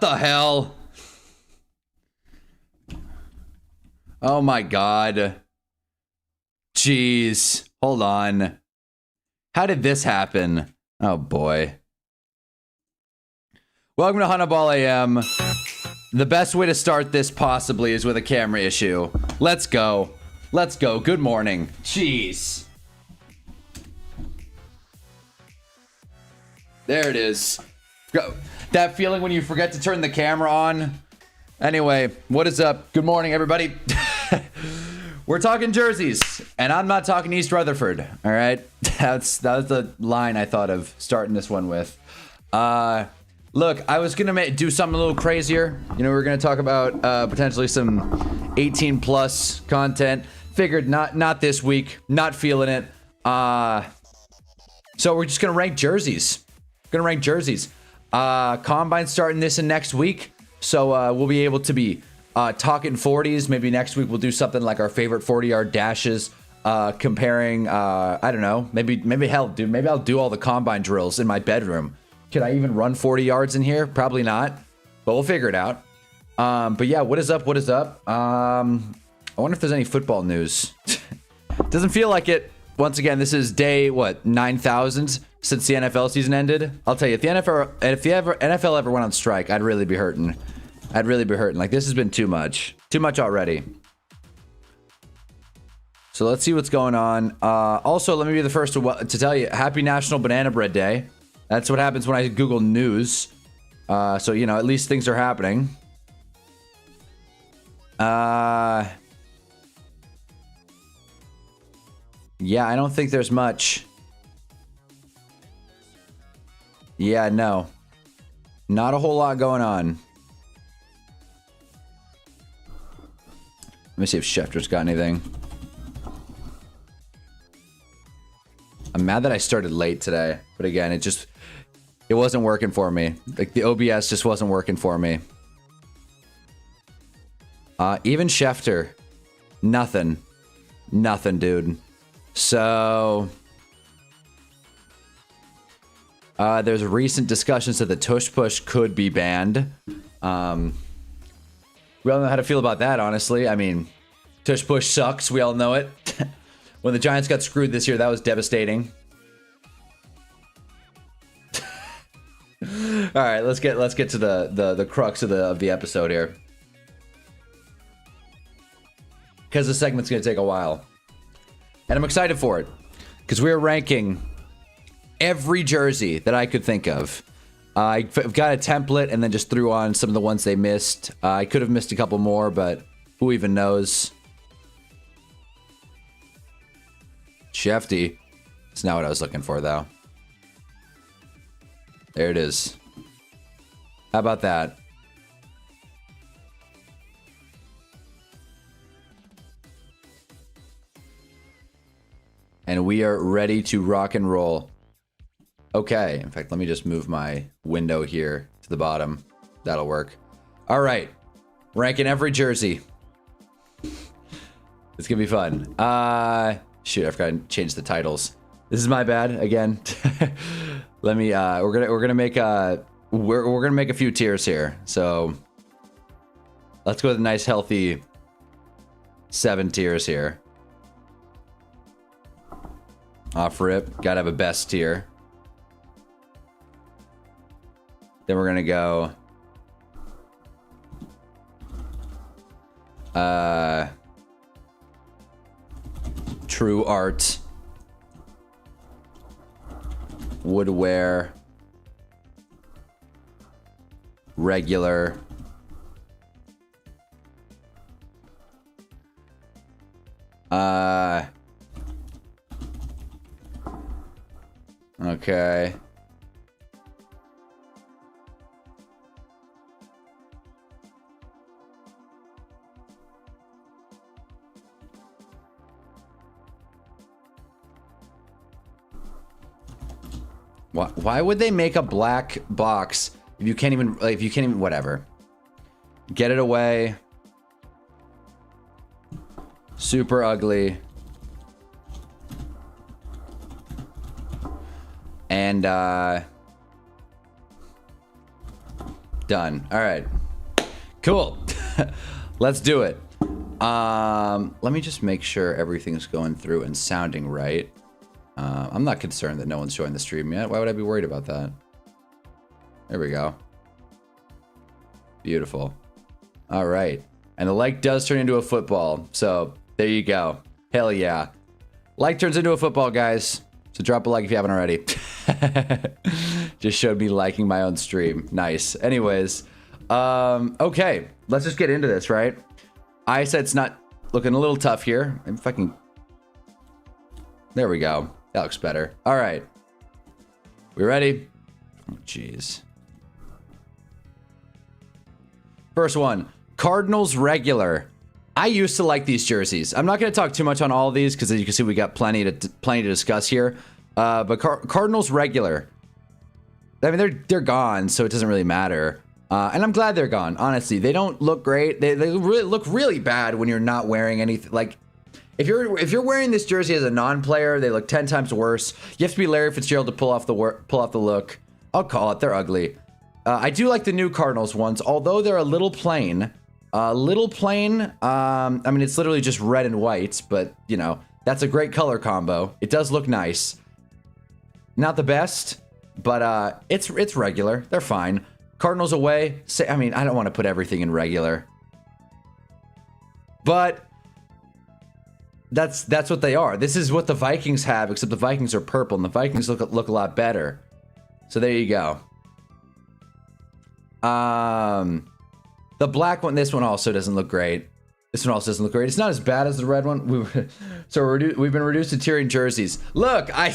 the hell? Oh my god. Jeez. Hold on. How did this happen? Oh boy. Welcome to Hunnaball AM. The best way to start this possibly is with a camera issue. Let's go. Let's go. Good morning. Jeez. There it is. That feeling when you forget to turn the camera on. Anyway, what is up? Good morning, everybody. We're talking jerseys, and I'm not talking East Rutherford. All right, that was the line I thought of starting this one with. Look, I was gonna do something a little crazier. You know, we were gonna talk about potentially some 18 plus content. Figured not this week. Not feeling it. So we're just gonna rank jerseys. Combine starting this and next week, so we'll be able to be talking 40s. Maybe next week we'll do something like our favorite 40-yard dashes, comparing. I don't know. Maybe hell, dude. Maybe I'll do all the combine drills in my bedroom. Can I even run 40 yards in here? Probably not, but we'll figure it out. But yeah, what is up? What is up? I wonder if there's any football news. Doesn't feel like it. Once again, this is day, what, 9,000 since the NFL season ended? I'll tell you, if the NFL ever went on strike, I'd really be hurting. Like, this has been too much. Too much already. So let's see what's going on. Also, let me be the first to tell you, Happy National Banana Bread Day. That's what happens when I Google news. So, you know, at least things are happening. Yeah, I don't think there's much. Yeah, no. Not a whole lot going on. Let me see if Schefter's got anything. I'm mad that I started late today. But again, it wasn't working for me. Like, the OBS just wasn't working for me. Even Schefter. Nothing. Nothing, dude. So, there's recent discussions that the tush push could be banned. We all know how to feel about that, honestly. I mean, tush push sucks. We all know it. When the Giants got screwed this year, that was devastating. All right, let's get to the crux of the episode here, because the segment's gonna take a while. And I'm excited for it, because we're ranking every jersey that I could think of. I've got a template and then just threw on some of the ones they missed. I could have missed a couple more, but who even knows? Shefty. That's not what I was looking for, though. There it is. How about that? And we are ready to rock and roll. Okay, in fact, let me just move my window here to the bottom. That'll work. All right, ranking every jersey. It's gonna be fun. Shoot, I forgot to change the titles. This is my bad again. Let me. We're gonna make a few tiers here. So let's go with a nice healthy 7 tiers here. Off rip, gotta have a best tier. Then we're gonna go true art, woodwear, regular, okay. Why would they make a black box if you can't even, like, whatever. Get it away. Super ugly. And Done. All right. Cool. Let's do it. Let me just make sure everything's going through and sounding right. I'm not concerned that no one's joined the stream yet. Why would I be worried about that? There we go. Beautiful. All right. And the like does turn into a football. So there you go. Hell yeah. Like turns into a football, guys. So drop a like if you haven't already. Just showed me liking my own stream. Nice. Anyways. Okay. Let's just get into this, right? I said it's not looking a little tough here. If I can... There we go. That looks better. All right. We ready? Oh, jeez. First one. Cardinals regular. I used to like these jerseys. I'm not going to talk too much on all of these because as you can see, we got plenty to discuss here. But Cardinals regular. I mean, they're gone, so it doesn't really matter. And I'm glad they're gone. Honestly, they don't look great. They really look really bad when you're not wearing anything. Like, if you're wearing this jersey as a non-player, they look 10 times worse. You have to be Larry Fitzgerald to pull off the look. I'll call it. They're ugly. I do like the new Cardinals ones, although they're a little plain. I mean, it's literally just red and white, but you know, that's a great color combo. It does look nice. Not the best, but it's regular. They're fine. Cardinals away. I mean, I don't want to put everything in regular, but that's what they are. This is what the Vikings have, except the Vikings are purple, and the Vikings look a lot better. So there you go. The black one, this one also doesn't look great. This one also doesn't look great. It's not as bad as the red one. We've been reduced to tiering jerseys. Look, I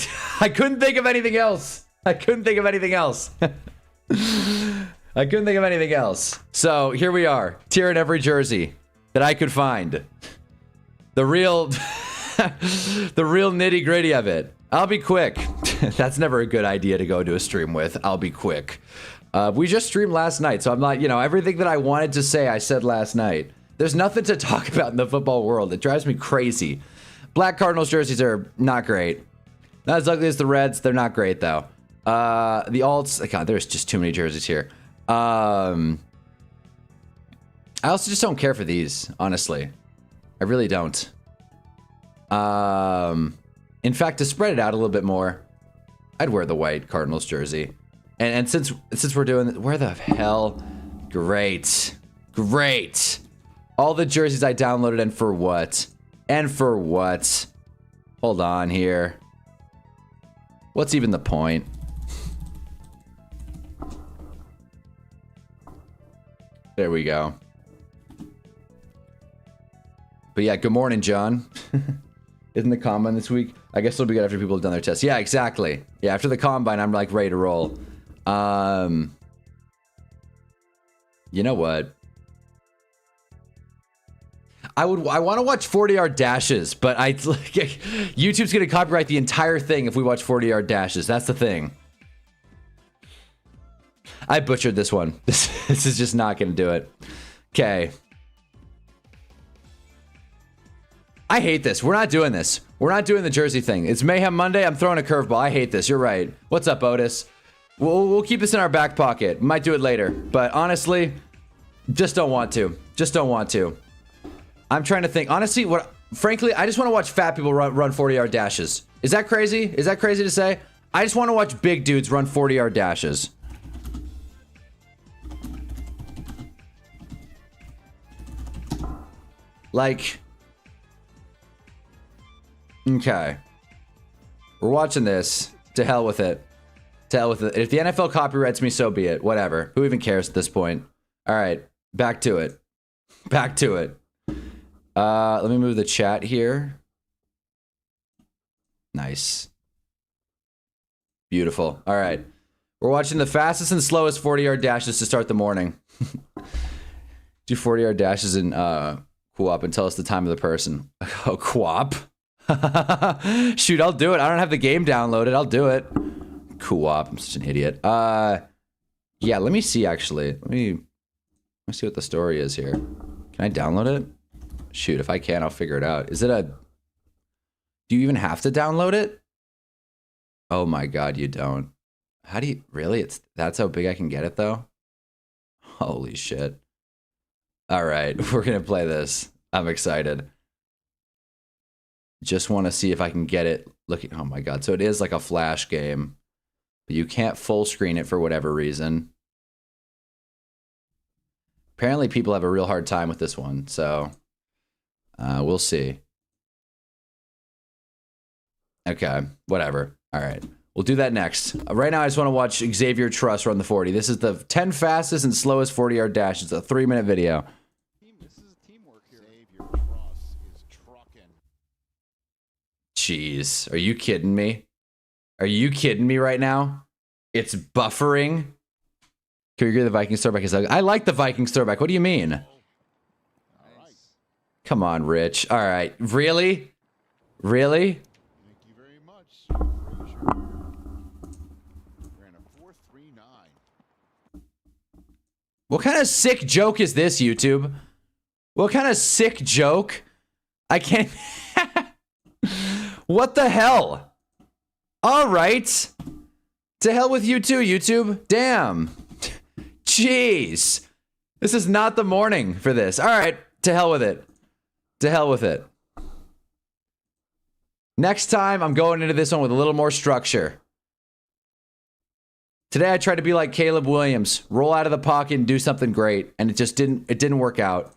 couldn't think of anything else. I couldn't think of anything else. I couldn't think of anything else. So here we are, tiering every jersey that I could find. The real, the real nitty gritty of it. I'll be quick. That's never a good idea to go to a stream with. I'll be quick. We just streamed last night, so I'm not, you know, everything that I wanted to say, I said last night. There's nothing to talk about in the football world. It drives me crazy. Black Cardinals jerseys are not great. Not as ugly as the Reds. They're not great, though. The alts, God, there's just too many jerseys here. I also just don't care for these, honestly. I really don't. In fact, to spread it out a little bit more, I'd wear the white Cardinals jersey. And since we're doing, where the hell? Great. All the jerseys I downloaded, and for what? Hold on here. What's even the point? There we go. But yeah, good morning, John. Isn't the combine this week? I guess it'll be good after people have done their tests. Yeah, exactly. Yeah, after the combine, I'm like ready to roll. You know what? I want to watch 40-yard dashes, but YouTube's going to copyright the entire thing if we watch 40-yard dashes. That's the thing. I butchered this one. This is just not going to do it. Okay. I hate this. We're not doing this. We're not doing the jersey thing. It's Mayhem Monday. I'm throwing a curveball. I hate this. You're right. What's up, Otis? We'll keep this in our back pocket. Might do it later. But honestly, just don't want to. Just don't want to. I'm trying to think. Honestly, frankly, I just want to watch fat people run 40-yard dashes. Is that crazy? Is that crazy to say? I just want to watch big dudes run 40-yard dashes. Like... Okay. We're watching this. To hell with it. To hell with it. If the NFL copyrights me, so be it. Whatever. Who even cares at this point? Alright. Back to it. Back to it. Let me move the chat here. Nice. Beautiful. Alright. We're watching the fastest and slowest 40-yard dashes to start the morning. Do 40-yard dashes in co-op and tell us the time of the person. Oh, co-op? Shoot, I'll do it. I don't have the game downloaded. I'll do it. Co-op. I'm such an idiot. Yeah, let me see, actually. Let me see what the story is here. Can I download it? Shoot, if I can, I'll figure it out. Is it a... Do you even have to download it? Oh my god, you don't. How do you... Really? That's how big I can get it, though? Holy shit. All right, we're going to play this. I'm excited. Just want to see if I can get it. Look at, oh my God. So it is like a flash game, but you can't full screen it for whatever reason. Apparently people have a real hard time with this one. So we'll see. Okay, whatever. All right. We'll do that next. Right now, I just want to watch Xavier Truss run the 40. This is the 10 fastest and slowest 40-yard dash. It's a 3-minute video. This is teamwork here. Xavier Truss is trucking. Jeez, are you kidding me? Are you kidding me right now? It's buffering. Can you agree the Vikings throwback is ugly? I like the Vikings throwback. What do you mean? Nice. Come on, Rich. All right. Really? Really? Thank you very much. Frazier ran a 4.39. What kind of sick joke is this, YouTube? What kind of sick joke? I can't... What the hell? All right. To hell with you too, YouTube. Damn. Jeez. This is not the morning for this. All right. To hell with it. To hell with it. Next time, I'm going into this one with a little more structure. Today, I tried to be like Caleb Williams. Roll out of the pocket and do something great. And it just didn't work out.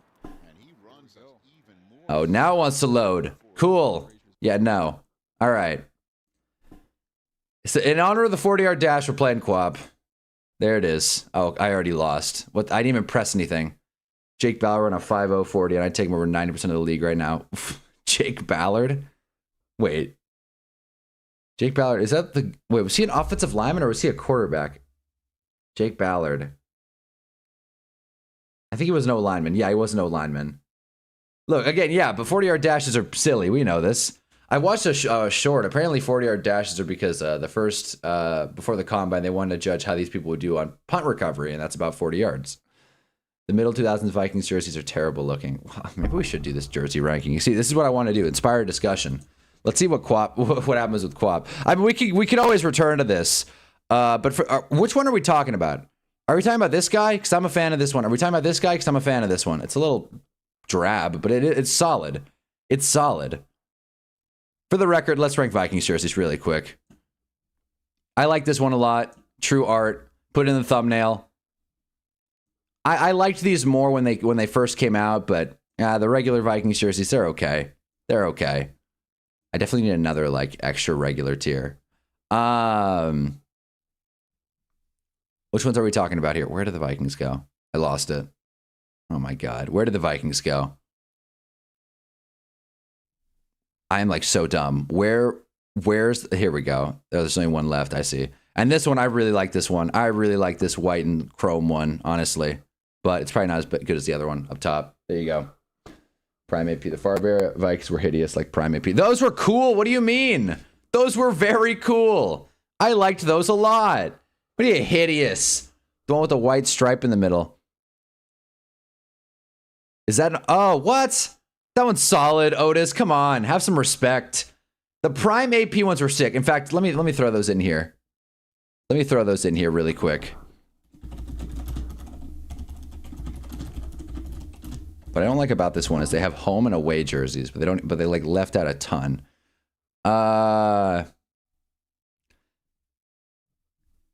Oh, now it wants to load. Cool. Yeah, no. All right. So in honor of the 40-yard dash, we're playing co-op. There it is. Oh, I already lost. What? I didn't even press anything. Jake Ballard on a 5.0 40, and I'd take him over 90% of the league right now. Jake Ballard? Wait. Jake Ballard, is that the... Wait, was he an offensive lineman or was he a quarterback? Jake Ballard. I think he was no lineman. Yeah, he was no lineman. Look, again, yeah, but 40-yard dashes are silly. We know this. I watched a short. Apparently 40-yard dashes are because the first, before the combine, they wanted to judge how these people would do on punt recovery, and that's about 40 yards. The middle 2000s Vikings jerseys are terrible looking. Well, maybe we should do this jersey ranking. You see, this is what I want to do. Inspire discussion. Let's see what happens with Quap. I mean, we could always return to this. But for, which one are we talking about? Are we talking about this guy? Because I'm a fan of this one. Are we talking about this guy? Because I'm a fan of this one. It's a little drab, but it's solid. It's solid. For the record, let's rank Vikings jerseys really quick. I like this one a lot. True art. Put it in the thumbnail. I liked these more when they first came out, but the regular Vikings jerseys, they're okay. They're okay. I definitely need another like extra regular tier. Which ones are we talking about here? Where did the Vikings go? I lost it. Oh my God. Where did the Vikings go? I am like so dumb. Where's, here we go. There's only one left, I see. And this one, I really like this one. I really like this white and chrome one, honestly. But it's probably not as good as the other one up top. There you go. Prime AP. The Farbear Vikings were hideous like Prime AP. Those were cool. What do you mean? Those were very cool. I liked those a lot. What are you, hideous? The one with the white stripe in the middle. Is that... Oh, what? That one's solid, Otis. Come on. Have some respect. The Prime AP ones were sick. In fact, let me throw those in here. Let me throw those in here really quick. What I don't like about this one is they have home and away jerseys, but they like left out a ton.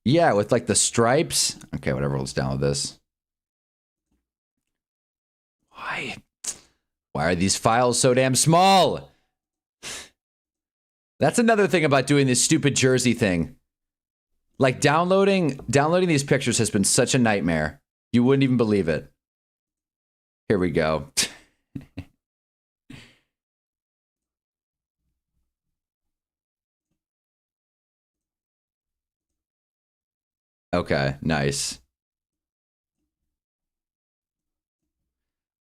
Yeah, with like the stripes. Okay, whatever, let's download this. Why are these files so damn small? That's another thing about doing this stupid jersey thing. Like downloading these pictures has been such a nightmare. You wouldn't even believe it. Here we go. Okay, nice.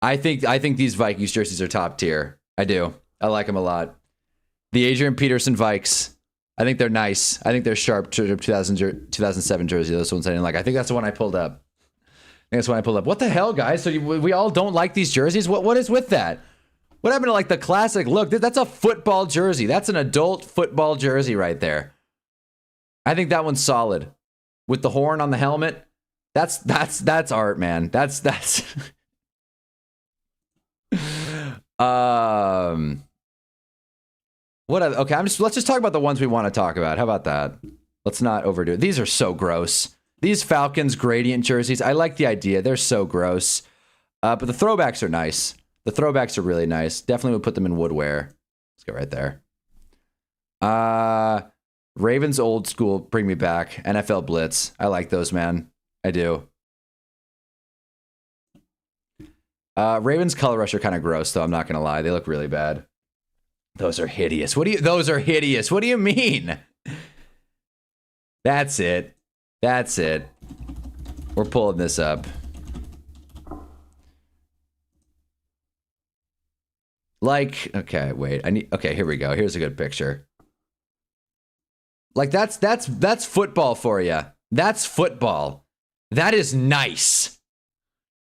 I think these Vikings jerseys are top tier. I do. I like them a lot. The Adrian Peterson Vikes. I think they're nice. I think they're sharp. 2007 jersey. Those ones I didn't like. I think that's the one I pulled up. That's when I pulled up. What the hell, guys? So we all don't like these jerseys? What is with that? What happened to like the classic look? That's a football jersey. That's an adult football jersey right there. I think that one's solid. With the horn on the helmet. That's art, man. That's what okay, let's just talk about the ones we want to talk about. How about that? Let's not overdo it. These are so gross. These Falcons gradient jerseys, I like the idea. They're so gross. But the throwbacks are nice. The throwbacks are really nice. Definitely would put them in woodwear. Let's go right there. Ravens old school, bring me back. NFL Blitz. I like those, man. I do. Ravens color rush are kind of gross, though. I'm not gonna lie. They look really bad. Those are hideous. Those are hideous. What do you mean? That's it. That's it. We're pulling this up. Like, okay, wait. Okay, here we go. Here's a good picture. Like that's football for you. That's football. That is nice.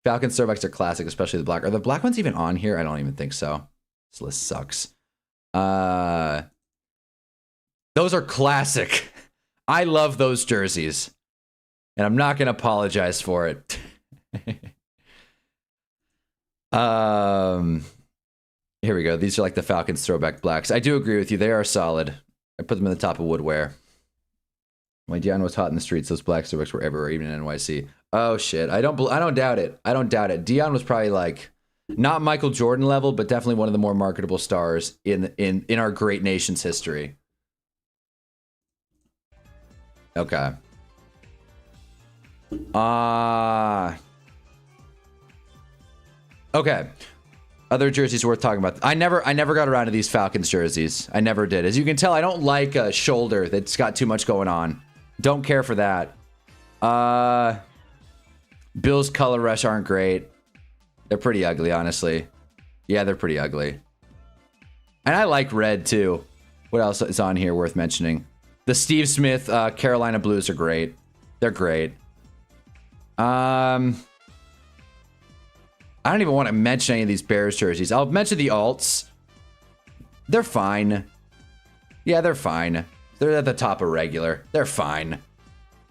Falcons throwbacks are classic, especially the black. Are the black ones even on here? I don't even think so. This list sucks. Those are classic. I love those jerseys. And I'm not going to apologize for it. Here we go. These are like the Falcons throwback blacks. I do agree with you. They are solid. I put them in the top of woodwear. When Dion was hot in the streets, those black throwbacks were everywhere, even in NYC. Oh shit. I don't doubt it. I don't doubt it. Dion was probably like not Michael Jordan level, but definitely one of the more marketable stars in our great nation's history. Okay. Okay. Other jerseys worth talking about. I never got around to these Falcons jerseys. I never did. As you can tell, I don't like a shoulder that's got too much going on. Don't care for that. Bills color rush aren't great. They're pretty ugly, honestly. Yeah, they're pretty ugly. And I like red too. What else is on here worth mentioning? The Steve Smith Carolina Blues are great. They're great. I don't even want to mention any of these Bears jerseys. I'll mention the alts. They're fine. Yeah, they're fine. They're at the top of regular. They're fine.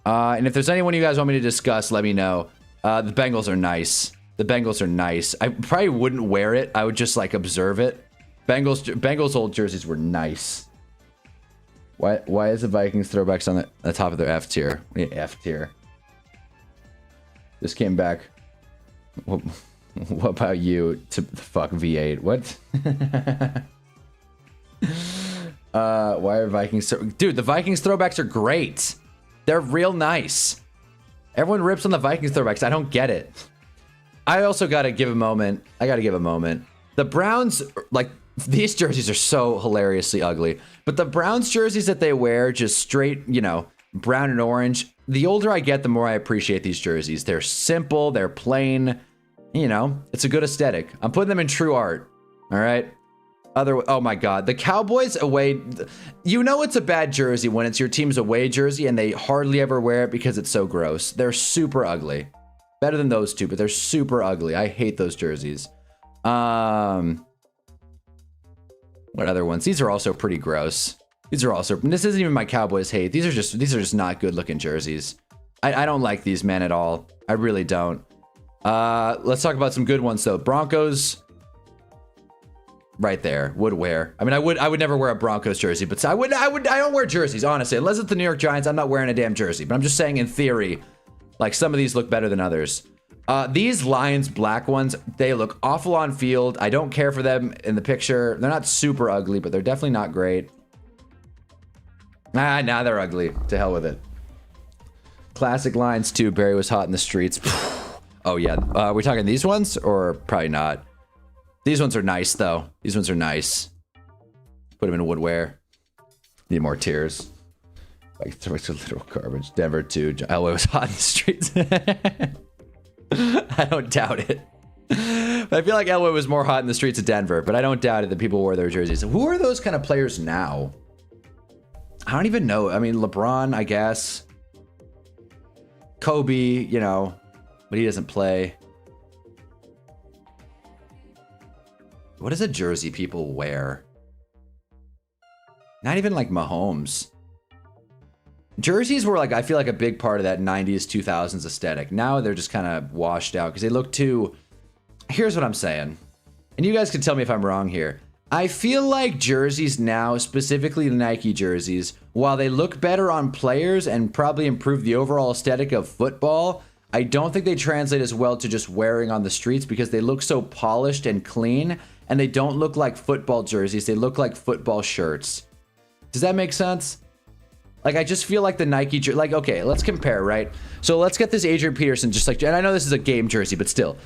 And if there's anyone you guys want me to discuss, let me know. The Bengals are nice. The Bengals are nice. I probably wouldn't wear it. I would just like observe it. Bengals old jerseys were nice. Why is the Vikings throwbacks on the top of their F tier? F tier. This came back. What about you? To fuck V8. What? Why are Vikings dude, the Vikings throwbacks are great. They're real nice. Everyone rips on the Vikings throwbacks. I don't get it. I also gotta give a moment. The Browns, like, these jerseys are so hilariously ugly. But the Browns jerseys that they wear, just straight, you know, brown and orange. The older I get, the more I appreciate these jerseys. They're simple. They're plain. You know, it's a good aesthetic. I'm putting them in true art. All right. Oh my God, the Cowboys away. You know it's a bad jersey when it's your team's away jersey and they hardly ever wear it because it's so gross. They're super ugly. Better than those two, but they're super ugly. I hate those jerseys. What other ones? These are also pretty gross. These are also. This isn't even my Cowboys hate. These are just not good looking jerseys. I don't like these, man, at all. I really don't. Let's talk about some good ones though. Broncos. Right there, would wear. I mean, I would never wear a Broncos jersey, but I don't wear jerseys, honestly. Unless it's the New York Giants, I'm not wearing a damn jersey. But I'm just saying, in theory, like, some of these look better than others. These Lions black ones, they look awful on field. I don't care for them in the picture. They're not super ugly, but they're definitely not great. Nah, they're ugly. To hell with it. Classic Lions too. Barry was hot in the streets. Oh yeah. Are we talking these ones or probably not? These ones are nice, though. These ones are nice. Put them in woodwear. Need more tears. Like, throw it to literal garbage. Denver, too. Elway was hot in the streets. I don't doubt it. But I feel like Elway was more hot in the streets of Denver, but I don't doubt it that people wore their jerseys. Who are those kind of players now? I don't even know. I mean, LeBron, I guess. Kobe, you know, but he doesn't play. What is a jersey people wear? Not even like Mahomes. Jerseys were like, I feel like a big part of that 90s, 2000s aesthetic. Now they're just kind of washed out because they look too... Here's what I'm saying. And you guys can tell me if I'm wrong here. I feel like jerseys now, specifically the Nike jerseys, while they look better on players and probably improve the overall aesthetic of football, I don't think they translate as well to just wearing on the streets because they look so polished and clean, and they don't look like football jerseys. They look like football shirts. Does that make sense? Like, I just feel like the Nike jersey, like, okay, let's compare, right? So let's get this Adrian Peterson, just like, and I know this is a game jersey, but still.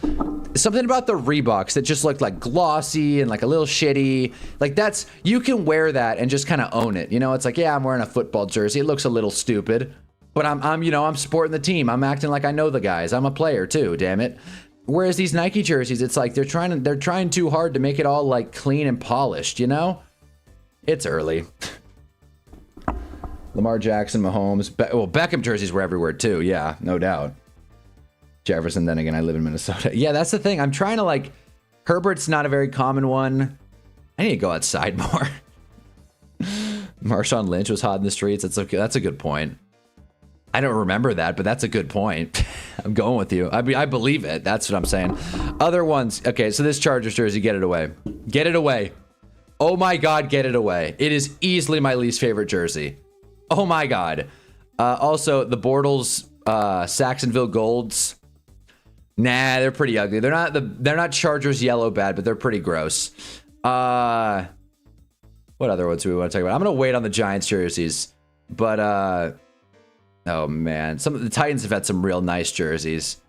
Something about the Reeboks that just look like glossy and like a little shitty. Like, that's, you can wear that and just kind of own it. You know, it's like, yeah, I'm wearing a football jersey. It looks a little stupid, but I'm, you know, I'm supporting the team. I'm acting like I know the guys. I'm a player too, damn it. Whereas these Nike jerseys, it's like they're trying too hard to make it all like clean and polished, you know? It's early. Lamar Jackson, Mahomes, well, Beckham jerseys were everywhere too. Yeah, no doubt. Jefferson, then again, I live in Minnesota. Yeah, that's the thing. I'm trying to like, Herbert's not a very common one. I need to go outside more. Marshawn Lynch was hot in the streets. That's a good point. I don't remember that, but that's a good point. I'm going with you. I believe it. That's what I'm saying. Other ones. Okay, so this Chargers jersey, get it away. Get it away. Oh my God, get it away. It is easily my least favorite jersey. Oh my God. Also, the Bortles Saxonville Golds. Nah, they're pretty ugly. They're not Chargers yellow bad, but they're pretty gross. What other ones do we want to talk about? I'm gonna wait on the Giants jerseys, but oh man, some of the Titans have had some real nice jerseys.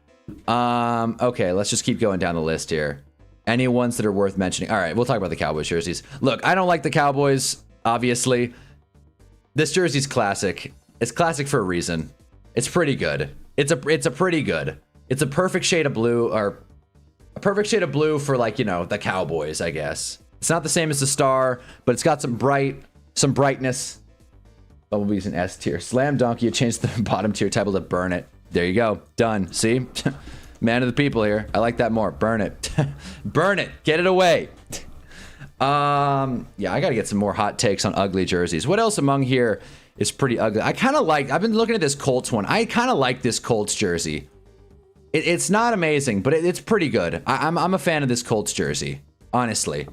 Okay, let's just keep going down the list here. Any ones that are worth mentioning? All right, we'll talk about the Cowboys jerseys. Look, I don't like the Cowboys, obviously. This jersey's classic. It's classic for a reason. It's pretty good. It's a pretty good. It's a perfect shade of blue, or a perfect shade of blue for, like, you know, the Cowboys, I guess. It's not the same as the star, but it's got some brightness. Bumblebee's an S tier. Slam dunk. You change the bottom tier title to burn it. There you go. Done. See? Man of the people here. I like that more. Burn it. Burn it. Get it away. Yeah, I gotta get some more hot takes on ugly jerseys. What else among here is pretty ugly? I've been looking at this Colts one. I kind of like this Colts jersey. It's not amazing, but it's pretty good. I'm a fan of this Colts jersey, honestly.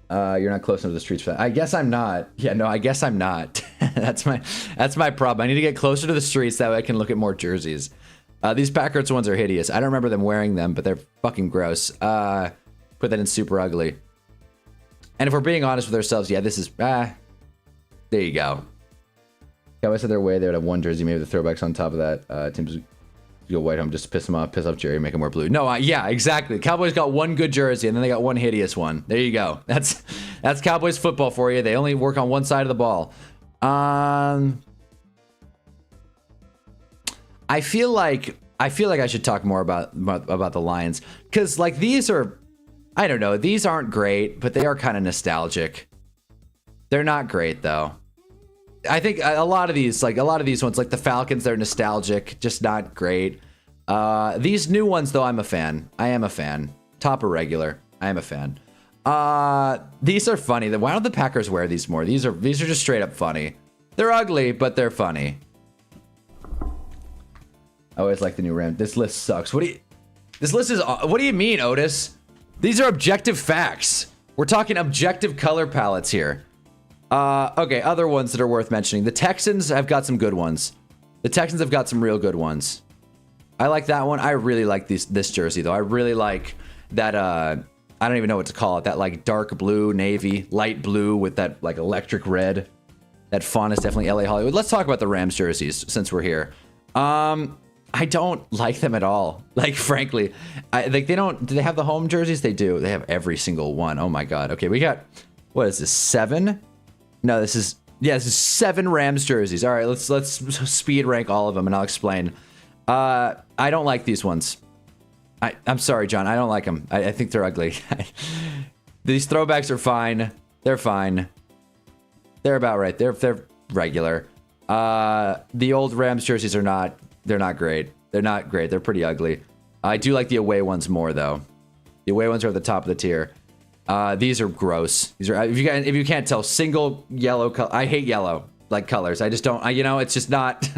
You're not close enough to the streets for that. I guess I'm not. Yeah, no, I guess I'm not. That's my problem. I need to get closer to the streets, that way I can look at more jerseys. These Packers ones are hideous. I don't remember them wearing them, but they're fucking gross. Put that in super ugly. And if we're being honest with ourselves, yeah, this is, there you go. Cowboys said their way, they would have one jersey, maybe the throwbacks on top of that. Teams go white home, just piss him off, piss off Jerry, make him wear blue. No, yeah, exactly. Cowboys got one good jersey, and then they got one hideous one. There you go. That's Cowboys football for you. They only work on one side of the ball. I feel like I should talk more about the Lions, because like these are, I don't know, these aren't great, but they are kind of nostalgic. They're not great though. I think a lot of these ones, like the Falcons, they're nostalgic, just not great. These new ones though, I'm a fan. I am a fan. Top or regular, I am a fan. These are funny. Why don't the Packers wear these more? These are just straight up funny. They're ugly, but they're funny. I always like the new Ram. This list sucks. What do you mean, Otis? These are objective facts. We're talking objective color palettes here. Okay, other ones that are worth mentioning. The Texans have got some good ones. The Texans have got some real good ones. I like that one. I really like this jersey, though. I really like that, I don't even know what to call it. That, like, dark blue, navy, light blue with that, like, electric red. That font is definitely LA Hollywood. Let's talk about the Rams jerseys, since we're here. I don't like them at all. Like, frankly, do they have the home jerseys? They do. They have every single one. Oh my God. Okay, we got, what is this, 7? No, this is 7 Rams jerseys. All right, let's speed rank all of them, and I'll explain. I don't like these ones. I'm sorry, John. I don't like them. I think they're ugly. These throwbacks are fine. They're fine. They're about right. They're regular. The old Rams jerseys are not. They're not great. They're not great. They're pretty ugly. I do like the away ones more, though. The away ones are at the top of the tier. These are gross. These are, if you can't tell, single yellow color. I hate yellow. like colors. I just don't. You know, it's just not.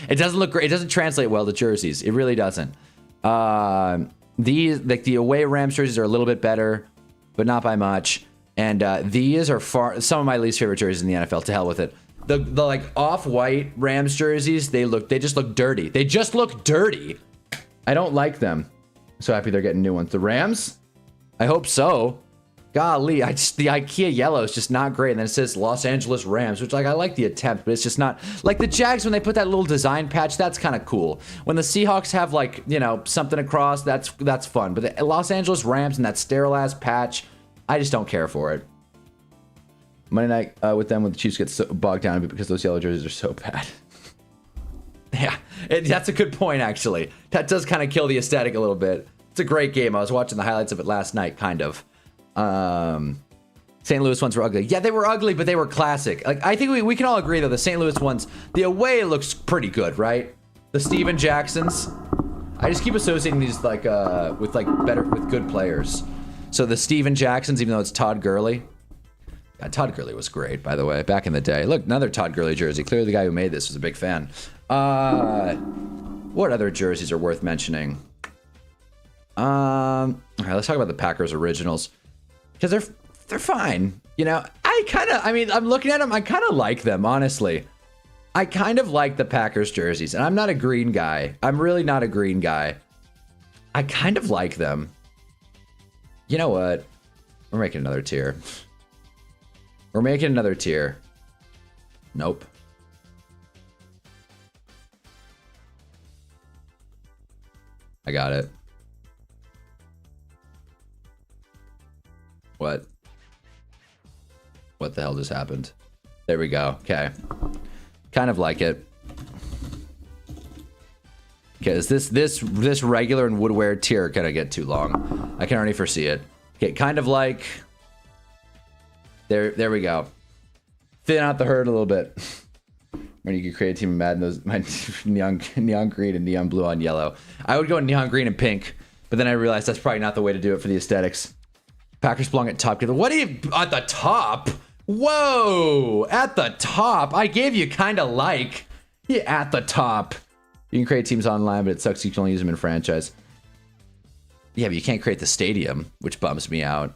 It doesn't look great. It doesn't translate well to jerseys. It really doesn't. These, like the away Rams jerseys, are a little bit better, but not by much. And these are some of my least favorite jerseys in the NFL. To hell with it. The like off-white Rams jerseys, they just look dirty. They just look dirty. I don't like them. So happy they're getting new ones. The Rams? I hope so. Golly, the IKEA yellow is just not great. And then it says Los Angeles Rams, which, like, I like the attempt, but it's just not. Like the Jags, when they put that little design patch, that's kind of cool. When the Seahawks have, like, you know, something across, that's fun. But the Los Angeles Rams and that sterile ass patch, I just don't care for it. Monday night with them when the Chiefs get so bogged down a bit because those yellow jerseys are so bad. Yeah, that's a good point, actually. That does kind of kill the aesthetic a little bit. It's a great game. I was watching the highlights of it last night, kind of. St. Louis ones were ugly. Yeah, they were ugly, but they were classic. Like, I think we can all agree, though, the St. Louis ones, the away looks pretty good, right? The Steven Jacksons. I just keep associating these, like, with good players. So the Steven Jacksons, even though it's Todd Gurley. God, Todd Gurley was great, by the way, back in the day. Look, another Todd Gurley jersey. Clearly the guy who made this was a big fan. What other jerseys are worth mentioning? All right, let's talk about the Packers originals. Because they're fine. You know, I'm looking at them, I kind of like them, honestly. I kind of like the Packers jerseys, and I'm not a green guy. I'm really not a green guy. I kind of like them. You know what? We're making another tier. We're making another tier. Nope. I got it. What? What the hell just happened? There we go. Okay. Kind of like it. Okay, is this regular and woodwear tier gonna get too long? I can already foresee it. Okay, kind of like. There we go. Thin out the herd a little bit. When you could create a team of Madden, those my neon green and neon blue on yellow. I would go neon green and pink, but then I realized that's probably not the way to do it for the aesthetics. Packers belong at top. What are you at the top? Whoa, at the top. I gave you kind of like. Yeah, at the top. You can create teams online, but it sucks you can only use them in franchise. Yeah, but you can't create the stadium, which bums me out.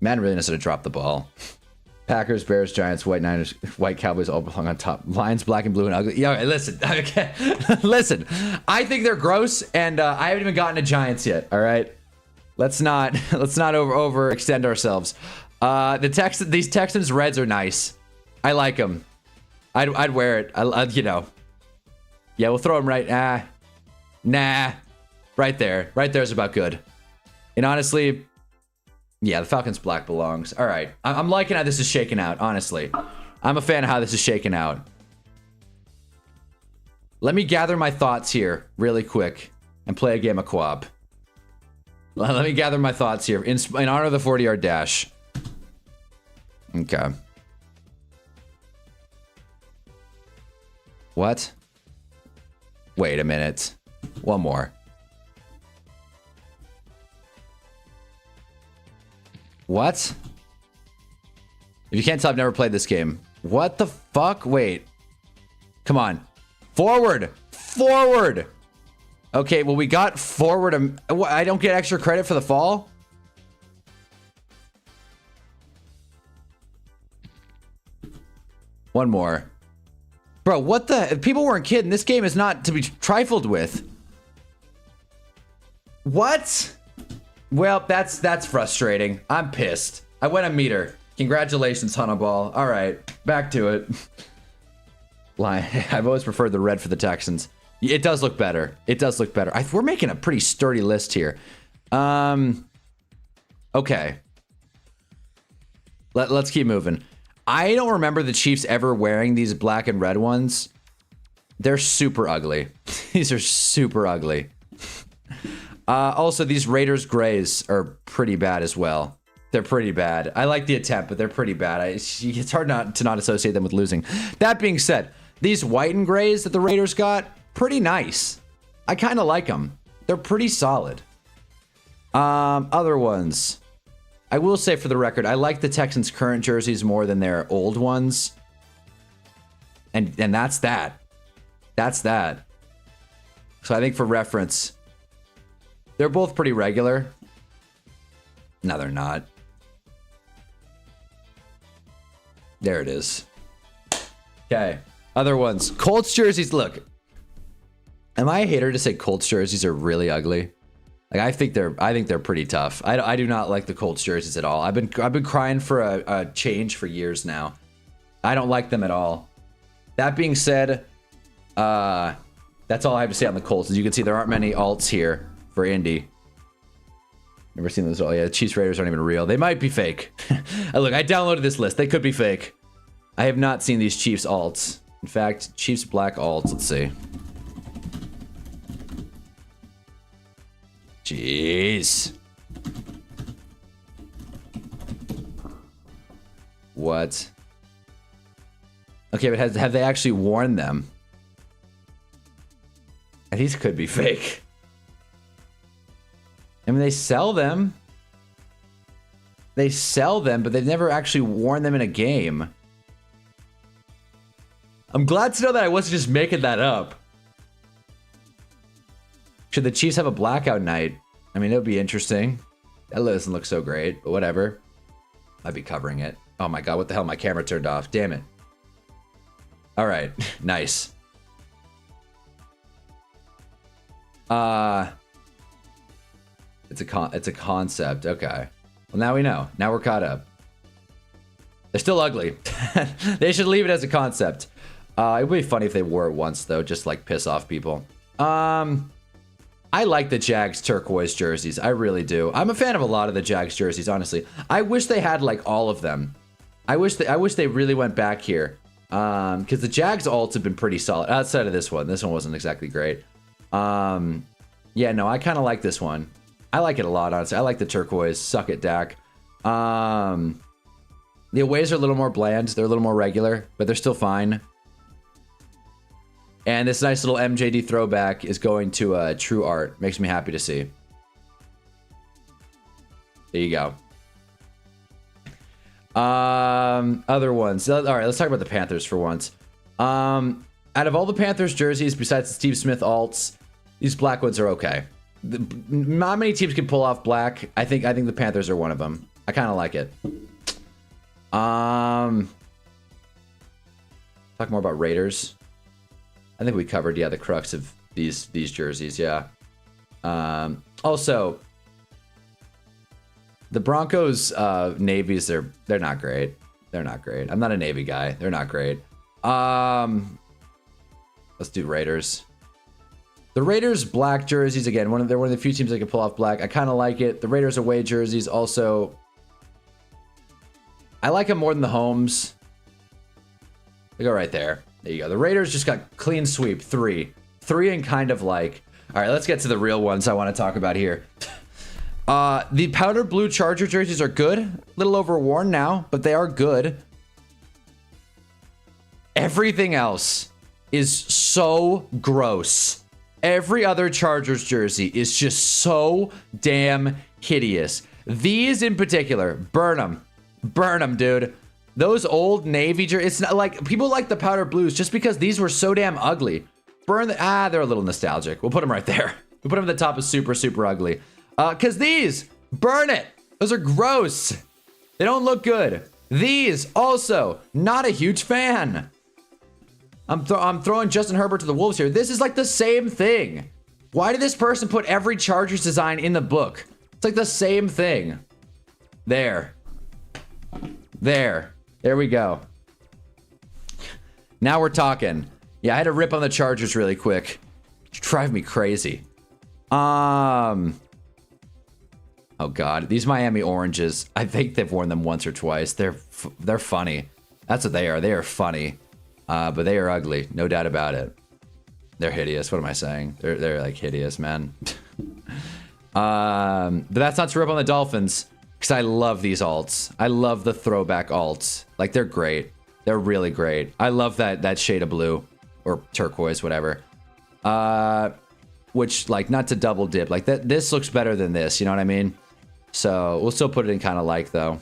Man really knows how to drop the ball. Packers, Bears, Giants, White Niners, White Cowboys all belong on top. Lions, black and blue and ugly. Yeah, listen. Okay. Listen. I think they're gross, and I haven't even gotten to Giants yet. All right. Let's not overextend ourselves. These Texans Reds are nice. I like them. I'd wear it. You know. Yeah, we'll throw them right. Nah. Right there. Right there is about good. And honestly. Yeah, the Falcons black belongs. All right. I'm liking how this is shaking out, honestly. I'm a fan of how this is shaking out. Let me gather my thoughts here really quick and play a game of co-op. Let me gather my thoughts here in honor of the 40-yard dash. Okay. What? Wait a minute. One more. What? If you can't tell, I've never played this game. What the fuck? Wait. Come on. Forward. Forward. Okay, well, we got forward. I don't get extra credit for the fall? One more. Bro, what the? People weren't kidding. This game is not to be trifled with. What? Well, that's frustrating. I'm pissed. I went a meter. Congratulations, Hunnaball. All right, back to it. I've always preferred the red for the Texans. It does look better. It does look better. We're making a pretty sturdy list here. Okay. Let's keep moving. I don't remember the Chiefs ever wearing these black and red ones. They're super ugly. These are super ugly. Also, these Raiders grays are pretty bad as well. They're pretty bad. I like the attempt, but they're pretty bad. It's hard to not associate them with losing. That being said, these white and grays that the Raiders got, pretty nice. I kind of like them. They're pretty solid. Other ones. I will say for the record, I like the Texans' current jerseys more than their old ones. And that's that. That's that. So I think for reference, they're both pretty regular. No, they're not. There it is. Okay. Other ones. Colts jerseys. Look. Am I a hater to say Colts jerseys are really ugly? Like I think they're pretty tough. I do not like the Colts jerseys at all. I've been crying for a change for years now. I don't like them at all. That being said, that's all I have to say on the Colts. As you can see, there aren't many alts here for Indy. Never seen those. Oh yeah, the Chiefs Raiders aren't even real. They might be fake. Look, I downloaded this list. They could be fake. I have not seen these Chiefs alts. In fact, Chiefs black alts. Let's see. Jeez. What? Okay, but have they actually worn them? These could be fake. I mean, they sell them. They sell them, but they've never actually worn them in a game. I'm glad to know that I wasn't just making that up. Should the Chiefs have a blackout night? I mean, it would be interesting. That doesn't look so great, but whatever. I'd be covering it. Oh my god, what the hell? My camera turned off. Damn it. All right, nice. It's a concept. Okay. Well, now we know. Now we're caught up. They're still ugly. They should leave it as a concept. It would be funny if they wore it once though, just like piss off people. I like the Jags turquoise jerseys. I really do. I'm a fan of a lot of the Jags jerseys, honestly. I wish they had like all of them. I wish they really went back here. Because the Jags alts have been pretty solid outside of this one. This one wasn't exactly great. Yeah, no, I kind of like this one. I like it a lot, honestly. I like the turquoise. Suck it, Dak. The aways are a little more bland. They're a little more regular, but they're still fine. And this nice little MJD throwback is going to True Art. Makes me happy to see. There you go. Other ones. All right, let's talk about the Panthers for once. Out of all the Panthers jerseys, besides the Steve Smith alts, these black ones are okay. Not many teams can pull off black. I think the Panthers are one of them. I kind of like it. Talk more about Raiders. I think we covered, yeah, the crux of these jerseys, yeah. Also, the Broncos navies, they're not great. They're not great. I'm not a Navy guy. They're not great. Let's do Raiders. The Raiders black jerseys, again, they're one of the few teams that can pull off black. I kind of like it. The Raiders away jerseys also, I like them more than the homes. They go right there. There you go. The Raiders just got clean sweep. Three and kind of like. All right, let's get to the real ones I want to talk about here. The powder blue Charger jerseys are good. A little overworn now, but they are good. Everything else is so gross. Every other Chargers jersey is just so damn hideous. These in particular, burn them. Burn them, dude. Those old Navy jerseys, it's not like people like the powder blues just because these were so damn ugly. Burn the, they're a little nostalgic. We'll put them right there. We'll put them at the top of super, super ugly. Cause these, burn it. Those are gross. They don't look good. These also, not a huge fan. I'm throwing Justin Herbert to the Wolves here. This is like the same thing. Why did this person put every Chargers design in the book? It's like the same thing. There. There we go. Now we're talking. Yeah, I had to rip on the Chargers really quick. Drive me crazy. Oh god, these Miami oranges. I think they've worn them once or twice. They're funny. That's what they are. They are funny. But they are ugly, no doubt about it. They're hideous. What am I saying? They're like hideous, man. But that's not to rip on the Dolphins, because I love these alts. I love the throwback alts. Like, they're great. They're really great. I love that shade of blue or turquoise, whatever. Which, like, not to double dip. Like, this looks better than this. You know what I mean? So we'll still put it in kind of like, though.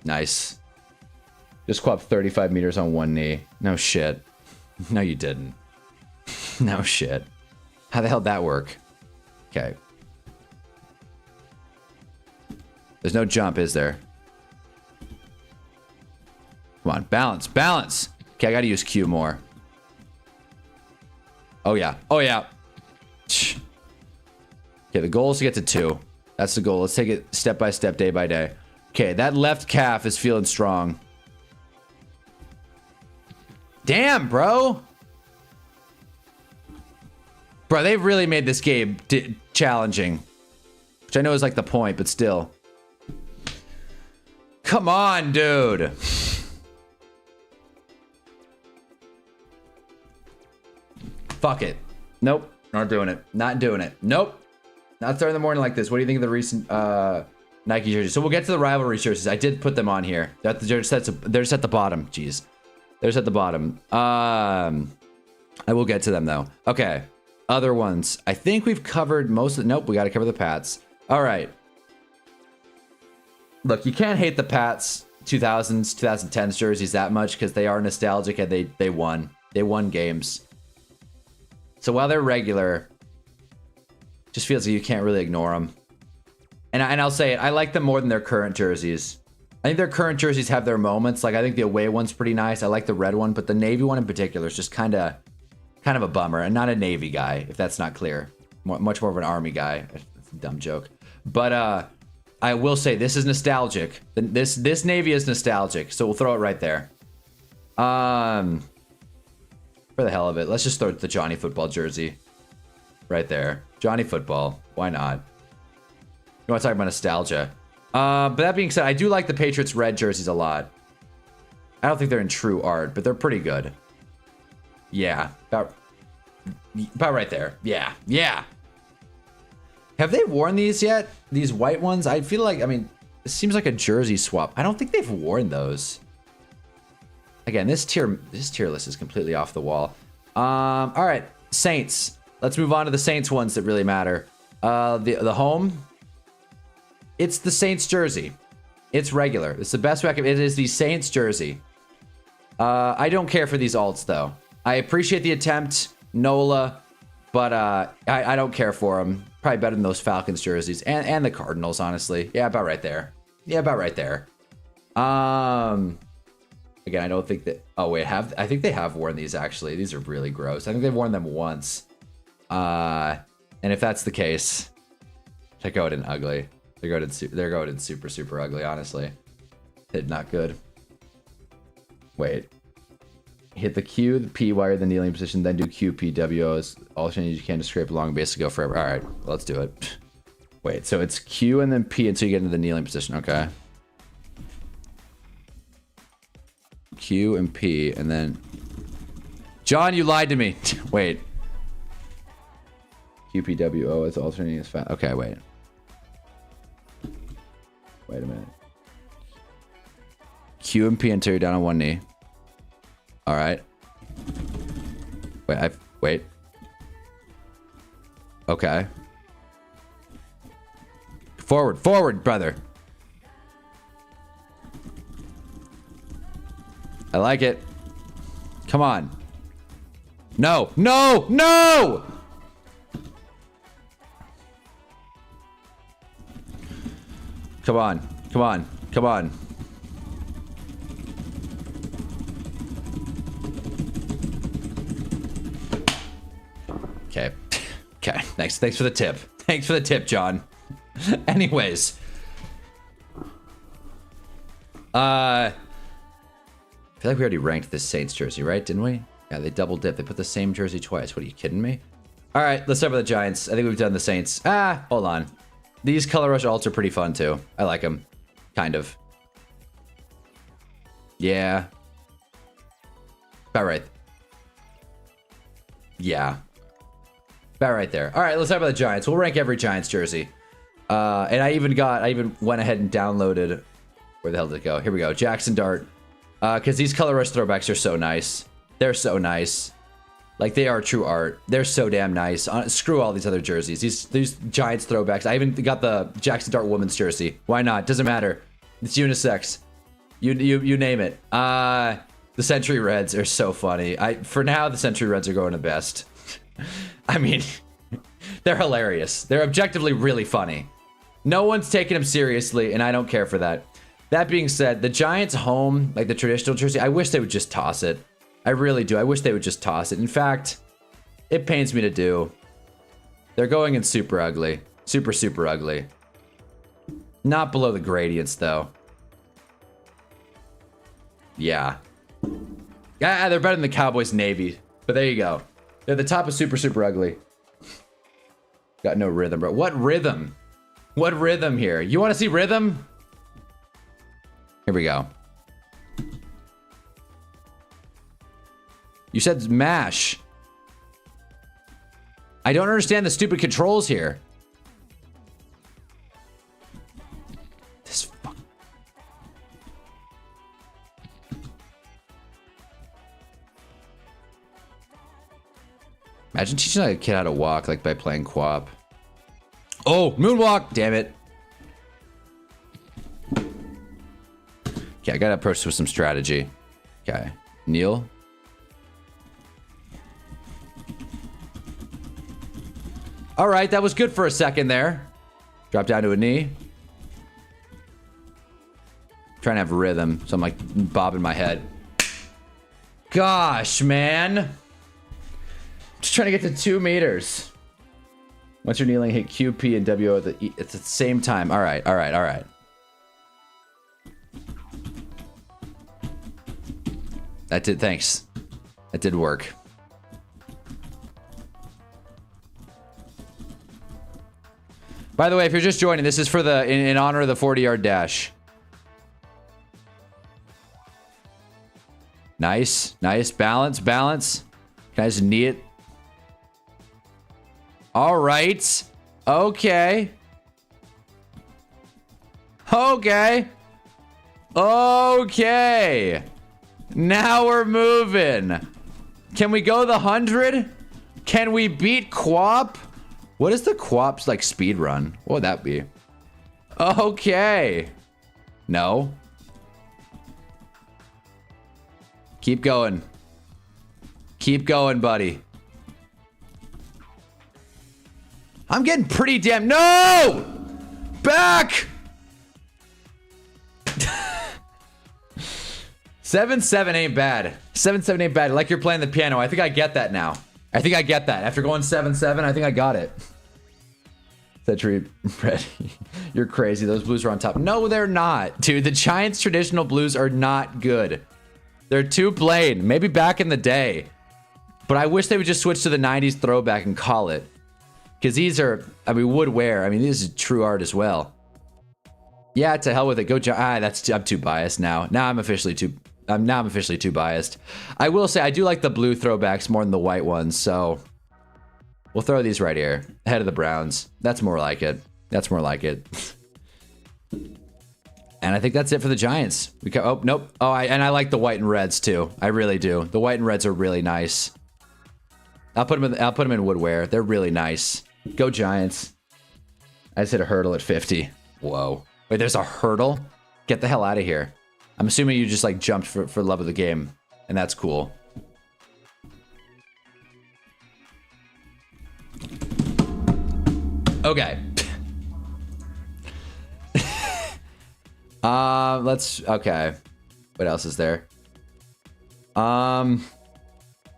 Nice. Just go up 35 meters on one knee. No shit. No, you didn't. No shit. How the hell did that work? Okay. There's no jump, is there? Come on, balance, balance. Okay, I gotta use Q more. Oh yeah, oh yeah. Okay, the goal is to get to 2. That's the goal. Let's take it step by step, day by day. Okay, that left calf is feeling strong. Damn, bro. Bro, they've really made this game challenging. Which I know is like the point, but still. Come on, dude. Fuck it. Nope. Not doing it. Not doing it. Nope. Not starting the morning like this. What do you think of the recent Nike jerseys? So we'll get to the rivalry jerseys. I did put them on here. They're just at the bottom. Jeez. They're just at the bottom. I will get to them though. Okay. Other ones. I think we've covered most of the... Nope. We got to cover the Pats. All right. Look, you can't hate the Pats 2000s, 2010s jerseys that much because they are nostalgic and they won. They won games. So while they're regular, just feels like you can't really ignore them. And I'll say it, I like them more than their current jerseys. I think their current jerseys have their moments. Like I think the away one's pretty nice. I like the red one, but the navy one in particular is just kind of a bummer. And not a navy guy, if that's not clear. Much more of an army guy. That's a dumb joke. But I will say this is nostalgic. This navy is nostalgic, so we'll throw it right there. For the hell of it, let's just throw the Johnny Football jersey right there. Johnny Football, why not? You want to talk about nostalgia? But that being said, I do like the Patriots red jerseys a lot. I don't think they're in true art, but they're pretty good. Yeah, about right there. Yeah, yeah. Have they worn these yet? These white ones? I feel like, I mean, it seems like a jersey swap. I don't think they've worn those. Again, this tier list is completely off the wall. All right, Saints. Let's move on to the Saints ones that really matter. The home. It's the Saints jersey. It's regular. It's the best way I can. It is the Saints jersey. I don't care for these alts though. I appreciate the attempt, NOLA, but I don't care for them. Probably better than those Falcons jerseys and the Cardinals, honestly. Yeah, about right there. Yeah, about right there. Again, I don't think that... Oh, wait. I think they have worn these, actually. These are really gross. I think they've worn them once. And if that's the case, they're going in ugly. They're going in super, super ugly, honestly. They're not good. Wait. Hit the Q, the P while you're in the kneeling position, then do Q, P, W, O as all changes you can to scrape along base to go forever. All right, let's do it. Wait, so it's Q and then P until you get into the kneeling position. Okay. Q and P, and then... John, you lied to me. Wait. Q, P, W, O is alternating as fast. Okay, wait. Wait a minute. Q and P until you're down on one knee. All right. Wait. Okay. Forward, brother. I like it. Come on. No. Come on. Okay. Thanks for the tip. Thanks for the tip, John. Anyways. I feel like we already ranked this Saints jersey, right? Didn't we? Yeah, they double dip. They put the same jersey twice. What, are you kidding me? All right, let's start with the Giants. I think we've done the Saints. Hold on. These Color Rush alts are pretty fun, too. I like them. Kind of. Yeah. About right. Yeah. About right there. All right, let's talk about the Giants. We'll rank every Giants jersey. And I even went ahead and downloaded... Where the hell did it go? Here we go. Jackson Dart. Because these Color Rush throwbacks are so nice. They're so nice. Like, they are true art. They're so damn nice. Screw all these other jerseys. These Giants throwbacks. I even got the Jackson Dart women's jersey. Why not? Doesn't matter. It's unisex. You name it. The Century Reds are so funny. For now, the Century Reds are going to best. I mean, they're hilarious. They're objectively really funny. No one's taking them seriously, and I don't care for that. That being said, the Giants home, like the traditional jersey, I wish they would just toss it. I really do. I wish they would just toss it. In fact, it pains me to do. They're going in super ugly. Super, super ugly. Not below the gradients, though. Yeah. Yeah, they're better than the Cowboys Navy. But there you go. They're the top of super, super ugly. Got no rhythm, bro. What rhythm? What rhythm here? You want to see rhythm? Here we go. You said mash. I don't understand the stupid controls here. This fuck. Imagine teaching like a kid how to walk like by playing co-op. Oh, moonwalk! Damn it. Okay, I gotta approach this with some strategy. Okay, kneel. All right, that was good for a second there. Drop down to a knee. Trying to have rhythm, so I'm like bobbing my head. Gosh, man. Just trying to get to 2 meters. Once you're kneeling, hit Q, P, and W at the same time. All right, all right, all right. That did, thanks. That did work. By the way, if you're just joining, this is for the in honor of the 40-yard dash. Nice, nice. Balance, balance. Can I just knee it? All right. Okay. Okay. Okay. Now we're moving. Can we go the 100? Can we beat Quap? What is the Quap's like speed run? What would that be? Okay. No. Keep going. Keep going, buddy. I'm getting pretty damn... No! Back! 7-7 ain't bad. 7-7 ain't bad. Like you're playing the piano. I think I get that now. I think I get that. After going 7-7, I think I got it. Century Red. You're crazy. Those blues are on top. No, they're not. Dude, the Giants' traditional blues are not good. They're too plain. Maybe back in the day. But I wish they would just switch to the 90s throwback and call it. Because these are, I mean, wood wear. I mean, this is true art as well. Yeah, to hell with it. Go, I'm too biased now. Now I'm officially too biased. I will say I do like the blue throwbacks more than the white ones, so we'll throw these right here, ahead of the Browns. That's more like it. That's more like it. And I think that's it for the Giants. Oh nope. Oh, and I like the white and reds too. I really do. The white and reds are really nice. I'll put them in woodwear. They're really nice. Go Giants. I just hit a hurdle at 50. Whoa. Wait, there's a hurdle? Get the hell out of here. I'm assuming you just like jumped for love of the game, and that's cool. Okay. Okay. What else is there? Okay,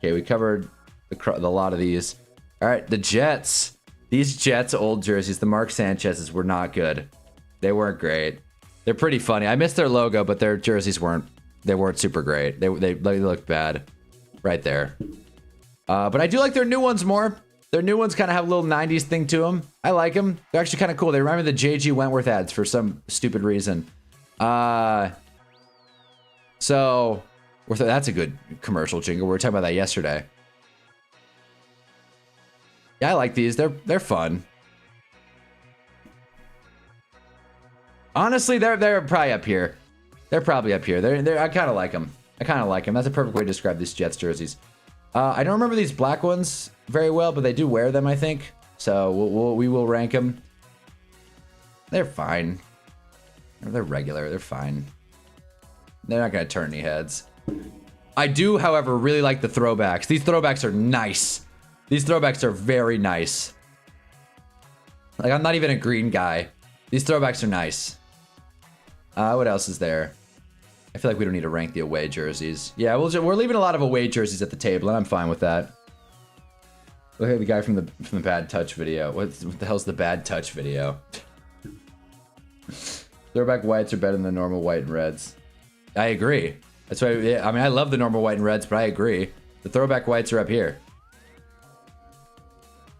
we covered the lot of these. All right, the Jets. These Jets old jerseys, the Mark Sanchez's were not good. They weren't great. They're pretty funny. I missed their logo, but their jerseys weren't super great. They looked bad right there. But I do like their new ones more. Their new ones kind of have a little 90s thing to them. I like them. They're actually kind of cool. They remind me of the JG Wentworth ads for some stupid reason. So that's a good commercial jingle. We were talking about that yesterday. Yeah, I like these. They're fun. Honestly, they're probably up here. They're probably up here. I kind of like them. I kind of like them. That's a perfect way to describe these Jets jerseys. I don't remember these black ones very well, but they do wear them, I think. So we will rank them. They're fine. They're regular. They're fine. They're not going to turn any heads. I do, however, really like the throwbacks. These throwbacks are nice. These throwbacks are very nice. Like, I'm not even a green guy. These throwbacks are nice. What else is there? I feel like we don't need to rank the away jerseys. Yeah, we're leaving a lot of away jerseys at the table, and I'm fine with that. Look at the guy from the bad touch video. What the hell's the bad touch video? Throwback whites are better than the normal white and reds. I agree. That's why. Yeah, I mean, I love the normal white and reds, but I agree. The throwback whites are up here.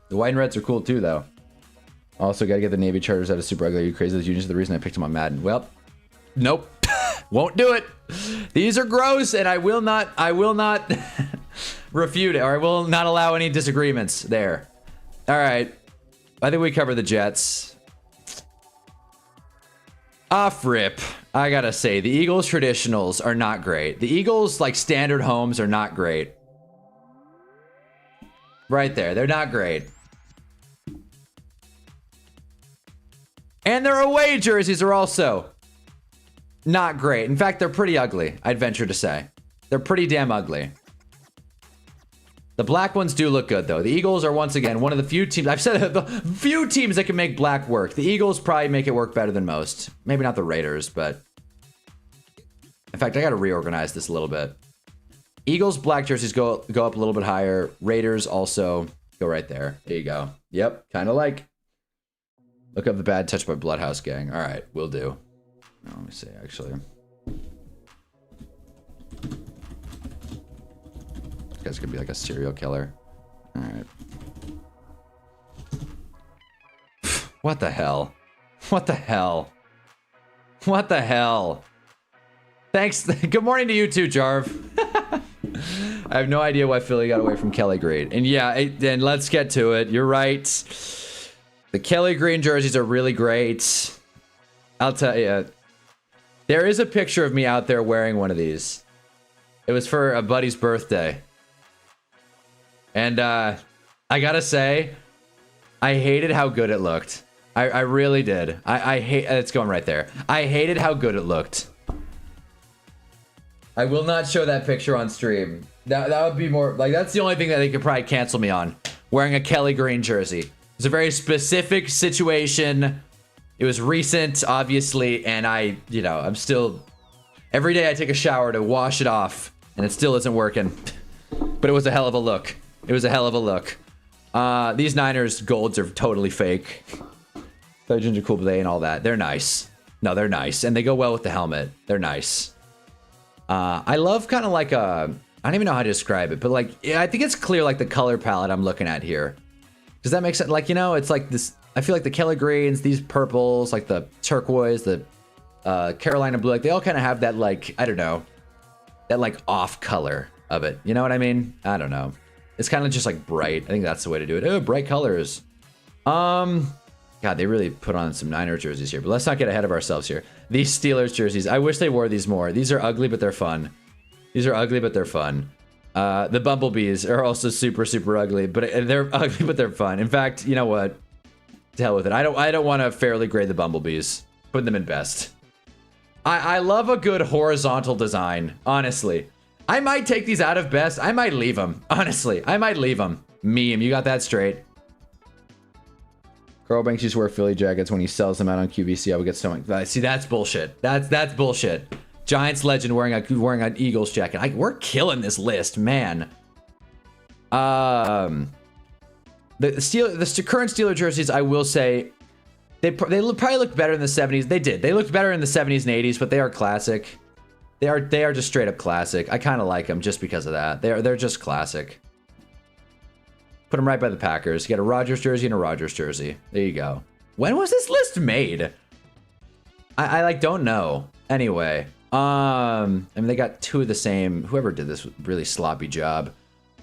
The white and reds are cool too, though. Also, gotta get the Navy charters out of Super Ugly. Are you crazy? Those unions are the reason I picked them on Madden. Well, nope. Won't do it. These are gross, and I will not refute it, or I will not allow any disagreements there. All right. I think we covered the Jets. Off rip. I gotta say, the Eagles traditionals are not great. The Eagles, like, standard homes are not great. Right there. They're not great. And their away jerseys are also not great. In fact, they're pretty ugly, I'd venture to say. They're pretty damn ugly. The black ones do look good, though. The Eagles are, once again, one of the few teams... I've said the few teams that can make black work. The Eagles probably make it work better than most. Maybe not the Raiders, but... In fact, I got to reorganize this a little bit. Eagles black jerseys go up a little bit higher. Raiders also go right there. There you go. Yep, kind of like... Look up the bad touch by Bloodhouse Gang. All right, will do. Let me see, actually. This guy's gonna be like a serial killer. All right. What the hell? What the hell? What the hell? Thanks. Good morning to you too, Jarv. I have no idea why Philly got away from Kelly Green. And yeah, then let's get to it. You're right. The Kelly Green jerseys are really great. I'll tell you. There is a picture of me out there wearing one of these. It was for a buddy's birthday. And I gotta say, I hated how good it looked. I really did. I hate... It's going right there. I hated how good it looked. I will not show that picture on stream. That would be more... Like, that's the only thing that they could probably cancel me on. Wearing a Kelly Green jersey. It's a very specific situation. It was recent, obviously, and I'm still... Every day I take a shower to wash it off, and it still isn't working. But it was a hell of a look. It was a hell of a look. These Niners golds are totally fake. Ginger Cool Play and all that. They're nice. No, they're nice. And they go well with the helmet. They're nice. I love kind of like a... I don't even know how to describe it, but like, yeah, I think it's clear like the color palette I'm looking at here. Does that make sense? Like, you know, it's like this... I feel like the Kelly Greens, these purples, like the turquoise, the Carolina blue, like they all kind of have that like, I don't know, that like off color of it. You know what I mean? I don't know. It's kind of just like bright. I think that's the way to do it. Oh, bright colors. God, they really put on some Niner jerseys here, but let's not get ahead of ourselves here. These Steelers jerseys, I wish they wore these more. These are ugly, but they're fun. These are ugly, but they're fun. The Bumblebees are also super, super ugly, but they're ugly, but they're fun. In fact, you know what? To hell with it. I don't want to fairly grade the Bumblebees. Put them in best. I love a good horizontal design, honestly. I might take these out of best. I might leave them. Honestly, I might leave them. Meme, you got that straight. Carl Banks used to wear Philly jackets when he sells them out on QVC. I would get so much. See, that's bullshit. That's bullshit. Giants legend wearing an Eagles jacket. We're killing this list, man. The current Steeler jerseys, I will say, they probably looked better in the 70s. They did. They looked better in the 70s and 80s, but they are classic. They are just straight up classic. I kind of like them just because of that. They're just classic. Put them right by the Packers. You get a Rodgers jersey and a Rodgers jersey. There you go. When was this list made? I like don't know. Anyway, I mean they got two of the same. Whoever did this really sloppy job.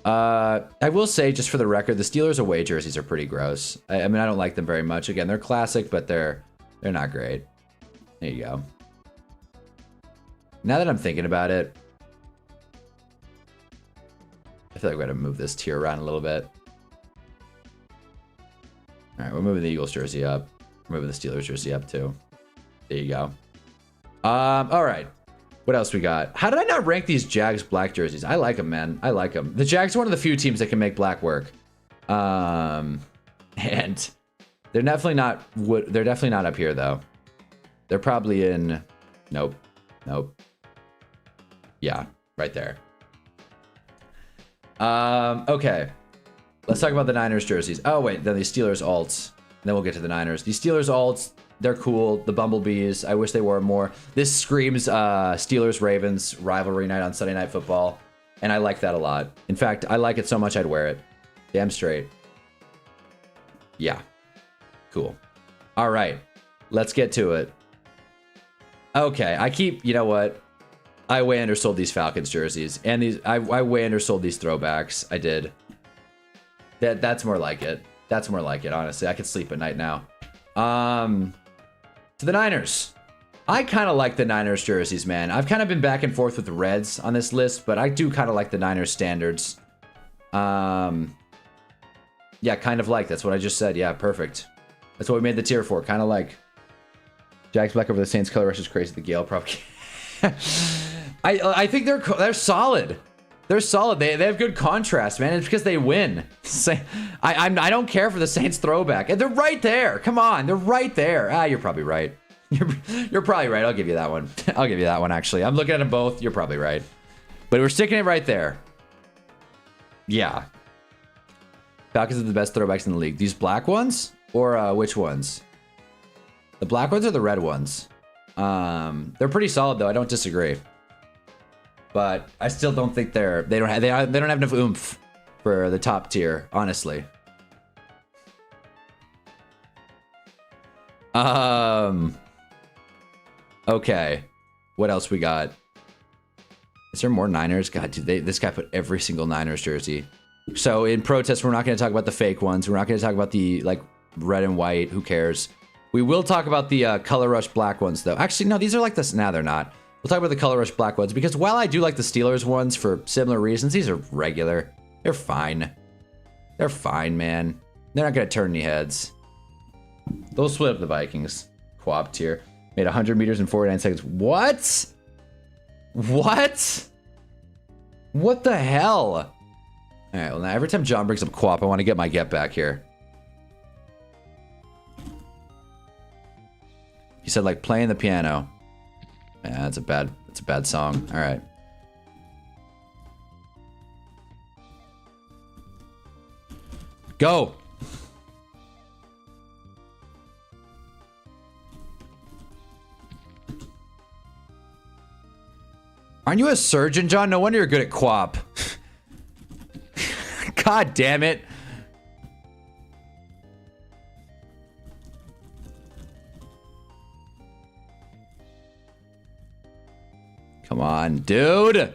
I will say, just for the record, the Steelers away jerseys are pretty gross. I mean, I don't like them very much. Again, they're classic, but they're not great. There you go. Now that I'm thinking about it, I feel like we got to move this tier around a little bit. All right, we're moving the Eagles jersey up. We're moving the Steelers jersey up too. There you go. All right. What else we got? How did I not rank these Jags black jerseys? I like them, man. I like them. The Jags are one of the few teams that can make black work. And they're definitely not. They're definitely not up here though. They're probably in. Nope. Nope. Yeah, right there. Okay. Let's talk about the Niners jerseys. Oh wait, then the Steelers alts. Then we'll get to the Niners. These Steelers alts, they're cool. The Bumblebees, I wish they wore more. This screams Steelers Ravens rivalry night on Sunday Night Football, and I like that a lot. In fact, I like it so much I'd wear it. Damn straight. Yeah. Cool. All right. Let's get to it. Okay, you know what? I way undersold these Falcons jerseys, and these I way undersold these throwbacks. I did. That's more like it. That's more like it, honestly. I could sleep at night now. To the Niners. I kind of like the Niners jerseys, man. I've kind of been back and forth with the Reds on this list, but I do kind of like the Niners standards. Yeah, kind of like. That's what I just said. Yeah, perfect. That's what we made the tier for. Kind of like. Jags black over the Saints color rush is crazy. The Gale probably. I think they're solid. They're solid. They have good contrast, man. It's because they win. I don't care for the Saints throwback. And they're right there. Come on, they're right there. You're probably right. You're probably right. I'll give you that one. I'll give you that one, actually. I'm looking at them both. You're probably right. But we're sticking it right there. Yeah. Falcons are the best throwbacks in the league. These black ones? Or which ones? The black ones or the red ones? They're pretty solid, though. I don't disagree. But I still don't think they don't have enough oomph for the top tier, honestly. Okay. What else we got? Is there more Niners? God, dude, this guy put every single Niners jersey. So in protest, we're not going to talk about the fake ones. We're not going to talk about the like red and white. Who cares? We will talk about the color rush black ones, though. Actually, no, these are like this. Nah, they're not. We'll talk about the color rush black ones because while I do like the Steelers ones for similar reasons, these are regular. They're fine. They're fine, man. They're not going to turn any heads. They'll split up the Vikings. Quab tier. Made 100 meters in 49 seconds. What? What? What the hell? All right, well, now every time John brings up Quap, I want to get my get back here. He said, like, playing the piano. Yeah, that's a bad song. All right. Go. Aren't you a surgeon, John? No wonder you're good at Quap. God damn it. Come on, dude.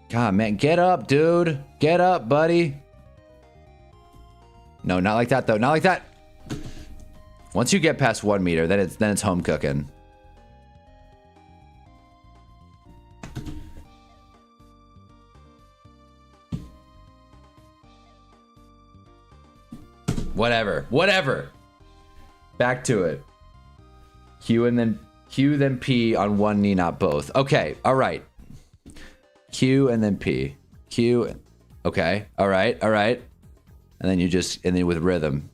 God, man, get up, dude. Get up, buddy. No, not like that, though. Not like that. Once you get past 1 meter, then it's home cooking. Whatever. Back to it. Q then P on one knee, not both. Okay, all right. Q and then P. Q. Okay, all right. And then and then with rhythm,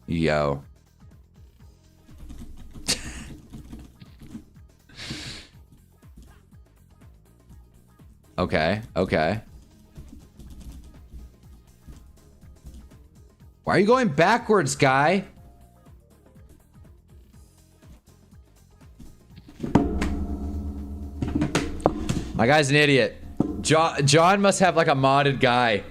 you go. Okay. Why are you going backwards, guy? My guy's an idiot. John must have like a modded guy.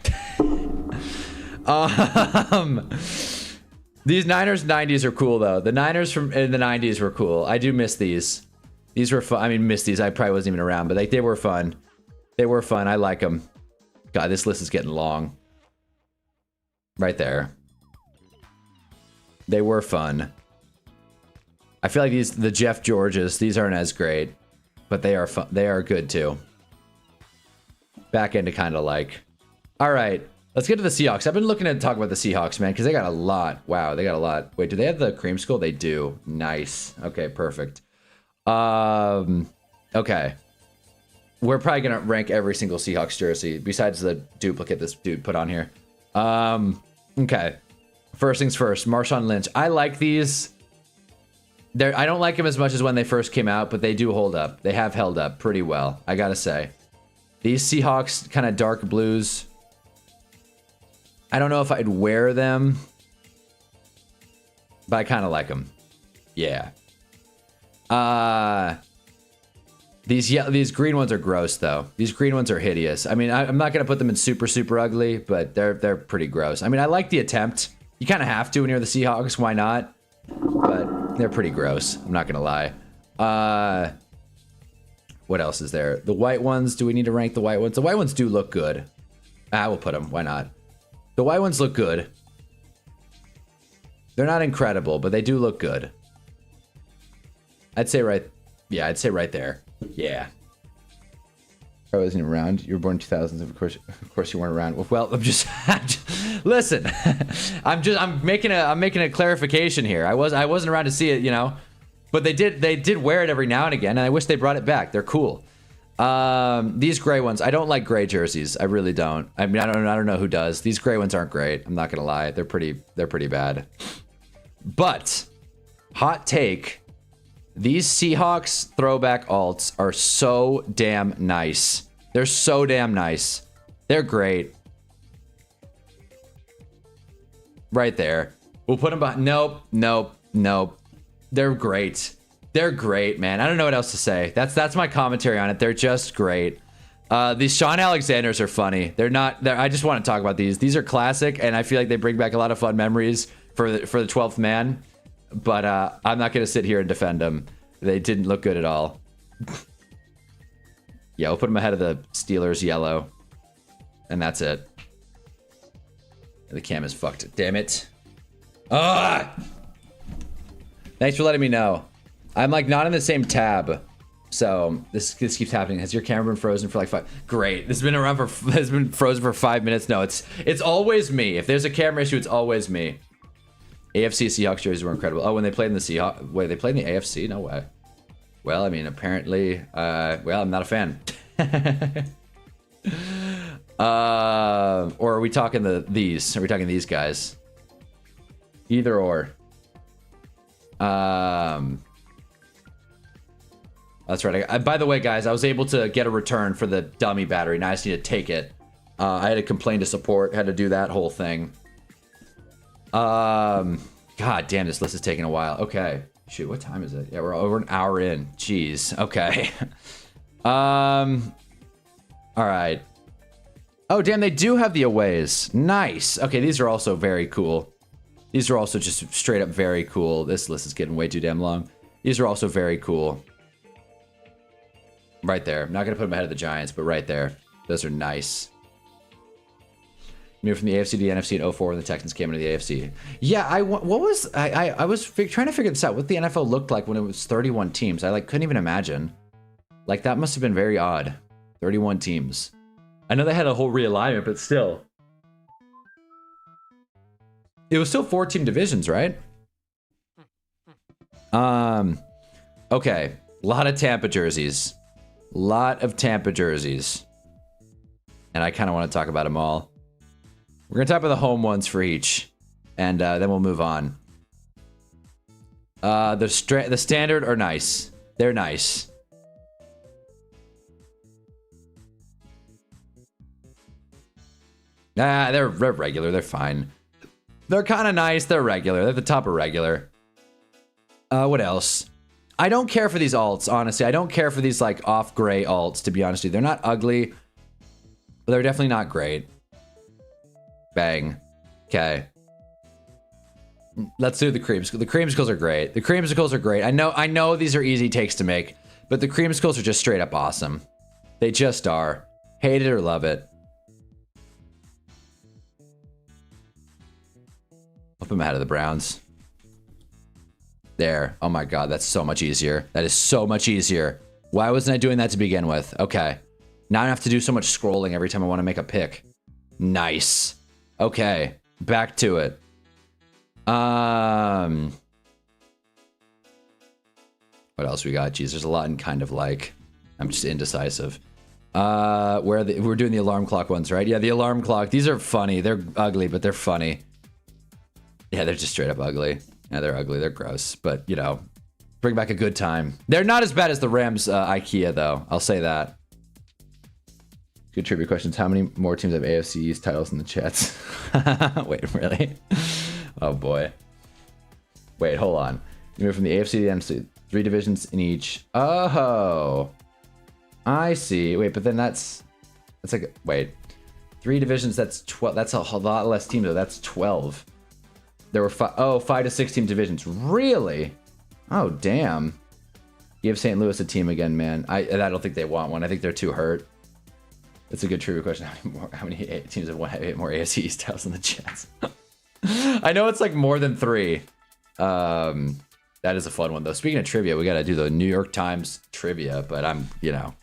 These Niners 90s are cool though. The Niners from in the 90s were cool. I do miss these. These were fun. I mean, miss these. I probably wasn't even around, but they were fun. They were fun. I like them. God, this list is getting long. Right there. They were fun. I feel like the Jeff Georges, these aren't as great, but they are fun. They are good too. Back end to kind of like. All right. Let's get to the Seahawks. I've been looking to talk about the Seahawks, man, because they got a lot. Wow, they got a lot. Wait, do they have the cream skull? They do. Nice. Okay, perfect. Okay. We're probably going to rank every single Seahawks jersey, besides the duplicate this dude put on here. Okay. First things first, Marshawn Lynch. I like these. I don't like them as much as when they first came out, but they do hold up. They have held up pretty well, I gotta say. These Seahawks kind of dark blues. I don't know if I'd wear them, but I kind of like them. Yeah. These green ones are gross though. These green ones are hideous. I mean, I'm not gonna put them in super, super ugly, but they're pretty gross. I mean, I like the attempt. You kind of have to when you're the Seahawks. Why not? But they're pretty gross. I'm not gonna lie. What else is there? The white ones. Do we need to rank the white ones? The white ones do look good. We'll put them. Why not? The white ones look good. They're not incredible, but they do look good. I'd say right. Yeah, I'd say right there. Yeah. I wasn't around. You were born in 2000s. Of course you weren't around. Well, I'm just listen. I'm making a clarification here. I wasn't around to see it, you know. But they did wear it every now and again, and I wish they brought it back. They're cool. These gray ones, I don't like gray jerseys. I really don't. I mean, I don't know who does. These gray ones aren't great. I'm not gonna lie. They're pretty bad. But hot take. These Seahawks throwback alts are so damn nice. They're so damn nice. They're great. Right there. We'll put them behind. Nope. They're great. They're great, man. I don't know what else to say. That's my commentary on it. They're just great. These Sean Alexanders are funny. I just want to talk about these. These are classic, and I feel like they bring back a lot of fun memories for the 12th man. But I'm not going to sit here and defend them. They didn't look good at all. Yeah, we'll put them ahead of the Steelers yellow. And that's it. The cam is fucked. Damn it. Ah! Thanks for letting me know. I'm like not in the same tab. So this keeps happening. Has your camera been frozen for like 5? Great. This has been frozen for 5 minutes. No, it's always me. If there's a camera issue, it's always me. AFC Seahawks jerseys were incredible. Oh, when they played in the Seahawks. Wait, they played in the AFC? No way. Well, I mean, apparently, well, I'm not a fan. Or are we talking these? Are we talking these guys? Either or. That's right. By the way, guys, I was able to get a return for the dummy battery. Now I just need to take it. I had to complain to support. Had to do that whole thing. God damn, this list is taking a while. Okay. Shoot, what time is it? Yeah, we're over an hour in. Jeez. Okay. All right. Oh, damn, they do have the aways. Nice. Okay, these are also very cool. These are also just straight up very cool. This list is getting way too damn long. These are also very cool. Right there. I'm not going to put them ahead of the Giants, but right there. Those are nice. Moved from the AFC to the NFC in 04 when the Texans came into the AFC. Yeah, I was trying to figure this out. What the NFL looked like when it was 31 teams. I couldn't even imagine. Like that must have been very odd. 31 teams. I know they had a whole realignment, but still. It was still 4-team divisions, right? Okay. A lot of Tampa jerseys. Lot of Tampa jerseys. And I kind of want to talk about them all. We're going to talk about the home ones for each. And then we'll move on. The standard are nice. They're nice. Nah, they're regular. They're fine. They're kind of nice. They're regular. They're at the top of regular. What else? I don't care for these alts, honestly. I don't care for these, like, off-gray alts, to be honest with you. They're not ugly. But they're definitely not great. Bang. Okay. Let's do the creamsicles. The creamsicles are great. The creamsicles are great. I know these are easy takes to make, but the creamsicles are just straight up awesome. They just are. Hate it or love it. I'll put them ahead of the Browns. There. Oh my god, that's so much easier. That is so much easier. Why wasn't I doing that to begin with? Okay. Now I have to do so much scrolling every time I want to make a pick. Nice. Okay, back to it. What else we got? Jeez, there's a lot in kind of like. I'm just indecisive. We're doing the alarm clock ones, right? Yeah, the alarm clock. These are funny. They're ugly, but they're funny. Yeah, they're just straight up ugly. Yeah, they're ugly. They're gross. But, you know, bring back a good time. They're not as bad as the Rams IKEA, though. I'll say that. Good trivia questions. How many more teams have AFC East titles in the chats? Wait, really? Oh, boy. Wait, hold on. You move from the AFC to the NFC. 3 divisions in each. Oh. I see. Wait, but then that's like, wait. 3 divisions, that's 12. That's a lot less teams, though. That's 12. There were 5 to 6 team divisions. Really? Oh, damn. Give St. Louis a team again, man. I don't think they want one. I think they're too hurt. That's a good trivia question. How many teams have 8 more AFC East titles in the chats? I know it's like more than 3. That is a fun one, though. Speaking of trivia, we got to do the New York Times trivia, but I'm, you know,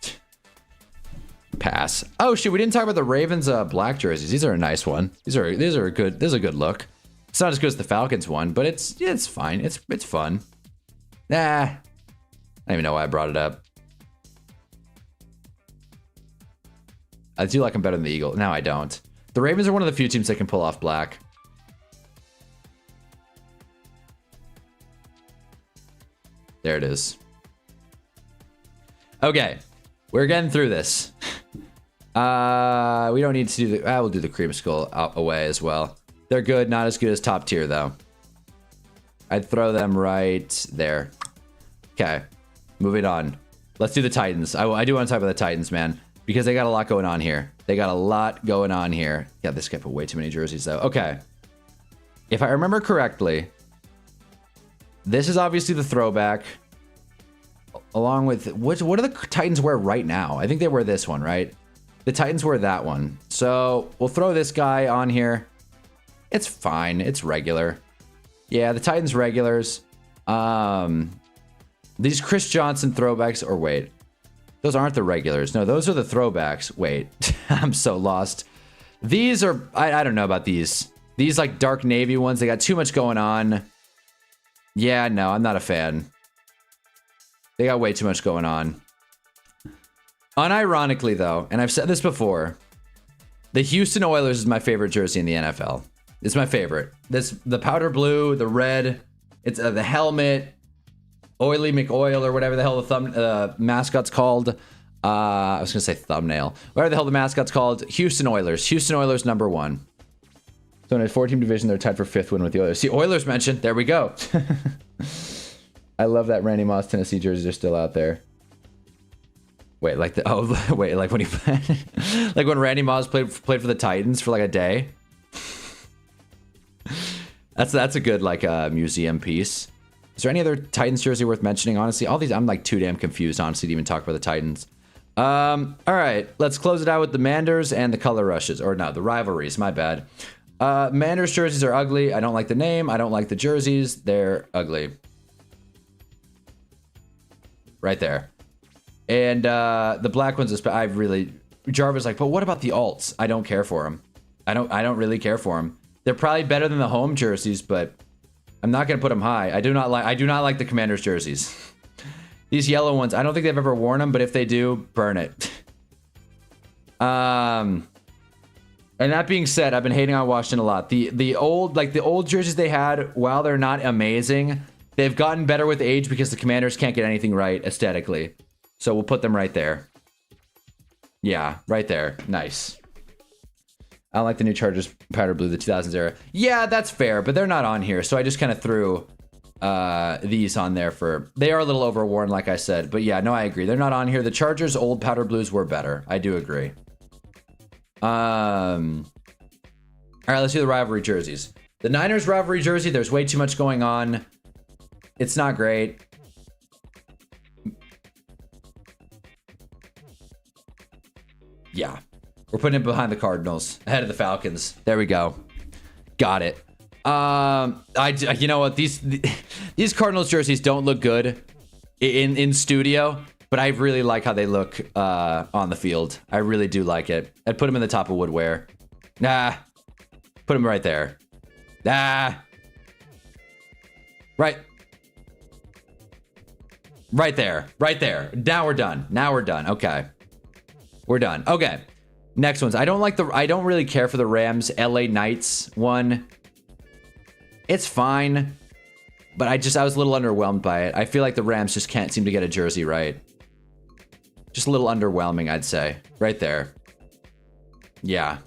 pass. Oh, shoot. We didn't talk about the Ravens black jerseys. These are a nice one. These are good. This is a good look. It's not as good as the Falcons one, but it's fine. It's fun. Nah. I don't even know why I brought it up. I do like them better than the Eagles. No, I don't. The Ravens are one of the few teams that can pull off black. There it is. Okay. We're getting through this. We don't need to do the... we'll do the creamsicle away as well. They're good. Not as good as top tier, though. I'd throw them right there. Okay. Moving on. Let's do the Titans. I do want to talk about the Titans, man. Because they got a lot going on here. They got a lot going on here. Yeah, this guy put way too many jerseys, though. Okay. If I remember correctly... This is obviously the throwback, along with what do the Titans wear right now? I think they wear this one, right? The Titans wear that one. So we'll throw this guy on here. It's fine. It's regular. Yeah, the Titans regulars. These Chris Johnson throwbacks, or wait, those aren't the regulars. No, those are the throwbacks. Wait, I'm so lost. These are, I don't know about these. These like dark navy ones, they got too much going on. Yeah, no, I'm not a fan. They got way too much going on. Unironically, though, and I've said this before, the Houston Oilers is my favorite jersey in the NFL. It's my favorite. The powder blue, the red, it's the helmet, Oily McOil or whatever the hell the mascot's called. I was gonna say thumbnail. Whatever the hell the mascot's called. Houston Oilers. Houston Oilers #1. So in a 4-team division, they're tied for 5th win with the Oilers. See, Oilers mentioned. There we go. I love that Randy Moss Tennessee jerseys are still out there. Wait, like like when he like when Randy Moss played for the Titans for like a day. That's a good like museum piece. Is there any other Titans jersey worth mentioning? Honestly, all these I'm like too damn confused honestly to even talk about the Titans. All right, let's close it out with the Manders and the color rushes, or no, the rivalries. My bad. Manders jerseys are ugly. I don't like the name. I don't like the jerseys. They're ugly. Right there. And the black ones, I really... Jarvis like, but what about the alts? I don't care for them. I don't really care for them. They're probably better than the home jerseys, but I'm not going to put them high. I do not like the Commanders jerseys. These yellow ones, I don't think they've ever worn them, but if they do, burn it. And that being said, I've been hating on Washington a lot. The old jerseys they had, while they're not amazing, they've gotten better with age because the Commanders can't get anything right aesthetically. So we'll put them right there. Yeah, right there. Nice. I don't like the new Chargers powder blue, the 2000s era. Yeah, that's fair, but they're not on here. So I just kind of threw these on there for... They are a little overworn, like I said. But yeah, no, I agree. They're not on here. The Chargers old powder blues were better. I do agree. All right, let's do the rivalry jerseys. The Niners rivalry jersey, there's way too much going on. It's not great. Yeah. We're putting it behind the Cardinals, ahead of the Falcons. There we go. Got it. You know what? These Cardinals jerseys don't look good in studio, but I really like how they look on the field. I really do like it. I'd put them in the top of woodwear. Nah. Put him right there. Ah. Right. Right there. Right there. Now we're done. Now we're done. Okay. We're done. Okay. Next ones. I don't really care for the Rams LA Knights one. It's fine. But I was a little underwhelmed by it. I feel like the Rams just can't seem to get a jersey right. Just a little underwhelming, I'd say. Right there. Yeah.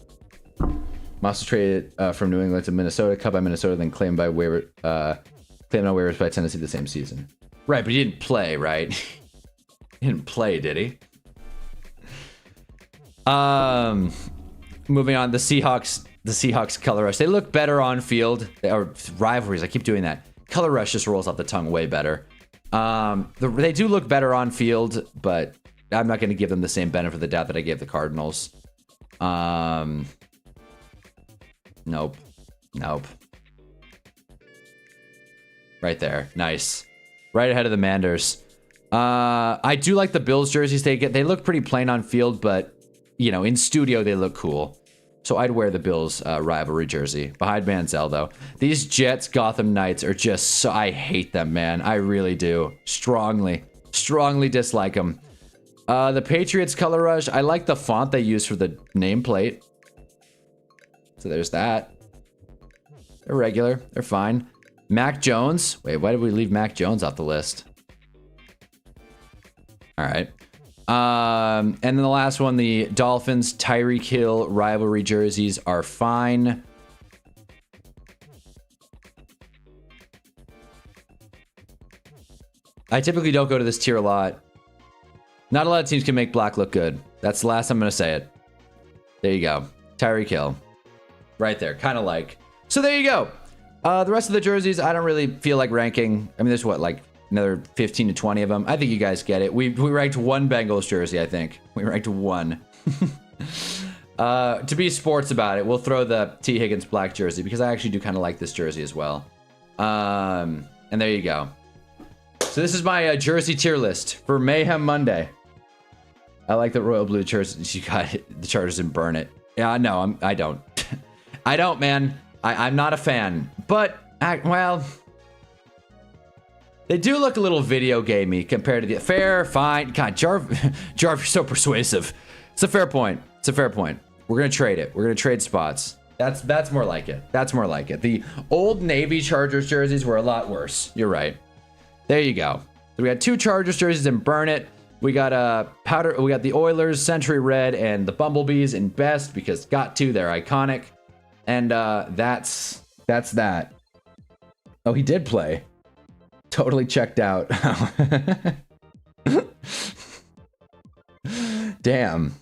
Moss was traded from New England to Minnesota, cut by Minnesota, then claimed on waivers by Tennessee the same season. Right, but he didn't play, right? He didn't play, did he? Moving on, the Seahawks color rush. They look better on field. Or rivalries, I keep doing that. Color rush just rolls off the tongue way better. They do look better on field, but I'm not going to give them the same benefit of the doubt that I gave the Cardinals. Nope. Right there. Nice. Right ahead of the Manders. I do like the Bills jerseys they get. They look pretty plain on field, but, you know, in studio they look cool. So I'd wear the Bills rivalry jersey. Behind Manziel, though. These Jets Gotham Knights are just so... I hate them, man. I really do. Strongly dislike them. The Patriots color rush. I like the font they use for the nameplate. So there's that. They're regular. They're fine. Mac Jones. Wait, why did we leave Mac Jones off the list? All right. And then the last one, the Dolphins Tyreek Hill rivalry jerseys are fine. I typically don't go to this tier a lot. Not a lot of teams can make black look good. That's the last I'm going to say it. There you go. Tyreek Hill. Right there. Kind of like. So there you go. The rest of the jerseys, I don't really feel like ranking. I mean, there's what, like another 15 to 20 of them. I think you guys get it. We ranked one Bengals jersey, I think. We ranked one. To be sports about it, we'll throw the T. Higgins black jersey because I actually do kind of like this jersey as well. And there you go. So this is my jersey tier list for Mayhem Monday. I like the royal blue jerseys. You got the Chargers and burn it. Yeah, no, I don't. I don't, man. I'm not a fan. But, well, they do look a little video gamey compared to the... Fair, fine. God, Jarv, you're so persuasive. It's a fair point. It's a fair point. We're going to trade it. We're going to trade spots. That's more like it. That's more like it. The old Navy Chargers jerseys were a lot worse. You're right. There you go. So we got two Chargers jerseys and burn it. We got we got the Oilers, Century Red, and the Bumblebees in best because got to. They're iconic. And that's that. Oh, he did play. Totally checked out. Damn.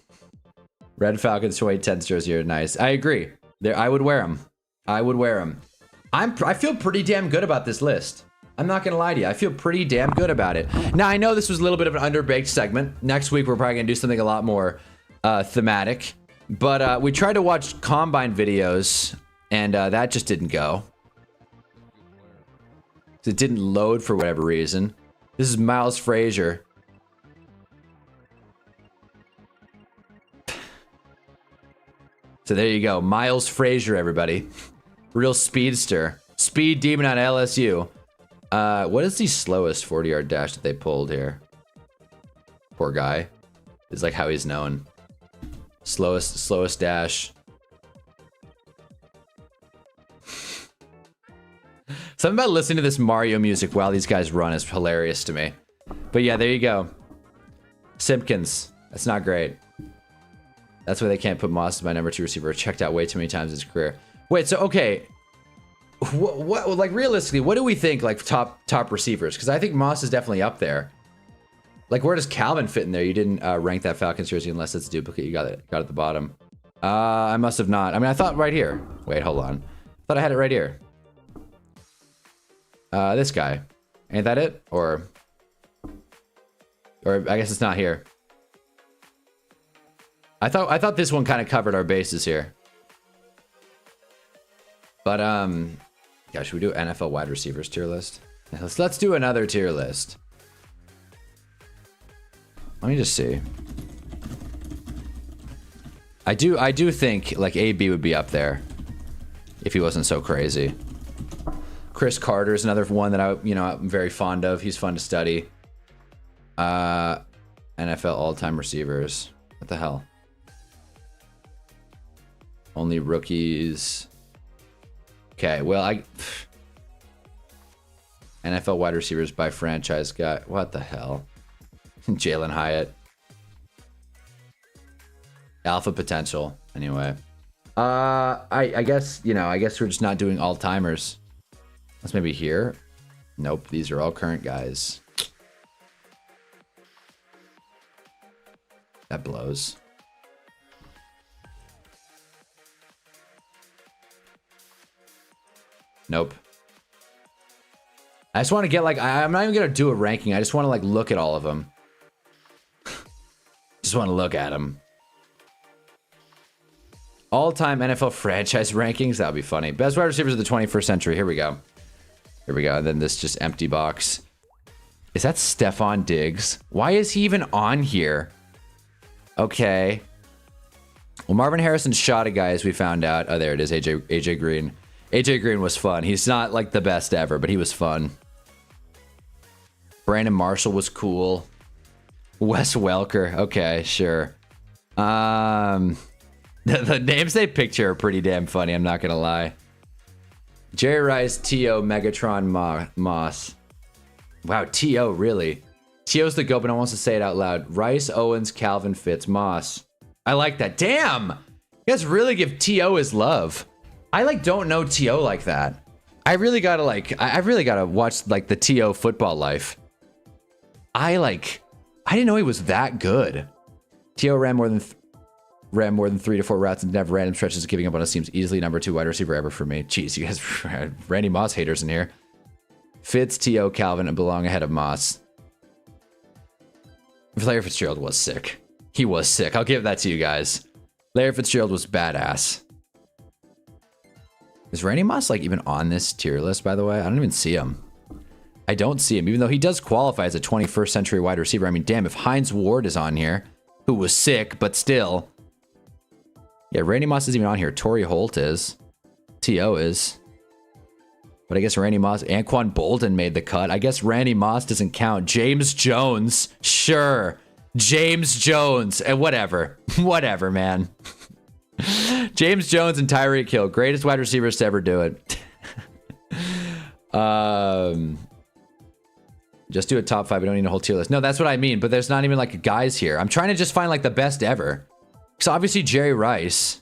Red Falcons 2010s jersey are nice. I agree. I would wear them. I would wear them. I feel pretty damn good about this list. I'm not going to lie to you. I feel pretty damn good about it. Now, I know this was a little bit of an underbaked segment. Next week, we're probably going to do something a lot more thematic. But we tried to watch Combine videos, and that just didn't go. It didn't load for whatever reason. This is Miles Frazier. So there you go. Miles Frazier, everybody. Real speedster. Speed demon on LSU. What is the slowest 40-yard dash that they pulled here? Poor guy. Is like how he's known. Slowest dash. Something about listening to this Mario music while these guys run is hilarious to me. But yeah, there you go. Simpkins. That's not great. That's why they can't put Moss as my number 2 receiver. Checked out way too many times in his career. Wait, so okay. What like realistically, what do we think like top receivers? Because I think Moss is definitely up there. Like, where does Calvin fit in there? You didn't rank that Falcons jersey unless it's a duplicate. You got it at the bottom. I must have not. I mean, I thought right here. Wait, hold on. I thought I had it right here. This guy. Ain't that it? Or I guess it's not here. I thought this one kind of covered our bases here. But yeah, should we do NFL wide receivers tier list? Let's do another tier list. Let me just see. I do think like AB would be up there. if he wasn't so crazy. Chris Carter is another one that I'm very fond of. He's fun to study. NFL all-time receivers. What the hell? Only rookies. Okay, well, NFL wide receivers by franchise guy. What the hell? Jalen Hyatt. Alpha potential. Anyway. I guess we're just not doing all-timers. Let's maybe here. Nope, these are all current guys. That blows. Nope. I just want to get I'm not even going to do a ranking. I just want to look at all of them. Just want to look at them. All-time NFL franchise rankings. That would be funny. Best wide receivers of the 21st century. Here we go. Here we go. And then this just empty box. Is that Stephon Diggs? Why is he even on here? Okay. Well, Marvin Harrison shot a guy, as we found out. Oh, there it is. AJ Green. AJ Green was fun. He's not the best ever, but he was fun. Brandon Marshall was cool. Wes Welker. Okay, sure. The names they picked here are pretty damn funny. I'm not going to lie. Jerry Rice, T.O., Megatron, Moss. Wow, T.O., really? T.O.'s the GOAT, but no one wants to say it out loud. Rice, Owens, Calvin, Fitz, Moss. I like that. Damn! You guys really give T.O. his love. I don't know T.O. like that. I really gotta I really gotta watch the T.O. football life. I didn't know he was that good. T.O. ran more than 3 to 4 routes and never random stretches, giving up on us. Seems easily number 2 wide receiver ever for me. Jeez, you guys, Randy Moss haters in here. Fitz, T.O., Calvin, and belong ahead of Moss. Larry Fitzgerald was sick. He was sick. I'll give that to you guys. Larry Fitzgerald was badass. Is Randy Moss even on this tier list, by the way? I don't even see him. I don't see him, even though he does qualify as a 21st century wide receiver. I mean, damn, if Hines Ward is on here, who was sick, but still. Yeah, Randy Moss isn't even on here. Torrey Holt is. T.O. is. But I guess Randy Moss, Anquan Bolden made the cut. I guess Randy Moss doesn't count. James Jones. Sure. James Jones. And whatever. Whatever, man. James Jones and Tyreek Hill. Greatest wide receivers to ever do it. Just do a top 5. We don't need a whole tier list. No, that's what I mean. But there's not even guys here. I'm trying to just find the best ever. So obviously Jerry Rice.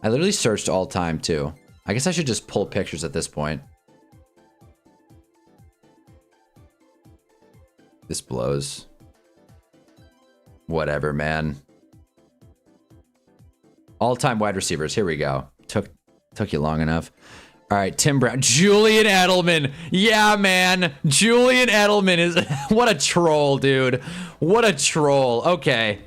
I literally searched all time too. I guess I should just pull pictures at this point. This blows. Whatever, man. All-time wide receivers. Here we go. Took you long enough. All right, Tim Brown. Julian Edelman. Yeah, man. Julian Edelman is... What a troll, dude. What a troll. Okay.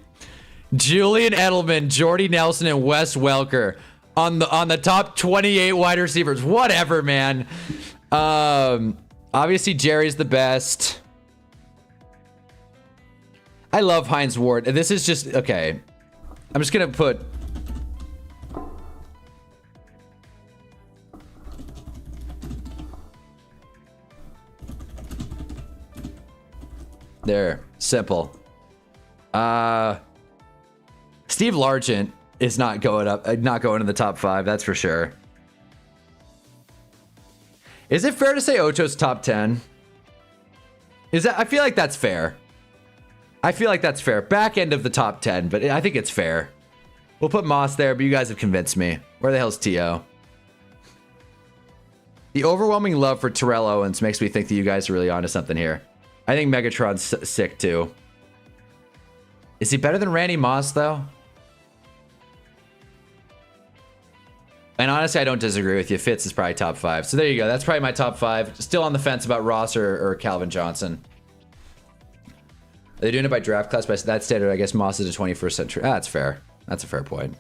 Julian Edelman, Jordy Nelson, and Wes Welker on the top 28 wide receivers. Whatever, man. Obviously, Jerry's the best. I love Hines Ward. This is just... Okay. I'm just going to put... There. Simple. Steve Largent is not going in the top 5, that's for sure. Is it fair to say Ocho's top 10? I feel like that's fair. I feel like that's fair. Back end of the top 10, but I think it's fair. We'll put Moss there, but you guys have convinced me. Where the hell's T.O.? The overwhelming love for Terrell Owens makes me think that you guys are really onto something here. I think Megatron's sick too. Is he better than Randy Moss though? And honestly, I don't disagree with you. Fitz is probably top 5. So there you go. That's probably my top 5. Still on the fence about Ross or Calvin Johnson. Are they doing it by draft class? By that standard, I guess Moss is a 21st century. That's fair. That's a fair point.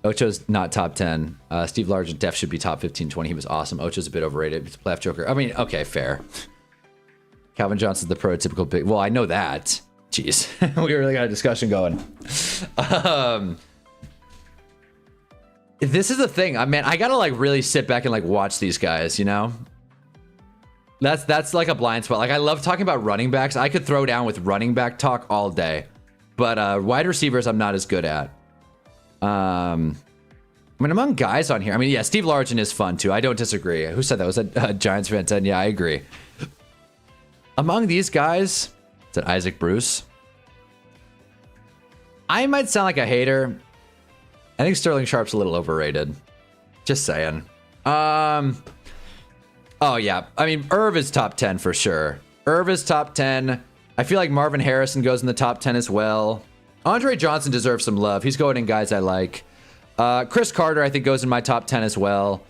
Ocho's not top 10. Steve Largent def should be top 15, 20. He was awesome. Ocho's a bit overrated. He's a playoff joker. I mean, okay, fair. Calvin Johnson's the prototypical big... Well, I know that. Jeez. We really got a discussion going. This is the thing. I mean, I gotta like really sit back and like watch these guys, you know? That's like a blind spot. Like, I love talking about running backs. I could throw down with running back talk all day. But wide receivers, I'm not as good at. I mean, among guys on here, I mean, yeah, Steve Largent is fun too. I don't disagree. Who said that? Was that Giants fan 10? Yeah, I agree. Among these guys, is it Isaac Bruce? I might sound like a hater. I think Sterling Sharp's a little overrated. Just saying. Oh yeah, I mean, Irv is top 10 for sure. Irv is top 10. I feel like Marvin Harrison goes in the top 10 as well. Andre Johnson deserves some love. He's going in guys I like. Chris Carter, I think, goes in my top 10 as well.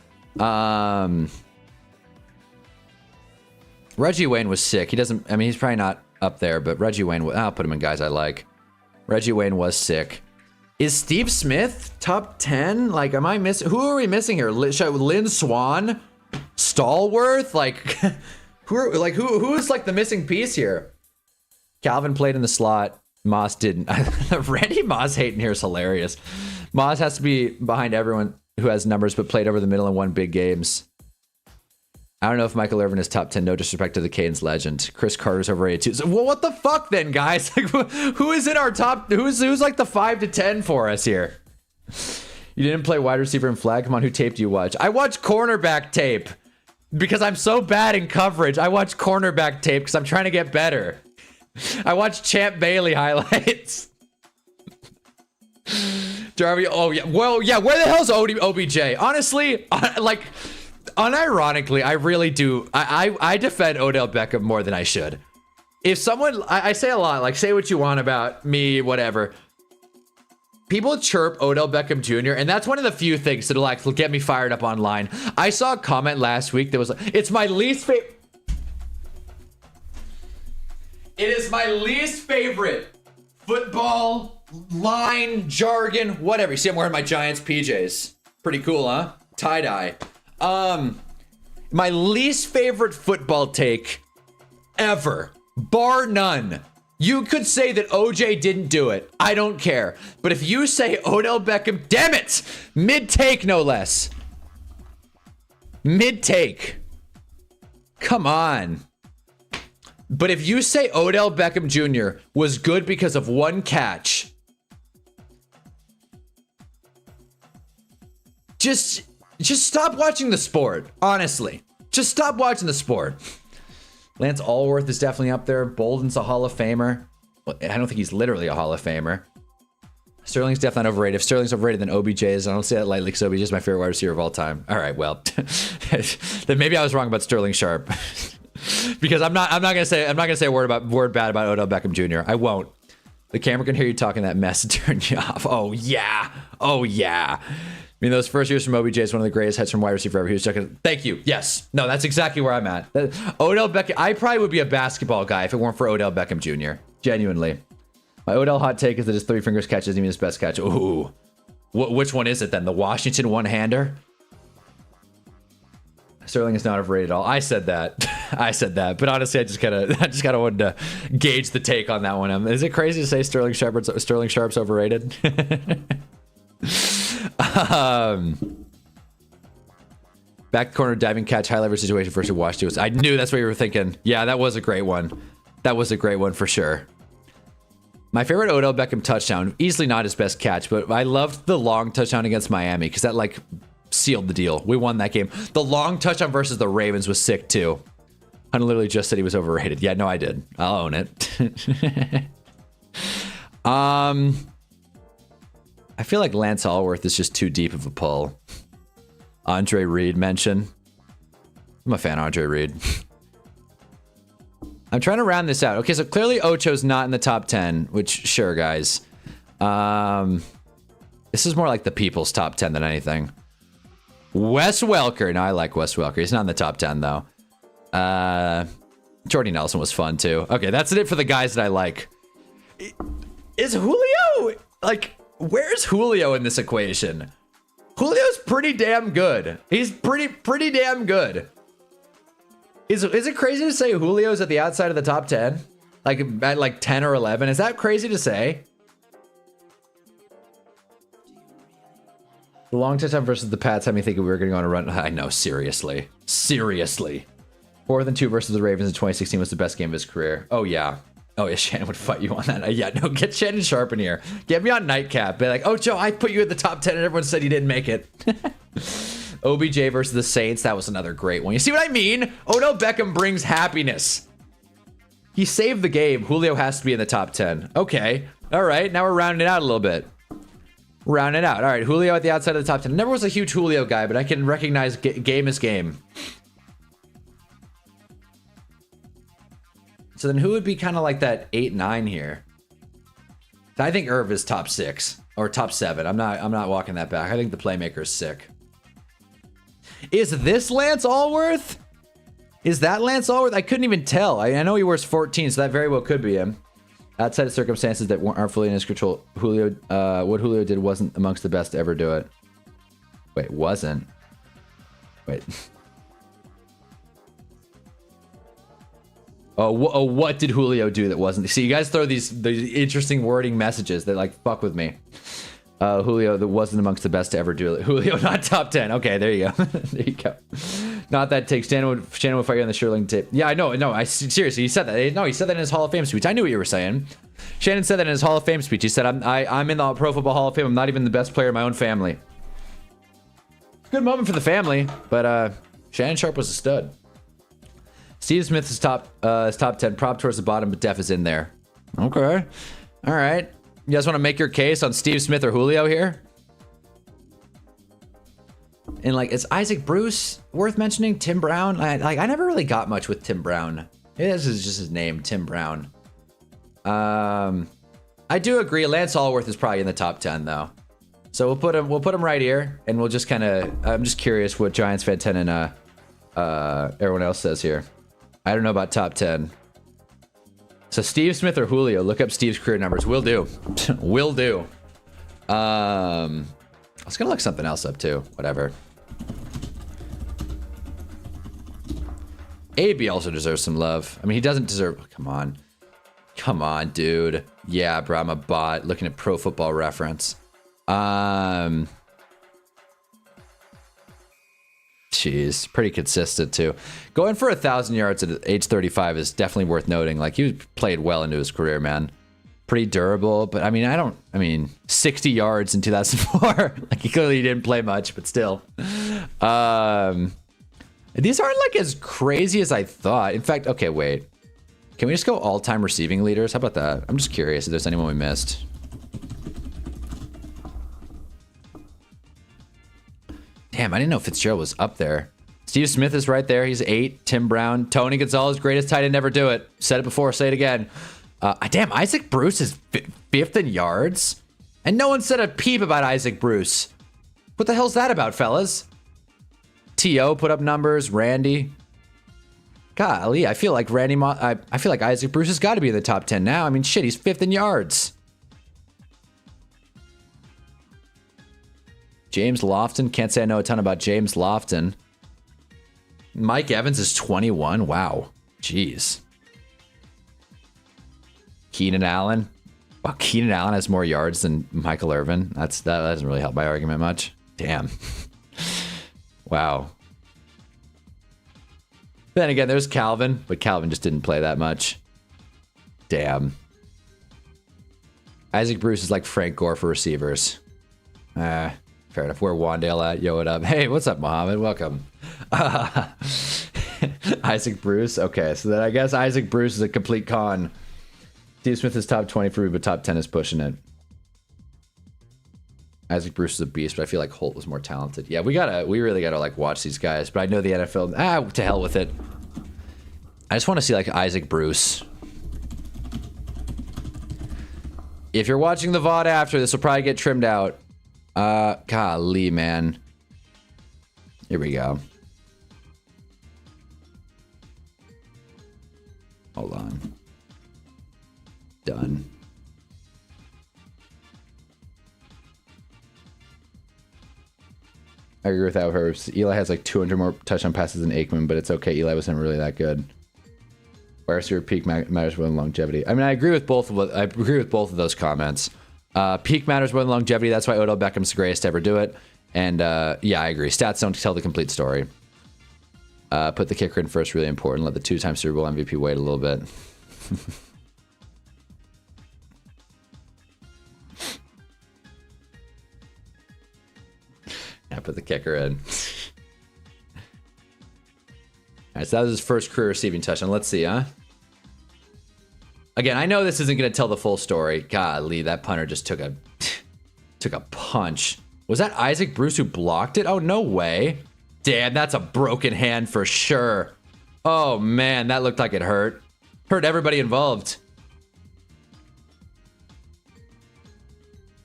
Reggie Wayne was sick. He doesn't, I mean, he's probably not up there, but Reggie Wayne, I'll put him in guys I like. Reggie Wayne was sick. Is Steve Smith top 10? Like, am I missing? Who are we missing here? Lynn Swan? Stallworth? Like, who is like the missing piece here? Calvin played in the slot. Moss didn't. Randy Moss hating here is hilarious. Moss has to be behind everyone who has numbers but played over the middle and won big games. I don't know if Michael Irvin is top 10. No disrespect to the Canes legend. Chris Carter's overrated too. So, well, what the fuck then, guys? Like, who is in our top? Who's like the 5 to 10 for us here? You didn't play wide receiver in flag. Come on, who tape do you watch? I watch cornerback tape because I'm so bad in coverage. I watch cornerback tape because I'm trying to get better. I watch Champ Bailey highlights. Jarvie, oh yeah, well yeah. Where the hell's OBJ? Honestly, like. Unironically, I really do. I defend Odell Beckham more than I should. If someone, I say a lot, like say what you want about me, whatever. People chirp Odell Beckham Jr. and that's one of the few things that'll like get me fired up online. I saw a comment last week that was like, "It's my least favorite. It is my least favorite football line jargon, whatever." You see, I'm wearing my Giants PJs. Pretty cool, huh? Tie dye. My least favorite football take ever, bar none. You could say that OJ didn't do it. I don't care. But if you say Odell Beckham, damn it, mid-take no less. Mid-take. Come on. But if you say Odell Beckham Jr. was good because of one catch, just stop watching the sport, honestly. Just stop watching the sport. Lance Allworth is definitely up there. Bolden's a Hall of Famer. Well, I don't think he's literally a Hall of Famer. Sterling's definitely not overrated. If Sterling's overrated, then OBJ is. I don't say that lightly because OBJ is my favorite wide receiver of all time. All right, well, then maybe I was wrong about Sterling Sharp. Because I'm not gonna say a word bad about Odell Beckham Jr. I won't. The camera can hear you talking that mess and turn you off. Oh yeah. Oh yeah. I mean, those first years from OBJ is one of the greatest hits from wide receiver ever. He was checking. Thank you. Yes. No, that's exactly where I'm at. Odell Beckham. I probably would be a basketball guy if it weren't for Odell Beckham Jr. Genuinely. My Odell hot take is that his 3 fingers catch isn't even his best catch. Ooh. Which one is it then? The Washington one-hander? Sterling is not overrated at all. I said that. I said that. But honestly, I just kind of wanted to gauge the take on that one. Is it crazy to say Sterling Sharp's overrated? Back corner diving catch, high leverage situation versus Washington. I knew that's what you were thinking. Yeah, that was a great one. That was a great one for sure. My favorite Odell Beckham touchdown, easily not his best catch, but I loved the long touchdown against Miami because that like sealed the deal. We won that game. The long touchdown versus the Ravens was sick too. Hunter literally just said he was overrated. Yeah, no, I did. I'll own it. I feel like Lance Allworth is just too deep of a pull. Andre Reed mention. I'm a fan of Andre Reed. I'm trying to round this out. Okay, so clearly Ocho's not in the top 10, which sure, guys. This is more like the people's top 10 than anything. Wes Welker. No, I like Wes Welker. He's not in the top 10 though. Jordy Nelson was fun too. Okay, that's it for the guys that I like. Is Julio like? Where's Julio in this equation? Julio's pretty damn good. He's pretty damn good. Is it crazy to say Julio's at the outside of the top 10? Like at like 10 or 11? Is that crazy to say? The long touchdown versus the Pats had me thinking we were going to go on a run. I know, seriously. Seriously. 4th and 2 versus the Ravens in 2016 was the best game of his career. Oh, yeah. Oh, yeah, Shannon would fight you on that. Yeah, no, get Shannon Sharp in here. Get me on Nightcap. Be like, oh, Joe, I put you in the top 10 and everyone said you didn't make it. OBJ versus the Saints. That was another great one. You see what I mean? Odell Beckham brings happiness. He saved the game. Julio has to be in the top 10. Okay. All right. Now we're rounding it out a little bit. Rounding it out. All right. Julio at the outside of the top 10. Never was a huge Julio guy, but I can recognize game is game. So then who would be kind of like that 8-9 here? I think Irv is top 6 or top 7. I'm not walking that back. I think the playmaker is sick. Is this Lance Allworth? Is that Lance Allworth? I couldn't even tell. I know he wears 14, so that very well could be him. Outside of circumstances that aren't fully in his control, what Julio did wasn't amongst the best to ever do it. Wait, wasn't? Wait. Oh, what did Julio do that wasn't? See, you guys throw these interesting wording messages that like fuck with me. Julio that wasn't amongst the best to ever do it. Julio not top 10. Okay, there you go. There you go. Not that take. Shannon would fight you on the Sherling tape. Yeah, I know. No, I seriously, he said that. No, he said that in his Hall of Fame speech. I knew what you were saying. Shannon said that in his Hall of Fame speech. He said, I'm in the Pro Football Hall of Fame. I'm not even the best player in my own family. Good moment for the family, but Shannon Sharp was a stud. Steve Smith is top 10. Prop towards the bottom, but Def is in there. Okay. All right. You guys want to make your case on Steve Smith or Julio here? And like, is Isaac Bruce worth mentioning? Tim Brown? I never really got much with Tim Brown. This is just his name, Tim Brown. I do agree. Lance Allworth is probably in the top 10 though. So we'll put him right here, and we'll just kind of. I'm just curious what Giants fan 10 and everyone else says here. I don't know about top 10. So Steve Smith or Julio? Look up Steve's career numbers. Will do. Will do. I was gonna look something else up too. Whatever. AB also deserves some love. I mean, he doesn't deserve. Come on. Come on, dude. Yeah, bro. I'm a bot looking at Pro Football Reference. Jeez, pretty consistent too. Going for 1,000 yards at age 35 is definitely worth noting. Like, he played well into his career, man. Pretty durable, but I mean, 60 yards in 2004. Like, he clearly didn't play much, but still. These aren't like as crazy as I thought. In fact, okay, wait. Can we just go all-time receiving leaders? How about that? I'm just curious if there's anyone we missed. Damn, I didn't know Fitzgerald was up there. Steve Smith is right there. He's 8. Tim Brown. Tony Gonzalez, greatest tight end ever do it. Said it before, say it again. Damn, Isaac Bruce is 5th in yards. And no one said a peep about Isaac Bruce. What the hell's that about, fellas? T.O. put up numbers. Randy. Golly, I feel like I feel like Isaac Bruce has got to be in the top 10 now. I mean, shit, he's 5th in yards. James Lofton. Can't say I know a ton about James Lofton. Mike Evans is 21. Wow. Jeez. Keenan Allen. Wow, Keenan Allen has more yards than Michael Irvin. That doesn't really help my argument much. Damn. Wow. Then again, there's Calvin, but Calvin just didn't play that much. Damn. Isaac Bruce is like Frank Gore for receivers. Fair enough. Where Wandale at? Yo, what up? Hey, what's up, Mohammed? Welcome. Isaac Bruce. Okay, so then I guess Isaac Bruce is a complete con. Steve Smith is top 20 for me, but top 10 is pushing it. Isaac Bruce is a beast, but I feel like Holt was more talented. Yeah, we really gotta like watch these guys. But I know the NFL. To hell with it. I just want to see like Isaac Bruce. If you're watching the VOD after, this will probably get trimmed out. Golly, man. Here we go. Hold on. Done. I agree with that. Her Eli has like 200 more touchdown passes than Aikman, but it's okay. Eli wasn't really that good. Where's your peak matters more than longevity? I mean, I agree with both of those comments. Peak matters more than longevity. That's why Odell Beckham's the greatest to ever do it. And yeah, I agree. Stats don't tell the complete story. Put the kicker in first, really important. Let the 2-time Super Bowl MVP wait a little bit. Yeah, put the kicker in. All right, so that was his first career receiving touchdown. Let's see, huh? Again, I know this isn't going to tell the full story. Golly, that punter just took a punch. Was that Isaac Bruce who blocked it? Oh, no way. Damn, that's a broken hand for sure. Oh, man, that looked like it hurt. Hurt everybody involved.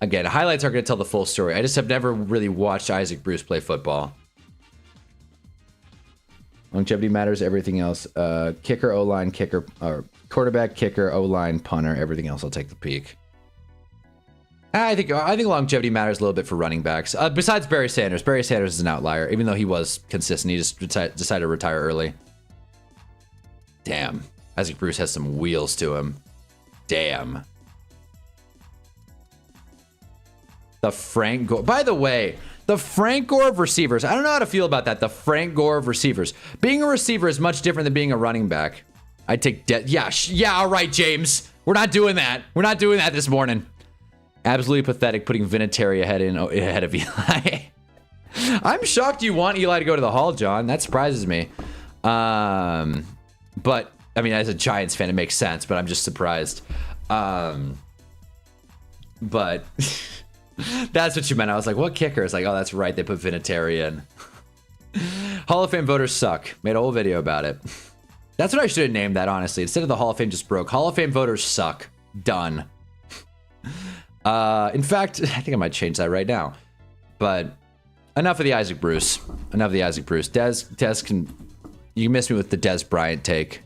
Again, highlights aren't going to tell the full story. I just have never really watched Isaac Bruce play football. Longevity matters, everything else. Kicker, O-line, kicker, or quarterback, kicker, O-line, punter, everything else. I'll take the peak. I think longevity matters a little bit for running backs. Besides Barry Sanders. Barry Sanders is an outlier. Even though he was consistent, he just decided to retire early. Damn. Isaac Bruce has some wheels to him. Damn. The Frank Gore. By the way, the Frank Gore of receivers. I don't know how to feel about that. The Frank Gore of receivers. Being a receiver is much different than being a running back. I'd take yeah, all right, James. We're not doing that. We're not doing that this morning. Absolutely pathetic putting Vinatieri ahead of Eli. I'm shocked you want Eli to go to the Hall, John. That surprises me. But, I mean, as a Giants fan, it makes sense, but I'm just surprised. But that's what you meant. I was like, what kicker? It's like, oh, that's right. They put Vinatieri in. Hall of Fame voters suck. Made a whole video about it. That's what I should have named that, honestly. Instead of the Hall of Fame just broke. Hall of Fame voters suck. Done. In fact, I think I might change that right now. But enough of the Isaac Bruce. Enough of the Isaac Bruce. Dez can... You missed me with the Dez Bryant take.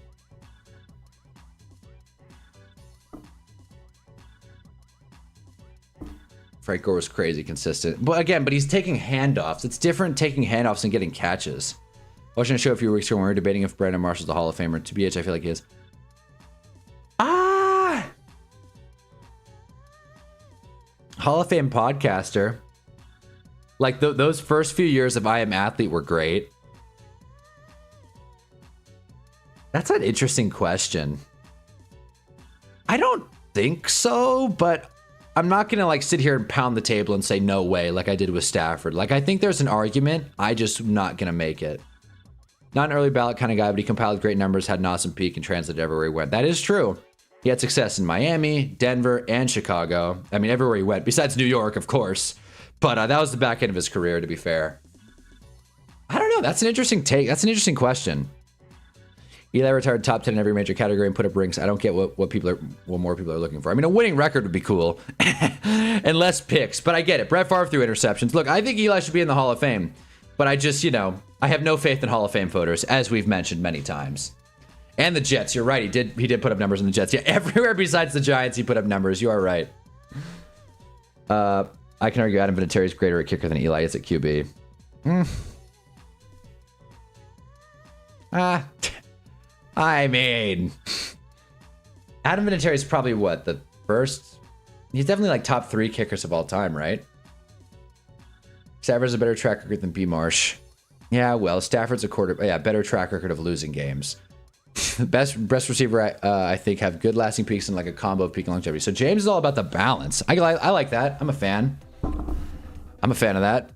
Frank Gore was crazy consistent. But again, he's taking handoffs. It's different taking handoffs and getting catches. Watching a show a few weeks ago when we were debating if Brandon Marshall's the Hall of Famer. To BH, I feel like he is. Hall of Fame podcaster. Like those first few years of I Am Athlete were great. That's an interesting question. I don't think so, but I'm not gonna like sit here and pound the table and say no way like I did with Stafford. Like I think there's an argument. I just not gonna make it. Not an early ballot kind of guy, but he compiled great numbers, had an awesome peak, and translated everywhere he went. That is true. He had success in Miami, Denver, and Chicago. I mean, everywhere he went, besides New York, of course. But that was the back end of his career, to be fair. I don't know. That's an interesting take. That's an interesting question. Eli retired top 10 in every major category and put up rings. I don't get what more people are looking for. I mean, a winning record would be cool. And less picks. But I get it. Brett Favre threw interceptions. Look, I think Eli should be in the Hall of Fame. But I just, I have no faith in Hall of Fame voters, as we've mentioned many times. And the Jets, you're right. He did put up numbers in the Jets. Yeah, everywhere besides the Giants, he put up numbers. You are right. I can argue Adam Vinatieri is greater at kicker than Eli is at QB. I mean, Adam Vinatieri is probably what, the first? He's definitely like top 3 kickers of all time, right? Stafford's a better track record than B. Marsh. Yeah, well, Stafford's a better track record of losing games. best receiver, I think, have good lasting peaks and like a combo of peak and longevity. So James is all about the balance. I like that. I'm a fan. I'm a fan of that.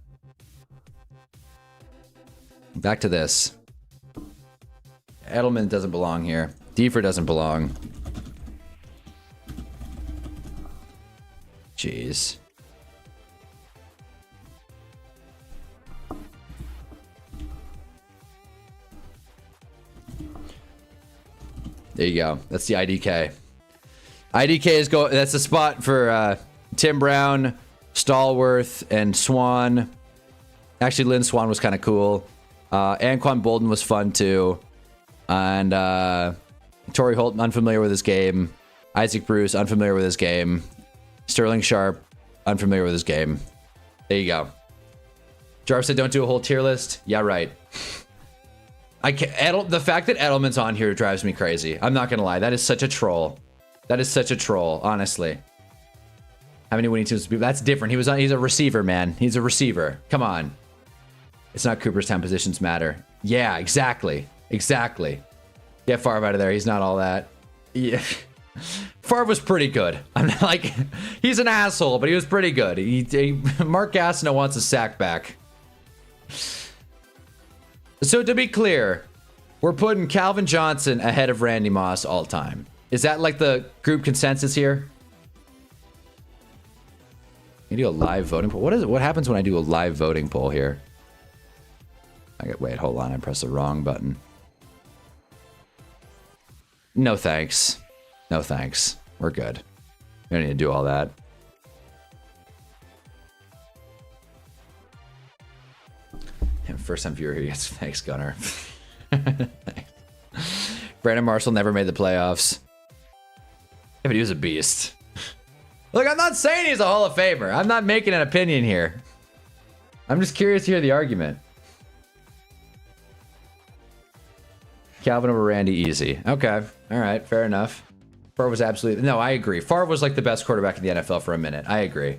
Back to this. Edelman doesn't belong here. Diefer doesn't belong. Jeez. There you go. That's the IDK. IDK is that's the spot for Tim Brown, Stallworth, and Swan. Actually, Lynn Swan was kind of cool. Anquan Bolden was fun too. And Torrey Holt, unfamiliar with his game. Isaac Bruce, unfamiliar with his game. Sterling Sharp, unfamiliar with his game. There you go. Jarv said don't do a whole tier list. Yeah, right. The fact that Edelman's on here drives me crazy. I'm not gonna lie. That is such a troll. That is such a troll, honestly. How many winning teams? That's different. He's a receiver, man. He's a receiver. Come on. It's not Cooper's time. Positions matter. Yeah, exactly. Exactly. Get Favre out of there. He's not all that. Yeah. Favre was pretty good. I'm not like, he's an asshole, but he was pretty good. Mark Gastineau wants a sack back. So to be clear, we're putting Calvin Johnson ahead of Randy Moss all time. Is that like the group consensus here? You do a live voting poll. What happens when I do a live voting poll here? Wait, hold on. I pressed the wrong button. No thanks. No thanks. We're good. We don't need to do all that. Yeah, first time viewer here. Yes, thanks, Gunner. Brandon Marshall never made the playoffs. Yeah, but he was a beast. Look, I'm not saying he's a Hall of Famer. I'm not making an opinion here. I'm just curious to hear the argument. Calvin over Randy, easy. Okay. All right. Fair enough. Favre was absolutely... No, I agree. Favre was like the best quarterback in the NFL for a minute. I agree.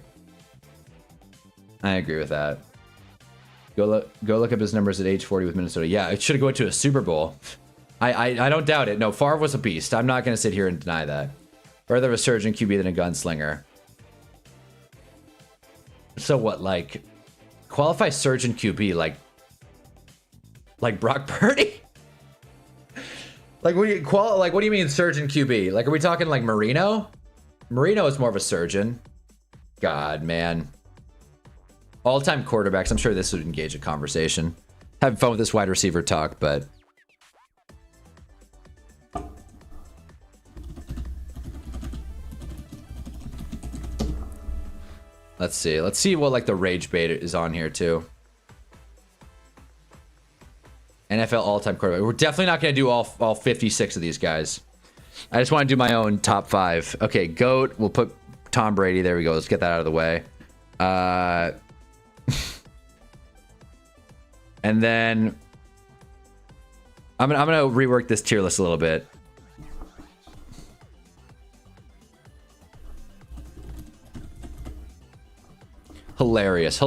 I agree with that. Go look up his numbers at age 40 with Minnesota. Yeah, it should have gone to a Super Bowl. I don't doubt it. No, Favre was a beast. I'm not going to sit here and deny that. Rather a surgeon QB than a gunslinger. So what, like... Qualify surgeon QB, like Brock Purdy? Like, what do you mean surgeon QB? Like, are we talking like Marino? Marino is more of a surgeon. God, man. All-time quarterbacks. I'm sure this would engage a conversation. Having fun with this wide receiver talk, but... Let's see. Let's see what, like, the rage bait is on here, too. NFL all-time quarterback. We're definitely not going to do all 56 of these guys. I just want to do my own top 5. Okay, GOAT. We'll put Tom Brady. There we go. Let's get that out of the way. And then I'm gonna rework this tier list a little bit. Hilarious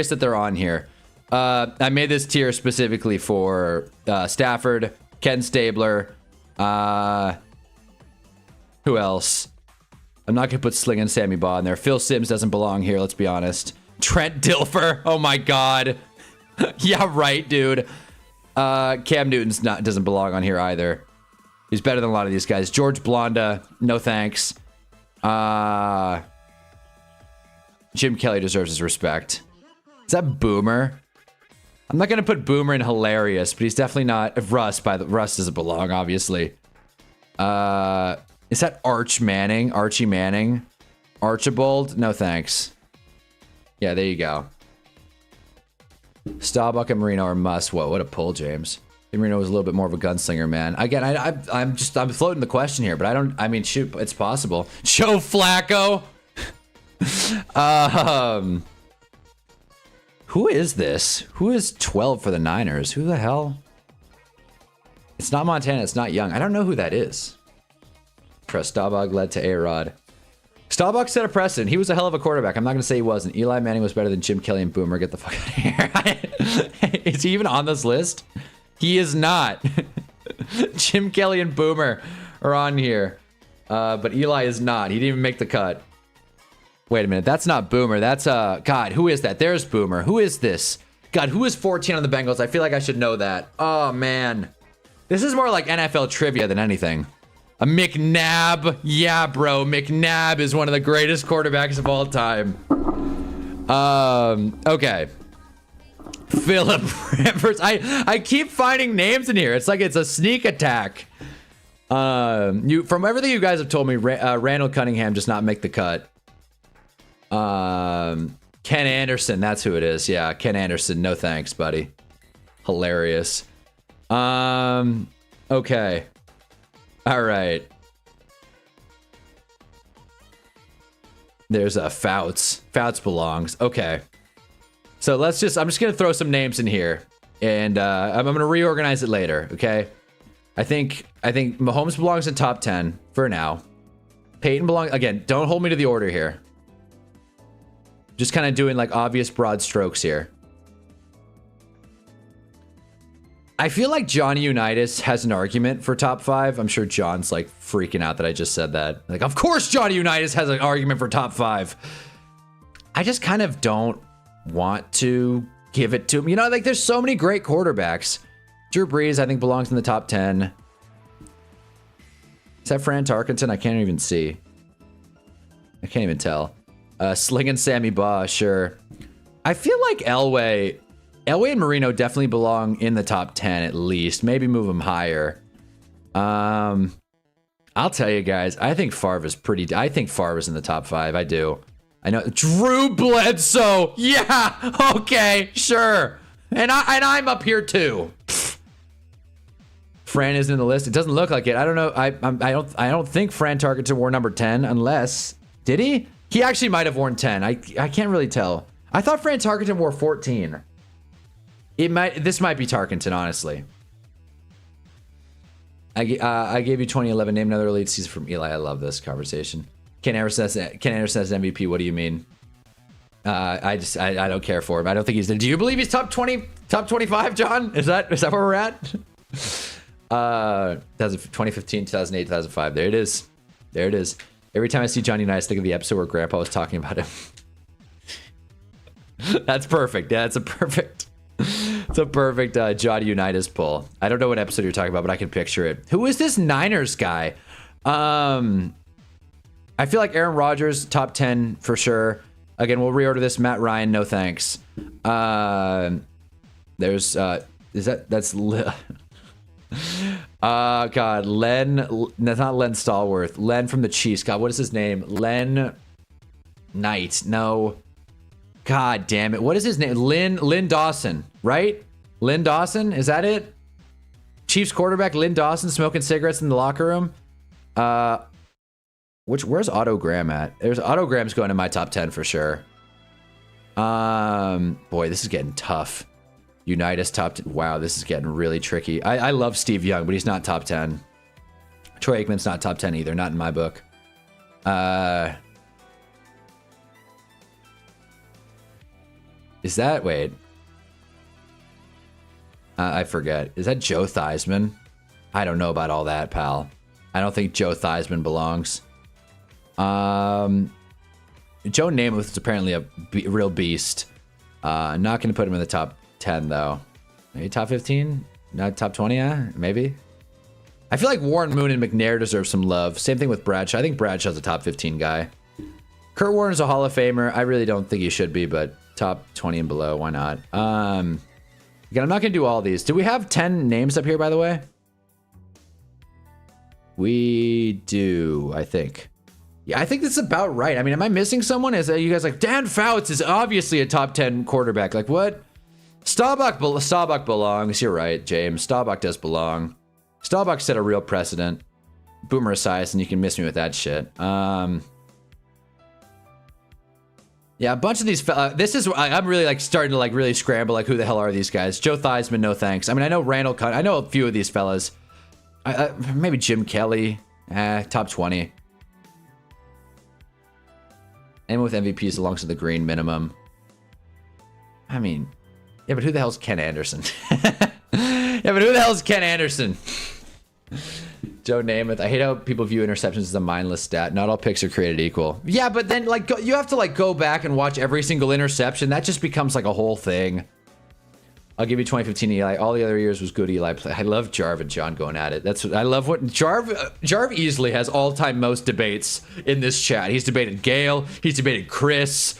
that they're on here. I made this tier specifically for Stafford, Ken Stabler, who else? I'm not gonna put Sling and Sammy Baugh in there. Phil Simms doesn't belong here, let's be honest. Trent Dilfer, oh my god. Yeah, right, dude. Cam Newton's doesn't belong on here either. He's better than a lot of these guys. George Blonda, no thanks. Jim Kelly deserves his respect. Is that Boomer? I'm not gonna put Boomer in hilarious, but he's definitely not. Russ doesn't belong, obviously. Is that Archie Manning? Archibald? No thanks. Yeah, there you go. Staubach and Marino are must. Whoa, what a pull, James. Marino was a little bit more of a gunslinger, man. Again, I'm floating the question here, but I mean, shoot, it's possible. Joe Flacco. Who is this? Who is 12 for the Niners? Who the hell? It's not Montana. It's not Young. I don't know who that is. Trust Staubach led to A-Rod. Staubach set a precedent. He was a hell of a quarterback. I'm not going to say he wasn't. Eli Manning was better than Jim Kelly and Boomer. Get the fuck out of here. Is he even on this list? He is not. Jim Kelly and Boomer are on here. But Eli is not. He didn't even make the cut. Wait a minute. That's not Boomer. That's, God, who is that? There's Boomer. Who is this? God, who is 14 on the Bengals? I feel like I should know that. Oh, man. This is more like NFL trivia than anything. A McNabb. Yeah, bro. McNabb is one of the greatest quarterbacks of all time. Okay. Philip Rivers. I keep finding names in here. It's like it's a sneak attack. From everything you guys have told me, Randall Cunningham does not make the cut. Ken Anderson. That's who it is. Yeah, Ken Anderson. No thanks, buddy. Hilarious. Okay. All right. There's a Fouts. Fouts belongs. Okay. So I'm just going to throw some names in here and I'm going to reorganize it later. Okay. I think Mahomes belongs in top 10 for now. Peyton belongs, again, don't hold me to the order here. Just kind of doing like obvious broad strokes here. I feel like Johnny Unitas has an argument for top 5. I'm sure John's like freaking out that I just said that. Like, of course Johnny Unitas has an argument for top 5. I just kind of don't want to give it to him. You know, like there's so many great quarterbacks. Drew Brees, I think, belongs in the top 10. Is that Fran Tarkenton? I can't even see. I can't even tell. Slinging Sammy Baugh, sure. I feel like Elway and Marino definitely belong in the top 10 at least. Maybe move them higher. I'll tell you guys, I think Favre's pretty... I think Favre's in the top 5. I do. I know. Drew Bledsoe! Yeah! Okay, sure. And I'm up here too. Fran isn't in the list. It doesn't look like it. I don't know. I don't think Fran Tarkenton wore number 10 unless... Did he? He actually might have worn 10. I can't really tell. I thought Fran Tarkenton wore 14. This might be Tarkenton, honestly. I gave you 2011. Name another elite season from Eli. I love this conversation. Ken Anderson says MVP. What do you mean? I don't care for him. I don't think he's there. Do you believe he's top 20, top 25, John? Is that where we're at? 2015, 2008, 2005. There it is. There it is. Every time I see Johnny Unitas, think of the episode where Grandpa was talking about him. That's perfect. Yeah, it's a perfect Johnny Unitas pull. I don't know what episode you're talking about, but I can picture it. Who is this Niners guy? I feel like Aaron Rodgers, top 10 for sure. Again, we'll reorder this. Matt Ryan, no thanks. That's God, Len. That's not Len Stallworth. Len from the Chiefs. God, what is his name? Len Knight. No. God damn it. What is his name? Lynn Dawson, right? Lynn Dawson? Is that it? Chiefs quarterback Lynn Dawson smoking cigarettes in the locker room. Where's Autogram at? There's Autogram's going in my top 10 for sure. Boy, this is getting tough. Unitas top 10. Wow, this is getting really tricky. I love Steve Young, but he's not top 10. Troy Aikman's not top 10 either, not in my book. Is that, wait. I forget. Is that Joe Theismann? I don't know about all that, pal. I don't think Joe Theismann belongs. Joe Namath is apparently a real beast. Not going to put him in the top 10, though. Maybe top 15? Not top 20, yeah? Maybe? I feel like Warren Moon and McNair deserve some love. Same thing with Bradshaw. I think Bradshaw's a top 15 guy. Kurt Warner's a Hall of Famer. I really don't think he should be, but top 20 and below, why not? Again, I'm not going to do all these. Do we have 10 names up here, by the way? We do, I think. Yeah, I think this is about right. I mean, am I missing someone? Is you guys like, Dan Fouts is obviously a top 10 quarterback. Like, what? Staubach belongs. You're right, James. Staubach does belong. Staubach set a real precedent. Boomer Esiason, and you can miss me with that shit. Yeah, a bunch of these. This is I'm really like starting to like really scramble. Like, who the hell are these guys? Joe Theismann, no thanks. I mean, I know Randall Cunt. I know a few of these fellas. Maybe Jim Kelly. Top 20. And with MVPs belongs to the green minimum. I mean, yeah, but who the hell's Ken Anderson? Yeah, but who the hell's Ken Anderson? Joe Namath. I hate how people view interceptions as a mindless stat. Not all picks are created equal. Yeah, but then like you have to like go back and watch every single interception. That just becomes like a whole thing. I'll give you 2015 Eli. All the other years was good Eli play. I love Jarv and John going at it. That's what I love. What Jarv easily has all-time most debates in this chat. He's debated Gale. He's debated Chris.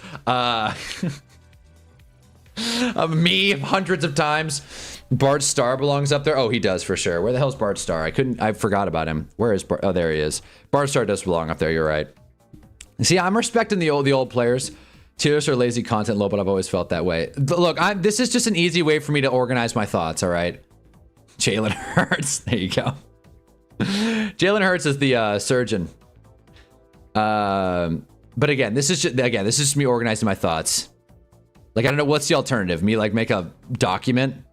Me hundreds of times. Bart Starr belongs up there. Oh, he does for sure. Where the hell's Bart Starr? I forgot about him. Where is Bart? Oh, there he is. Bart Starr does belong up there. You're right. See, I'm respecting the old players. Tiers are lazy content low, but I've always felt that way. Look, this is just an easy way for me to organize my thoughts, all right? Jalen Hurts. There you go. Jalen Hurts is the surgeon. But again, this is just me organizing my thoughts. Like, I don't know, what's the alternative? Me, like, make a document?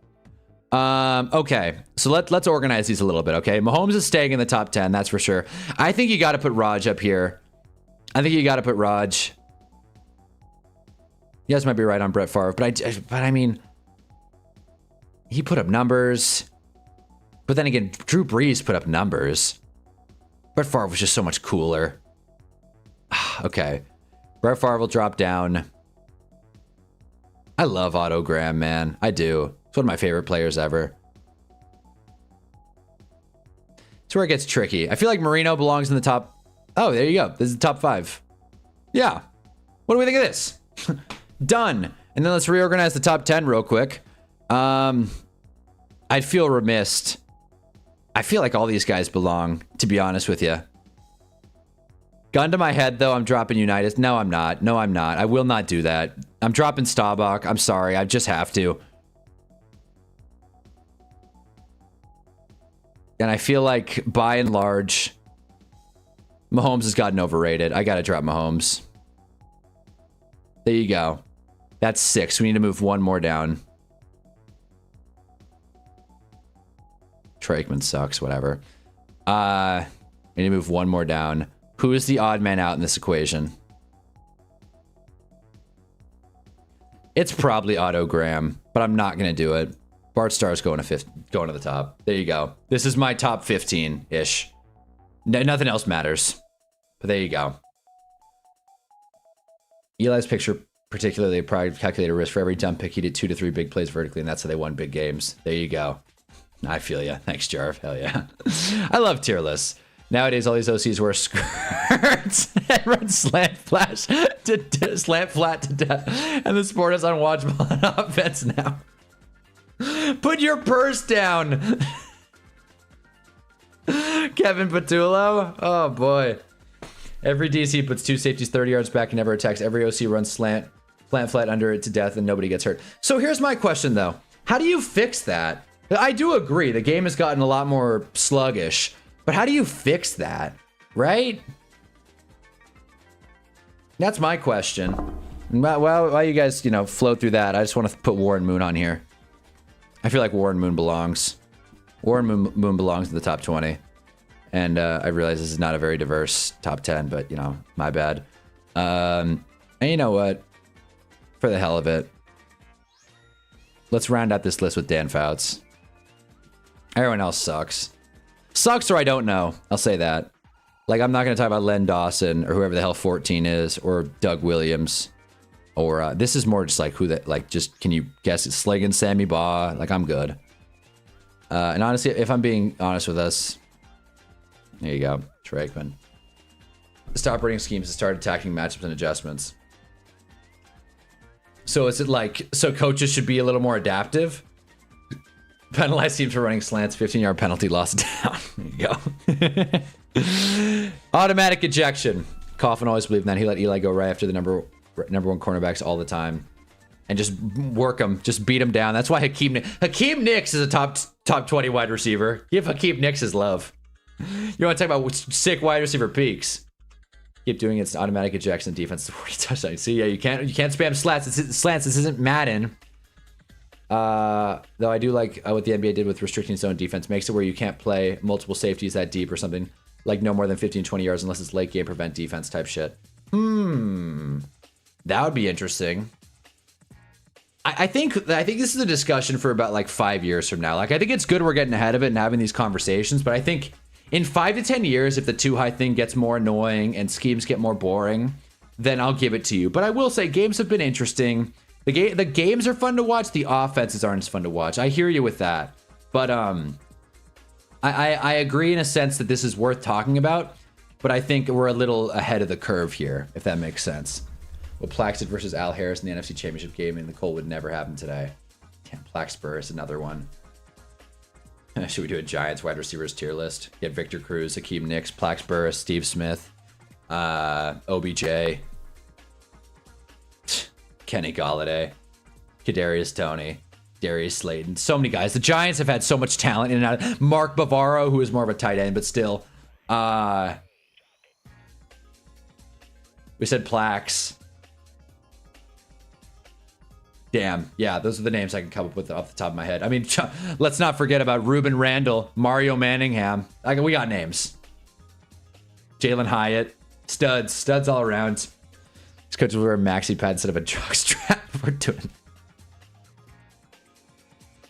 Okay, so let's organize these a little bit, okay? Mahomes is staying in the top 10, that's for sure. I think you got to put Raj up here. I think you got to put Raj. You guys might be right on Brett Favre, but I mean, he put up numbers. But then again, Drew Brees put up numbers. Brett Favre was just so much cooler. Okay. Brett Favre will drop down. I love Otto Graham, man. I do. It's one of my favorite players ever. It's where it gets tricky. I feel like Marino belongs in the top. Oh, there you go. This is the top 5. Yeah. What do we think of this? Done. And then let's reorganize the top 10 real quick. I'd feel remiss. I feel like all these guys belong, to be honest with you. Gun to my head, though, I'm dropping Unitas. No, I'm not. No, I'm not. I will not do that. I'm dropping Staubach. I'm sorry. I just have to. And I feel like, by and large, Mahomes has gotten overrated. I got to drop Mahomes. There you go. That's 6. We need to move one more down. Troy Aikman sucks, whatever. We need to move one more down. Who is the odd man out in this equation? It's probably Otto Graham, but I'm not going to do it. Bart Starr's going to the top. There you go. This is my top 15-ish. Nothing else matters. But there you go. Eli's picture particularly probably calculated risk for every dump pick. He did 2 to 3 big plays vertically, and that's how they won big games. There you go. I feel ya. Thanks, Jarv. Hell yeah. I love tier lists. Nowadays, all these OCs wear skirts and run slant flat to death, and the sport is unwatchable on offense now. Put your purse down. Kevin Patullo. Oh boy. Every DC puts 2 safeties 30 yards back and never attacks. Every OC runs slant flat under it to death and nobody gets hurt. So here's my question though. How do you fix that? I do agree the game has gotten a lot more sluggish, but how do you fix that? Right? That's my question. While you guys, float through that, I just want to put Warren Moon on here. I feel like Warren Moon belongs. Warren Moon belongs in the top 20. And I realize this is not a very diverse top 10, but, my bad. And you know what? For the hell of it, let's round out this list with Dan Fouts. Everyone else sucks. Sucks or I don't know. I'll say that. Like, I'm not going to talk about Len Dawson or whoever the hell 14 is or Doug Williams. Or this is more just like who that, like, just can you guess it's Sliggin, Sammy Baugh? Like, I'm good. And honestly, if I'm being honest with us, there you go, Troy Aikman. The operating schemes to start attacking matchups and adjustments. So is it like, so coaches should be a little more adaptive? Penalize teams for running slants, 15-yard penalty, lost down. There you go. Automatic ejection. Coffin always believed in that. He let Eli go right after the number 1 cornerbacks all the time. And just work them, just beat them down. That's why Hakeem Nicks is a top 20 wide receiver. Give Hakeem Nicks his love. You want to talk about sick wide receiver peaks? Keep doing it. It's automatic ejection defense. 40 touchdowns. See, yeah, you can't spam slants. This isn't Madden. Though I do like what the NBA did with restricting zone defense. Makes it where you can't play multiple safeties that deep or something. Like no more than 15, 20 yards unless it's late game prevent defense type shit. That would be interesting. I think this is a discussion for about like 5 years from now. Like, I think it's good we're getting ahead of it and having these conversations, but I think in 5 to 10 years, if the too high thing gets more annoying and schemes get more boring, then I'll give it to you. But I will say games have been interesting. The games are fun to watch. The offenses aren't as fun to watch. I hear you with that. But I agree in a sense that this is worth talking about, but I think we're a little ahead of the curve here, if that makes sense. Well, Plaxton versus Al Harris in the NFC Championship game in the Cole would never happen today. Damn, Plaxburr is another one. Should we do a Giants wide receivers tier list? Get Victor Cruz, Hakeem Nicks, Plaxburr, Steve Smith, OBJ, Kenny Galladay, Kadarius Toney, Darius Slayton. So many guys. The Giants have had so much talent in and out. Mark Bavaro, who is more of a tight end, but still. We said Plax. Damn. Yeah, those are the names I can come up with off the top of my head. I mean, let's not forget about Ruben Randall, Mario Manningham. We got names. Jalen Hyatt. Studs all around. This coach will wear a maxi pad instead of a jock strap. We're doing.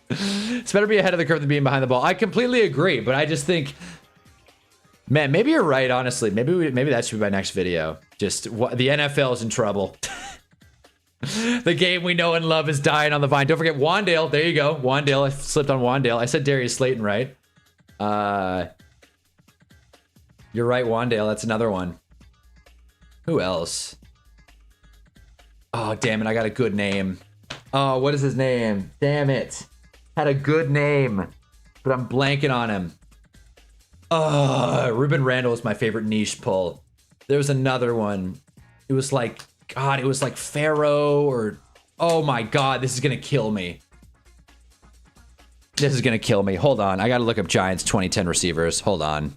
It's better be ahead of the curve than being behind the ball. I completely agree, but I just think, man, maybe you're right. Honestly, maybe that should be my next video. Just what the NFL is in trouble. The game we know and love is dying on the vine. Don't forget Wandale. There you go, Wandale. I slipped on Wandale. I said Darius Slayton, right? You're right, Wandale. That's another one. Who else? Oh, damn it. I got a good name. Oh, what is his name? Damn it. Had a good name, but I'm blanking on him. Ruben Randall was my favorite niche pull. There was another one. It was like, God, it was like Pharaoh or... Oh my God, this is going to kill me. This is going to kill me. Hold on. I got to look up Giants 2010 receivers. Hold on.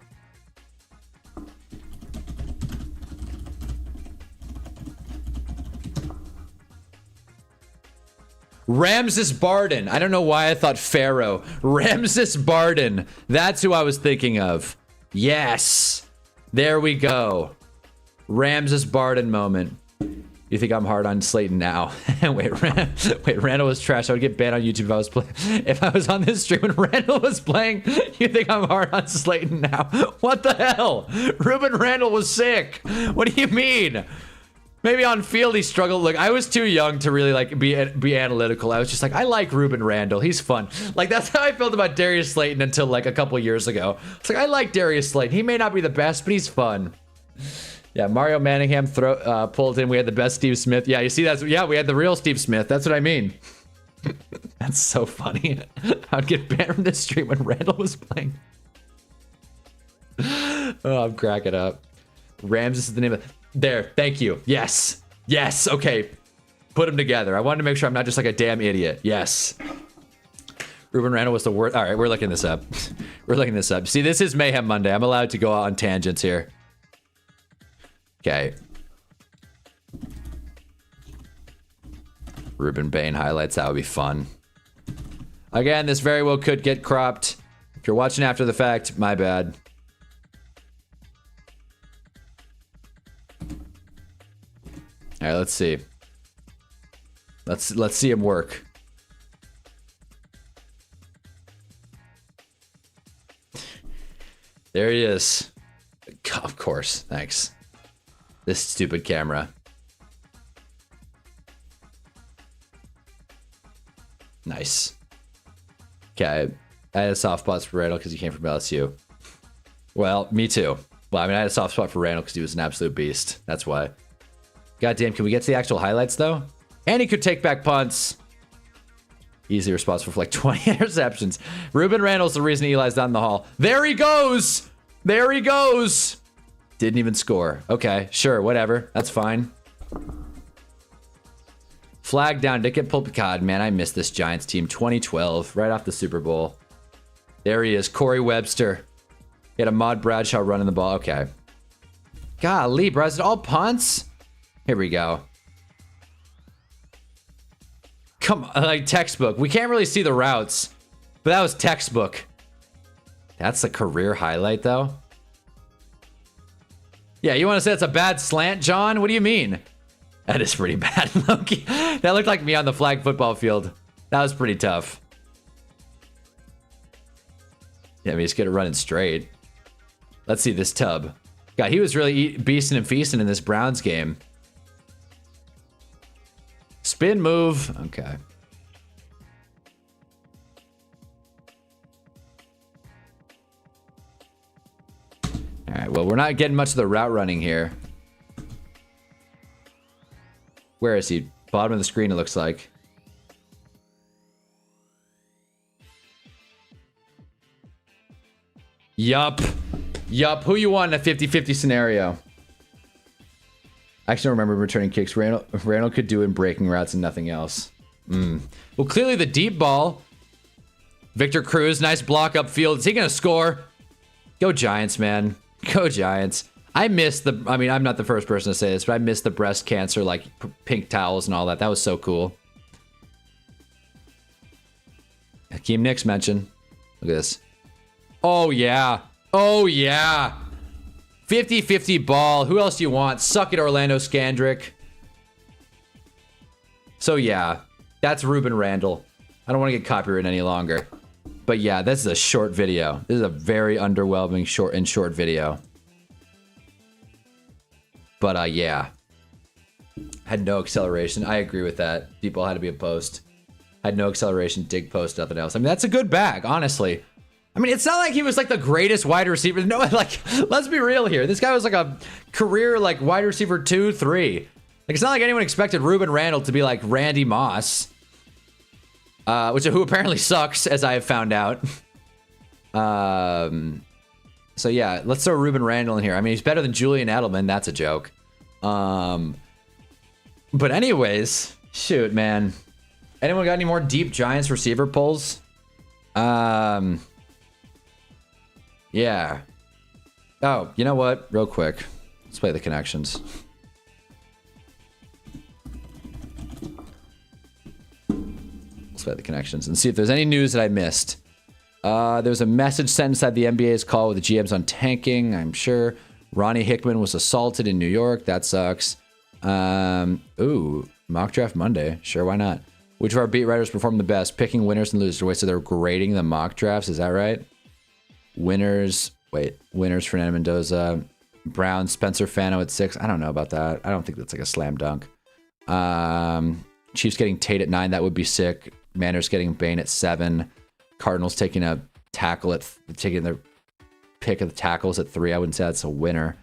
Ramses Barden. I don't know why I thought Pharaoh. Ramses Barden. That's who I was thinking of. Yes. There we go. Ramses Barden moment. You think I'm hard on Slayton now? Wait, Randall was trash. I would get banned on YouTube if I was playing. If I was on this stream when Randall was playing, you think I'm hard on Slayton now? What the hell? Ruben Randall was sick. What do you mean? Maybe on field he struggled. Look, I was too young to really like be analytical. I was just like, I like Ruben Randall. He's fun. Like that's how I felt about Darius Slayton until like a couple years ago. It's like I like Darius Slayton. He may not be the best, but he's fun. Yeah, Mario Manningham pulled in. We had the best Steve Smith. Yeah, you see that's we had the real Steve Smith. That's what I mean. That's so funny. I'd get banned from this stream when Randall was playing. Oh, I'm cracking up. Ramses is the name of there. Thank you. Yes. Yes. Okay. Put them together. I wanted to make sure I'm not just like a damn idiot. Yes. Ruben Randall was the worst. All right, we're looking this up. We're looking this up. See, this is Mayhem Monday. I'm allowed to go out on tangents here. Okay. Ruben Bain highlights. That would be fun. Again, this very well could get cropped. If you're watching after the fact, my bad. All right, let's see. Let's see him work. There he is. Of course. Thanks. This stupid camera. Nice. Okay. I had a soft spot for Randall because he came from LSU. Well, me too. Well, I mean, I had a soft spot for Randall because he was an absolute beast. That's why. Goddamn, can we get to the actual highlights, though? And he could take back punts. Easily responsible for like 20 interceptions. Ruben Randall's the reason Eli's not in the hall. There he goes! There he goes! Didn't even score. Okay, sure, whatever. That's fine. Flag down. Did get pulled. God, man, I missed this Giants team. 2012, right off the Super Bowl. There he is, Corey Webster. He had a Mod Bradshaw running the ball. Okay. Golly, bro, is it all punts? Here we go. Come on, like textbook. We can't really see the routes, but that was textbook. That's a career highlight, though. Yeah, you want to say it's a bad slant, John? What do you mean? That is pretty bad, Loki. That looked like me on the flag football field. That was pretty tough. Yeah, I mean, he's good at running straight. Let's see this tub. God, he was really beasting and feasting in this Browns game. Spin move. Okay. All right, well, we're not getting much of the route running here. Where is he? Bottom of the screen, it looks like. Yup. Yup. Who you want in a 50-50 scenario? I actually don't remember returning kicks. Randall could do in breaking routes and nothing else. Well, clearly the deep ball. Victor Cruz, nice block upfield. Is he going to score? Go Giants, man. Go Giants. I miss the... I mean, I'm not the first person to say this, but I miss the breast cancer, like, pink towels and all that. That was so cool. Hakeem Nicks mentioned. Look at this. Oh, yeah. Oh, yeah. 50-50 ball. Who else do you want? Suck it, Orlando Scandrick. So yeah, that's Ruben Randall. I don't want to get copyrighted any longer. But yeah, this is a short video. This is a very underwhelming short video. But yeah. Had no acceleration. I agree with that. Deep ball had to be a post. Had no acceleration, dig post, nothing else. I mean, that's a good bag, honestly. I mean, it's not like he was like the greatest wide receiver. No, like, let's be real here. This guy was like a career like wide receiver 2, 3. Like, it's not like anyone expected Ruben Randall to be like Randy Moss. Who apparently sucks, as I have found out. So yeah, let's throw Ruben Randall in here. I mean, he's better than Julian Edelman. That's a joke. But anyways, shoot, man. Anyone got any more deep Giants receiver pulls? Yeah. Oh, you know what? Real quick. Let's play the connections. Let's play the connections and see if there's any news that I missed. There was a message sent inside the NBA's call with the GMs on tanking, I'm sure. Ronnie Hickman was assaulted in New York. That sucks. Ooh, mock draft Monday. Sure, why not? Which of our beat writers performed the best? Picking winners and losers. Wait, so they're grading the mock drafts. Is that right? Winners. Wait, winners, Fernando Mendoza. Brown, Spencer Fano at 6. I don't know about that. I don't think that's like a slam dunk. Chiefs getting Tate at 9. That would be sick. Manners getting Bain at 7. Cardinals taking a tackle at taking their pick of the tackles at 3. I wouldn't say that's a winner.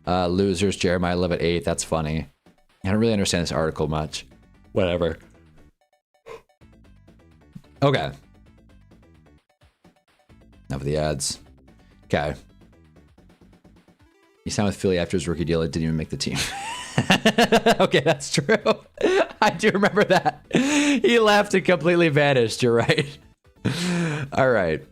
Losers, Jeremiah Love at 8. That's funny. I don't really understand this article much. Whatever. Okay. Enough of the ads. Okay. He signed with Philly after his rookie deal. It didn't even make the team. Okay, that's true. I do remember that. He left and completely vanished. You're right. All right.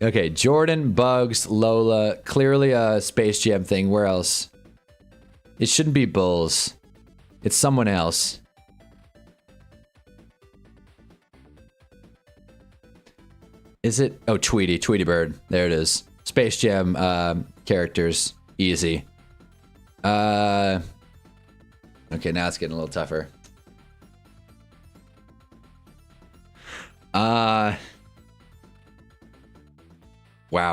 Okay, Jordan, Bugs, Lola. Clearly a Space Jam thing. Where else? It shouldn't be Bulls. It's someone else. Is it? Oh, Tweety Bird. There it is. Space Jam characters. Easy. Okay, now it's getting a little tougher. Wow,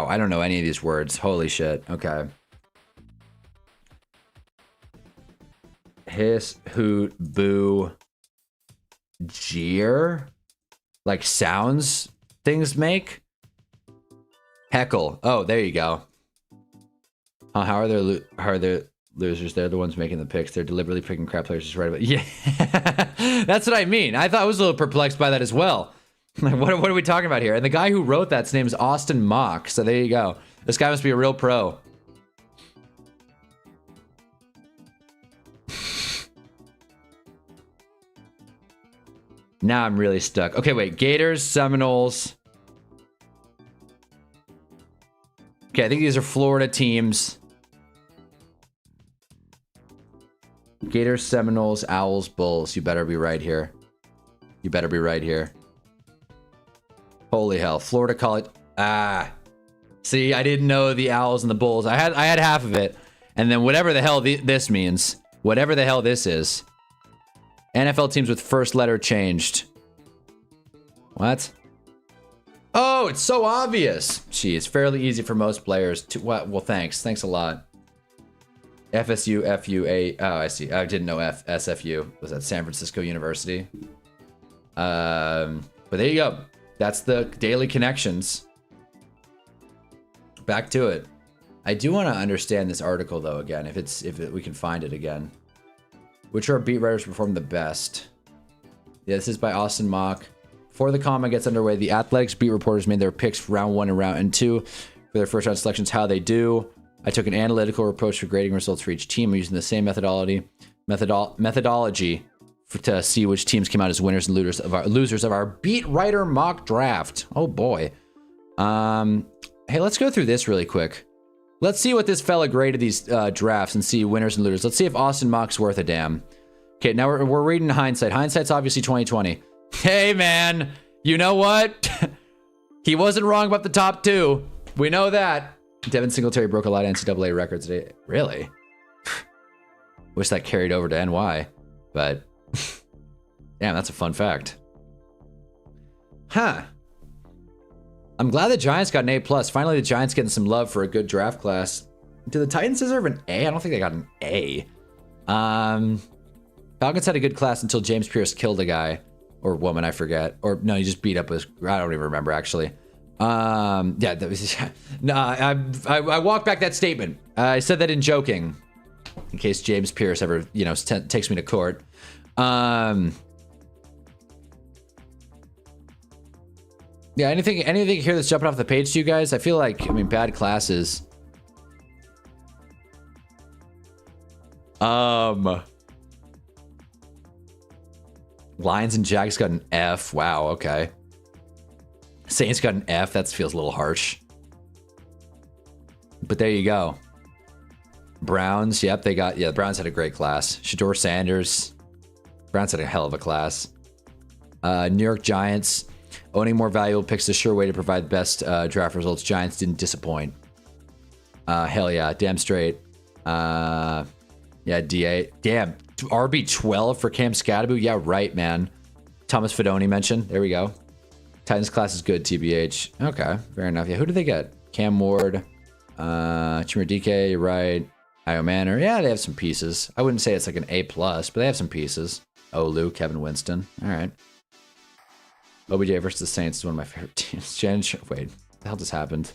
I don't know any of these words. Holy shit. Okay. Hiss, hoot, boo, jeer? Like sounds things make? Heckle. Oh, there you go. How are their losers? They're the ones making the picks. They're deliberately picking crap players just right about. Yeah, that's what I mean. I thought I was a little perplexed by that as well. What are we talking about here? And the guy who wrote that's name is Austin Mock. So there you go. This guy must be a real pro. Now I'm really stuck. Okay, wait. Gators, Seminoles. Okay, I think these are Florida teams. Gators, Seminoles, Owls, Bulls. You better be right here. You better be right here. Holy hell. Florida College. Ah. See, I didn't know the Owls and the Bulls. I had half of it. And then whatever the hell this means. Whatever the hell this is. NFL teams with first letter changed. What? Oh, it's so obvious. Gee, it's fairly easy for most players to what? Well, thanks. Thanks a lot. FSU, FUA. Oh, I see. I didn't know SFU was at San Francisco University. But there you go. That's the daily connections. Back to it. I do want to understand this article though again, if we can find it again. Which are beat writers perform the best? Yeah, this is by Austin Mock. Before the comment gets underway, the Athletics beat reporters made their picks for round 1 and round 2 for their first round selections. How they do. I took an analytical approach for grading results for each team. I'm using the same methodology to see which teams came out as winners and losers of our beat writer mock draft. Oh boy. Hey, let's go through this really quick. Let's see what this fella graded these drafts and see winners and losers. Let's see if Austin Mock's worth a damn. Okay, now we're reading hindsight. Hindsight's obviously 2020. Hey man, you know what? He wasn't wrong about the top 2. We know that. Devin Singletary broke a lot of NCAA records today. Really? Wish that carried over to NY, but Damn, that's a fun fact. Huh. I'm glad the Giants got an A+. Finally, the Giants getting some love for a good draft class. Do the Titans deserve an A? I don't think they got an A. Falcons had a good class until James Pierce killed a guy. Or woman, I forget. Or no, he just beat up his... I don't even remember, actually. Yeah, that was... No, I walk back that statement. I said that in joking. In case James Pierce ever, you know, takes me to court. Yeah, anything here that's jumping off the page to you guys? I feel like, I mean, bad classes. Lions and Jags got an F. Wow, okay. Saints got an F. That feels a little harsh. But there you go. Browns, yep, they got, yeah, the Browns had a great class. Shador Sanders. Browns had a hell of a class. New York Giants. Owning more valuable picks is a sure way to provide the best draft results. Giants didn't disappoint. Hell yeah, damn straight. Yeah, DA. Damn, RB12 for Cam Scatterbo. Yeah, right, man. Thomas Fidone mentioned. There we go. Titans class is good, TBH. Okay, fair enough. Yeah, who did they get? Cam Ward, Chimere DK, right. Io Manor. Yeah, they have some pieces. I wouldn't say it's like an A+, but they have some pieces. Olu, Kevin Winston. All right. OBJ versus the Saints is one of my favorite teams. Wait, what the hell just happened?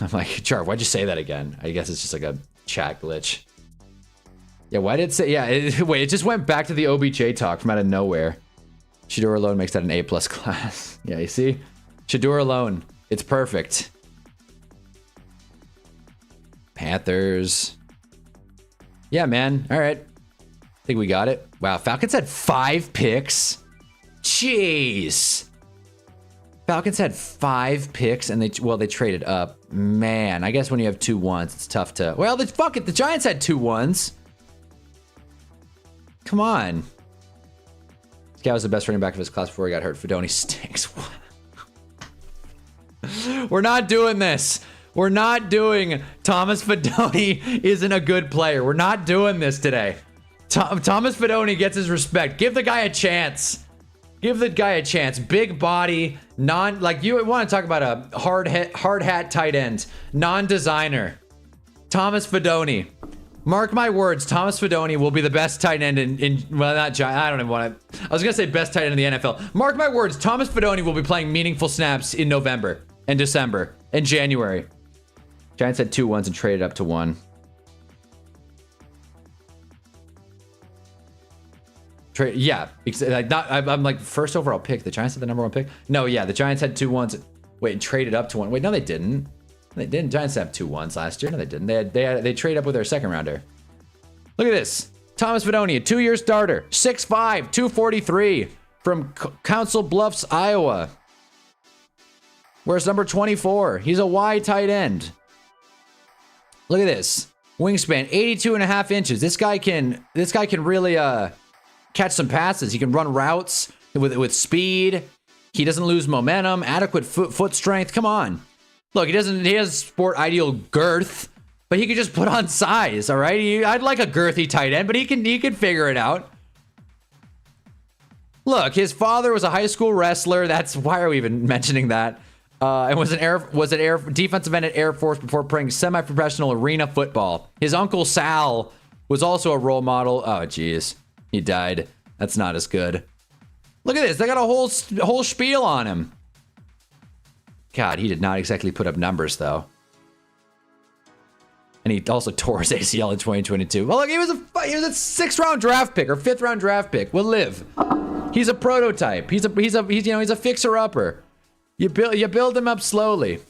I'm like, Jarv, why'd you say that again? I guess it's just like a chat glitch. Yeah, why did it say... Yeah, wait, it just went back to the OBJ talk from out of nowhere. Shador alone makes that an A+ class. Yeah, you see? Shador alone. It's perfect. Panthers. Yeah, man. All right. I think we got it. Wow, Falcons had 5 picks. Jeez. Falcons had 5 picks and they traded up. Man, I guess when you have 2 ones, it's tough to... Well, fuck it. The Giants had 2 ones. Come on. This guy was the best running back of his class before he got hurt. Fidone stinks. We're not doing this. We're not doing... Thomas Fidone isn't a good player. We're not doing this today. Thomas Fidone gets his respect. Give the guy a chance. Give the guy a chance. Big body, like you want to talk about a hard hat tight end, non-designer. Thomas Fidone. Mark my words, Thomas Fidone will be the best tight end in well, not Giant. I don't even want to. I was gonna say best tight end in the NFL. Mark my words, Thomas Fidone will be playing meaningful snaps in November and December and January. Giants had 2 ones and traded up to 1. Yeah, like I'm like first overall pick. The Giants had the #1 pick. No, yeah, the Giants had 2 ones. Wait, and traded up to 1. Wait, no, they didn't. They didn't. Giants have 2 ones last year. No, they didn't. They traded up with their 2nd rounder. Look at this. Thomas Fidone, a 2-year starter, 6'5", 243 from Council Bluffs, Iowa. Where's number 24? He's a Y tight end. Look at this. Wingspan, 82.5 inches. This guy can really catch some passes. He can run routes with speed. He doesn't lose momentum. Adequate foot strength. Come on. Look, he doesn't sport ideal girth, but he could just put on size. All right. I'd like a girthy tight end, but he can figure it out. Look, his father was a high school wrestler. That's why are we even mentioning that? And was an defensive end at Air Force before playing semi-professional arena football. His uncle Sal was also a role model. Oh, geez. He died. That's not as good. Look at this. They got a whole spiel on him. God, he did not exactly put up numbers, though. And he also tore his ACL in 2022. Well, look, he was a 6th-round draft pick or 5th-round draft pick. We'll live. He's a prototype. He's a fixer-upper. You build him up slowly.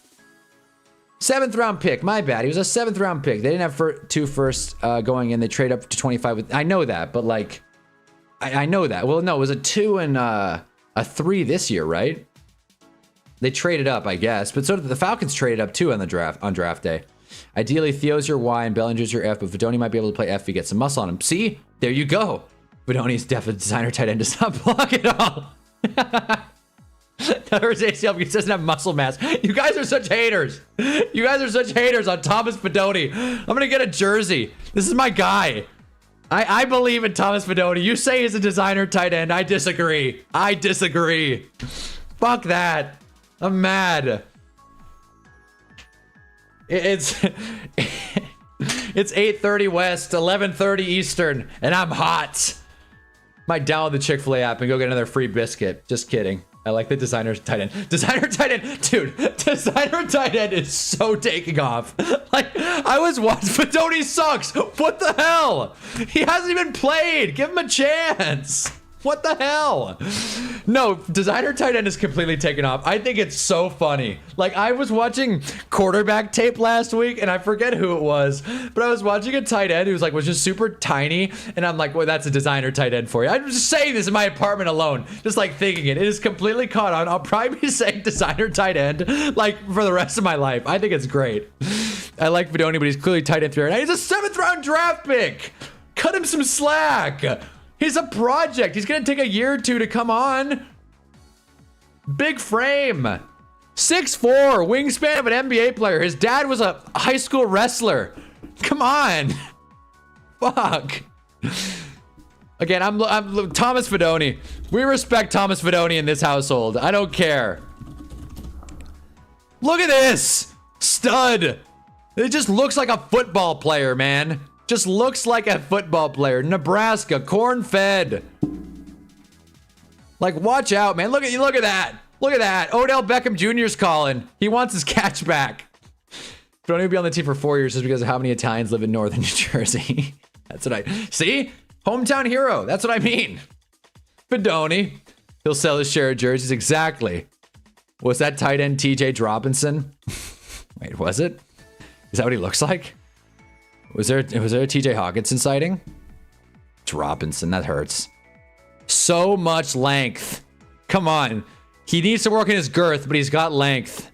7th-round pick. My bad. He was a 7th-round pick. They didn't have 2 firsts going in. They trade up to 25. I know that, but like, I know that. Well, no, it was a 2 and a 3 this year, right? They traded up, I guess. But so did the Falcons traded up too on draft day. Ideally, Theo's your Y and Bellinger's your F, but Fidone might be able to play F if he gets some muscle on him. See? There you go. Fidone's definitely designer tight end does not block at all. That hurts ACL because he doesn't have muscle mass. You guys are such haters. You guys are such haters on Thomas Fidone. I'm going to get a jersey. This is my guy. I believe in Thomas Fidone. You say he's a designer tight end. I disagree. I disagree. Fuck that. I'm mad. It's it's 8:30 West, 11:30 Eastern, and I'm hot. Might download the Chick-fil-A app and go get another free biscuit. Just kidding. I like the designer tight end. Designer tight end, dude. Designer tight end is so taking off. Like, I was watching. Fidone sucks. What the hell? He hasn't even played. Give him a chance. What the hell? No, designer tight end is completely taken off. I think it's so funny. Like, I was watching quarterback tape last week, and I forget who it was, but I was watching a tight end who was just super tiny, and I'm like, well, that's a designer tight end for you. I'm just saying this in my apartment alone, just like thinking it. It is completely caught on. I'll probably be saying designer tight end like for the rest of my life. I think it's great. I like Fidone, but he's clearly tight end 3. He's a 7th round draft pick. Cut him some slack. He's a project. He's going to take a year or two to come on. Big frame. 6'4", wingspan of an NBA player. His dad was a high school wrestler. Come on. Fuck. Again, I'm Thomas Fidone. We respect Thomas Fidone in this household. I don't care. Look at this. Stud. It just looks like a football player, man. Just looks like a football player. Nebraska, corn-fed. Like, watch out, man. Look at that. Look at that. Odell Beckham Jr.'s calling. He wants his catch back. Fidone will be on the team for 4 years just because of how many Italians live in northern New Jersey. That's what I... See? Hometown hero. That's what I mean. Fidone. He'll sell his share of jerseys. Exactly. Was that tight end TJ Dropinson? Wait, was it? Is that what he looks like? Was there a TJ Hawkinson sighting? Dropinson, that hurts. So much length. Come on. He needs to work in his girth, but he's got length.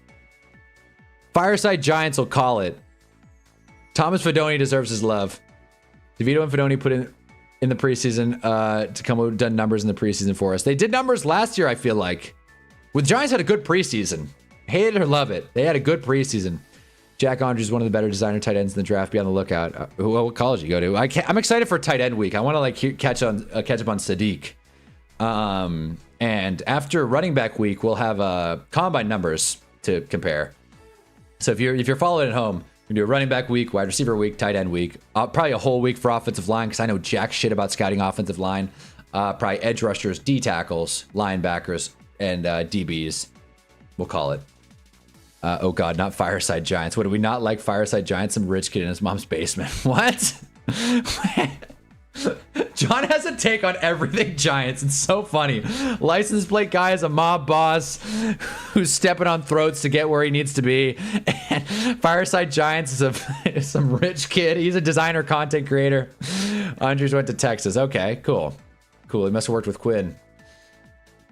Fireside Giants will call it. Thomas Fidone deserves his love. DeVito and Fidone put in the preseason to come with done numbers in the preseason for us. They did numbers last year, I feel like. The Giants had a good preseason. Hate it or love it. They had a good preseason. Jack Andrews is one of the better designer tight ends in the draft. Be on the lookout. What college you go to? I'm excited for tight end week. I want to catch up on Sadiq. And after running back week, we'll have combine numbers to compare. So if you're following at home, we do a running back week, wide receiver week, tight end week, probably a whole week for offensive line because I know jack shit about scouting offensive line. Probably edge rushers, D tackles, linebackers, and DBs. We'll call it. Oh God, not Fireside Giants. What, do we not like Fireside Giants? Some rich kid in his mom's basement. What? John has a take on everything Giants. It's so funny. License plate guy is a mob boss who's stepping on throats to get where he needs to be. And Fireside Giants is some rich kid. He's a designer content creator. Andrews went to Texas. Okay, cool. Cool. He must have worked with Quinn.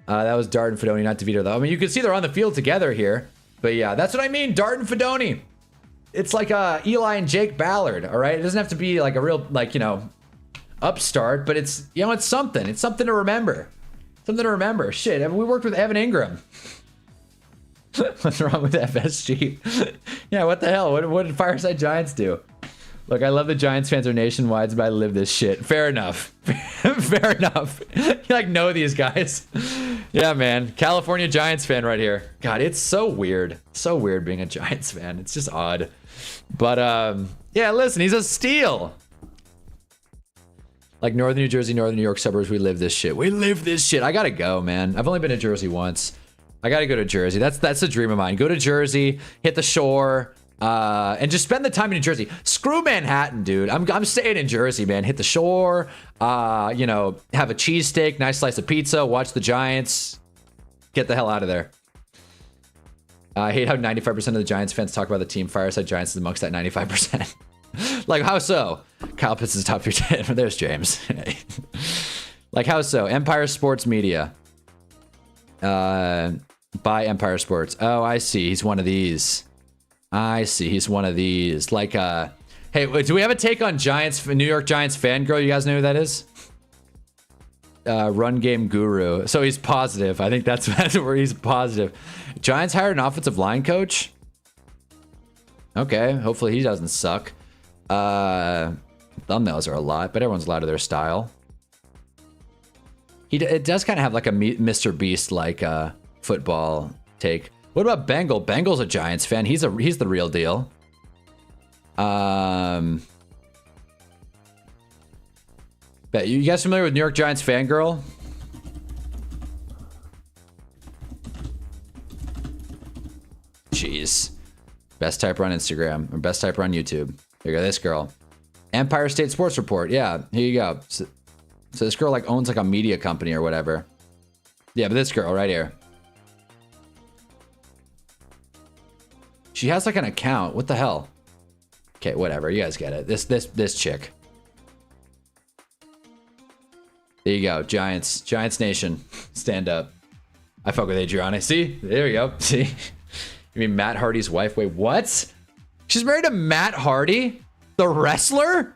That was Dart and Fidone, not DeVito, though. I mean, you can see they're on the field together here. But yeah, that's what I mean. Dart and Fidone. It's like Eli and Jake Ballard, all right? It doesn't have to be like a real, upstart, but it's, it's something. It's something to remember. Something to remember. Shit, we worked with Evan Ingram. What's wrong with FSG? Yeah, what the hell? What did Fireside Giants do? Look, I love the Giants fans are nationwide, but I live this shit. Fair enough. Fair enough. You know these guys. Yeah, man. California Giants fan right here. God, it's so weird. So weird being a Giants fan. It's just odd. But yeah, listen, he's a steal. Like Northern New Jersey, Northern New York suburbs, we live this shit. We live this shit. I gotta go, man. I've only been to Jersey once. I gotta go to Jersey. That's a dream of mine. Go to Jersey, hit the shore, and just spend the time in New Jersey. Screw Manhattan, dude. I'm staying in Jersey, man. Hit the shore, have a cheesesteak, nice slice of pizza, watch the Giants. Get the hell out of there. I hate how 95% of the Giants fans talk about the team. Fireside Giants is amongst that 95%. Like, how so? Kyle Pitts is top 10. There's James. Like, how so? Empire Sports Media. By Empire Sports. Oh, I see. He's one of these. I see. He's one of these. Like, hey, do we have a take on New York Giants fangirl? You guys know who that is? Run game guru. So he's positive. I think that's where he's positive. Giants hired an offensive line coach. Okay. Hopefully he doesn't suck. Thumbnails are a lot, but everyone's allowed to their style. It does kind of have like a Mr. Beast like football take. What about Bengal? Bengal's a Giants fan. He's the real deal. Bet you guys familiar with New York Giants fangirl? Jeez. Best typer on Instagram or best typer on YouTube. Here you go, this girl. Empire State Sports Report. Yeah, here you go. So this girl like owns like a media company or whatever. Yeah, but this girl right here. She has like an account. What the hell? Okay, whatever. You guys get it. This chick. There you go. Giants Nation. Stand up. I fuck with Adriana. See? There we go. See? You mean Matt Hardy's wife? Wait, what? She's married to Matt Hardy? The wrestler?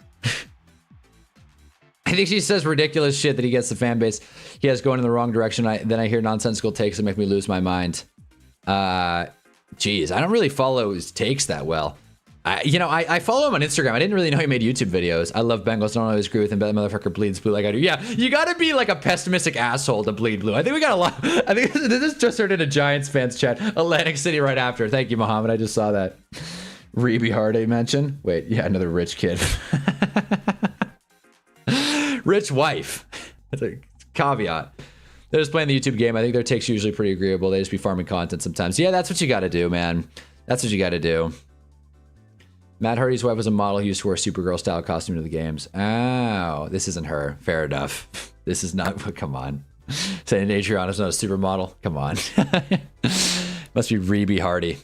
I think she says ridiculous shit that he gets the fan base he has going in the wrong direction. Then I hear nonsensical takes that make me lose my mind. Geez, I don't really follow his takes that well. I follow him on Instagram. I didn't really know he made YouTube videos. I love Bengals. Don't always agree with him, but that motherfucker bleeds blue like I do. Yeah, you gotta be like a pessimistic asshole to bleed blue. I think we got a lot. I think this just turned into Giants fans chat. Atlantic City right after. Thank you, Muhammad. I just saw that. Reby Hardy mention. Wait, yeah, another rich kid. Rich wife. That's a caveat. They're just playing the YouTube game. I think their takes are usually pretty agreeable. They just be farming content sometimes. Yeah, that's what you gotta do, man. That's what you gotta do. Matt Hardy's wife was a model who used to wear Supergirl style costume to the games. Oh, this isn't her. Fair enough. This is not. Come on. Saying Adriana's not a supermodel. Come on. Must be Reby Hardy.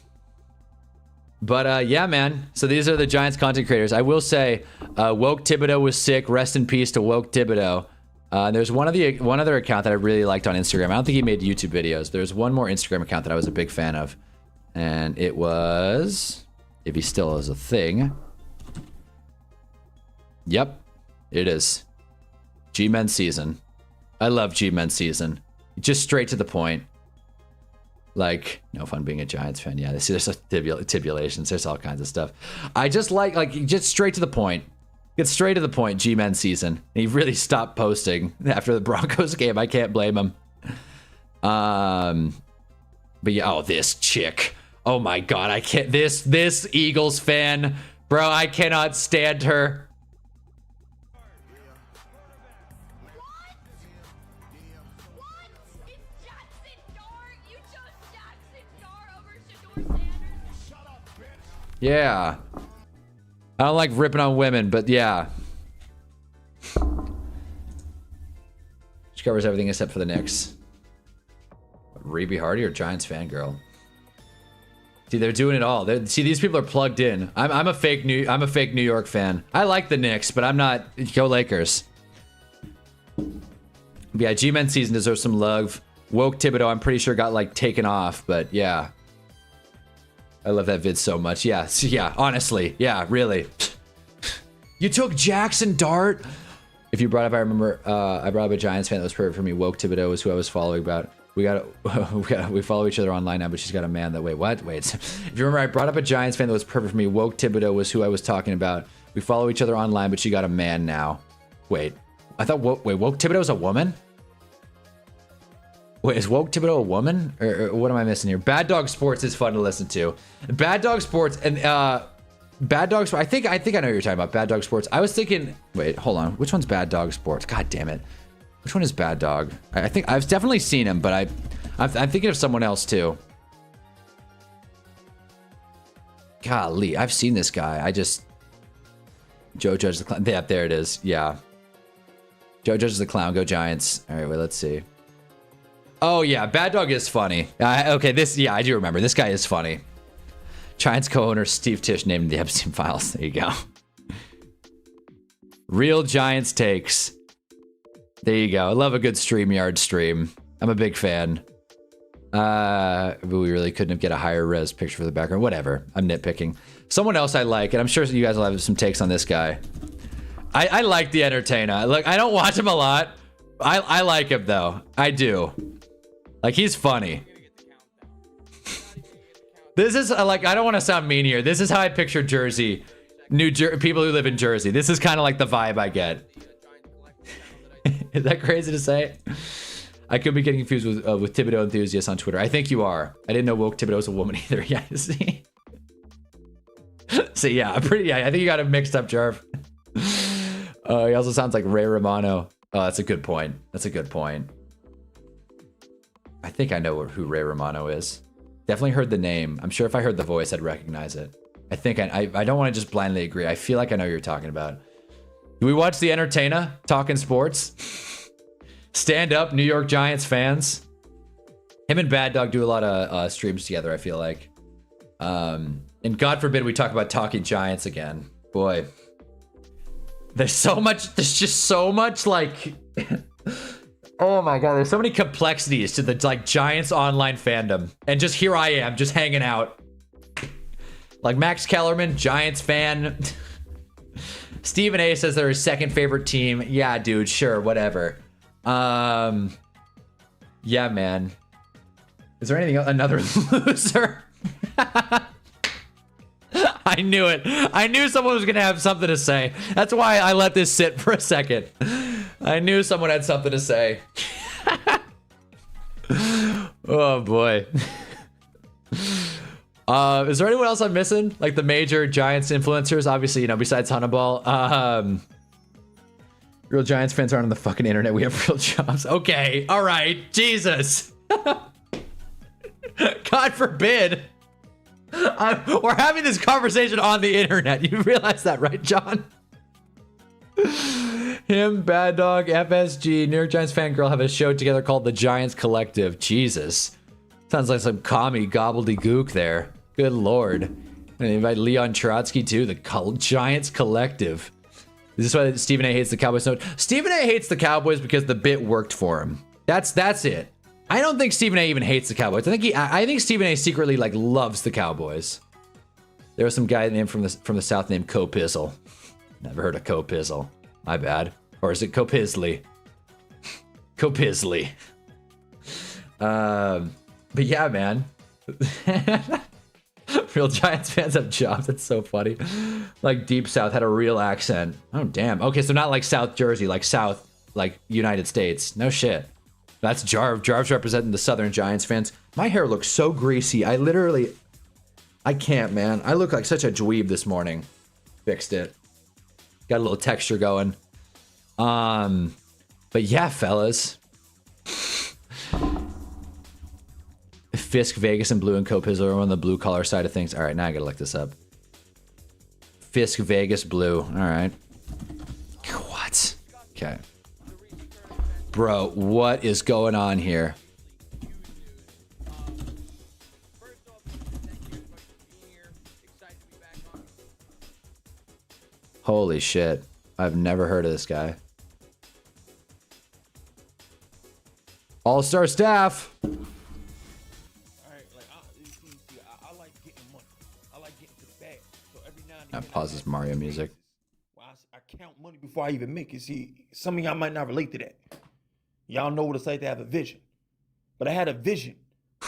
But yeah, man. So these are the Giants content creators. I will say, Woke Thibodeau was sick. Rest in peace to Woke Thibodeau. There's one other account that I really liked on Instagram. I don't think he made YouTube videos. There's one more Instagram account that I was a big fan of, and it was. If he still is a thing. Yep, it is. G-Men season. I love G-Men season. Just straight to the point. Like, no fun being a Giants fan. Yeah, there's tibulations. There's all kinds of stuff. I just like just straight to the point. Get straight to the point, G-Men season. And he really stopped posting after the Broncos game. I can't blame him. But yeah, oh, this chick. Oh my god, I can't. This Eagles fan, bro, I cannot stand her. Yeah. I don't like ripping on women, but yeah. She covers everything except for the Knicks. Reby Hardy or Giants fangirl? See, they're doing it all. See, these people are plugged in. I'm a fake New York fan. I like the Knicks, but I'm not. Go Lakers. But yeah, G-Men season deserves some love. Woke Thibodeau, I'm pretty sure got like taken off, but yeah. I love that vid so much. Yeah, honestly, yeah, really. You took Jackson Dart. If you brought up, I remember I brought up a Giants fan that was perfect for me. Woke Thibodeau was who I was following about. We follow each other online now, but she's got a man that wait. If you remember, I brought up a Giants fan that was perfect for me. Woke Thibodeau was who I was talking about. We follow each other online, but she got a man now. Wait, I thought Woke Thibodeau's a woman? Wait, is Woke Thibodeau a woman? Or what am I missing here? Bad Dog Sports is fun to listen to. Bad Dog Sports and Bad Dog Sports. I think I know what you're talking about. Bad Dog Sports. I was thinking. Wait, hold on. Which one's Bad Dog Sports? God damn it. Which one is Bad Dog? I think I've definitely seen him, but I'm thinking of someone else too. Golly, I've seen this guy. Joe Judge the Clown. Yeah, there it is. Yeah. Joe Judge the Clown. Go Giants. All right, wait, let's see. Oh yeah, Bad Dog is funny. Okay, I do remember. This guy is funny. Giants co-owner Steve Tisch named the Epstein Files. There you go. Real Giants takes. There you go. I love a good StreamYard stream. I'm a big fan. But we really couldn't get a higher res picture for the background. Whatever. I'm nitpicking. Someone else I like, and I'm sure you guys will have some takes on this guy. I like the entertainer. Look, I don't watch him a lot. I like him though. I do. Like, he's funny. This is like, I don't want to sound mean here. This is how I picture Jersey People who live in Jersey. This is kind of like the vibe I get. Is that crazy to say? I could be getting confused with Thibodeau enthusiasts on Twitter. I think you are. I didn't know Woke Thibodeau was a woman either. Yeah, see. So yeah, I think you got it mixed up, Jarv. He also sounds like Ray Romano. Oh, that's a good point. That's a good point. I think I know who Ray Romano is. Definitely heard the name. I'm sure if I heard the voice, I'd recognize it. I think I don't want to just blindly agree. I feel like I know who you're talking about. Do we watch The Entertainer talking sports? Stand up, New York Giants fans. Him and Bad Dog do a lot of streams together, I feel like. And God forbid we talk about talking Giants again. Boy. There's just so much like... Oh my God, there's so many complexities to the like Giants online fandom. And just here I am, just hanging out. Like Max Kellerman, Giants fan. Stephen A says they're his second favorite team. Yeah, dude, sure, whatever. Yeah, man. Is there anything else? Another loser? I knew it. I knew someone was gonna have something to say. That's why I let this sit for a second. I knew someone had something to say. Oh boy. Is there anyone else I'm missing? Like the major Giants influencers? Obviously, you know, besides Hunnaball. Real Giants fans aren't on the fucking internet. We have real jobs. Okay. All right. Jesus. God forbid. We're having this conversation on the internet. You realize that, right, John? Him, Bad Dog, FSG, New York Giants fangirl have a show together called The Giants Collective. Jesus. Sounds like some commie gobbledygook there. Good lord. And they invite Leon Trotsky too. The Giants Collective. Is this why Stephen A hates the Cowboys? No. Stephen A hates the Cowboys because the bit worked for him. That's it. I don't think Stephen A even hates the Cowboys. I think Stephen A secretly like loves the Cowboys. There was some guy named from the South named Copizzle. Never heard of Copizzle. My bad. Or is it Copizzly? Copizzly. But yeah, man. Real Giants fans have jobs. That's so funny. Like Deep South had a real accent. Oh, damn. Okay, so not like South Jersey, like South, like United States. No shit. That's Jarv. Jarv's representing the Southern Giants fans. My hair looks so greasy. I can't, man. I look like such a dweeb this morning. Fixed it. Got a little texture going. But yeah, fellas. Fisk, Vegas, and Blue and Copizzle are on the blue collar side of things. All right, now I gotta look this up. Fisk, Vegas, Blue. All right. What? Okay. Bro, what is going on here? Holy shit. I've never heard of this guy. All-star staff. That pauses Mario music. I count money before I even make it. See, some of y'all might not relate to that. Y'all know what it's like to have a vision. But I had a vision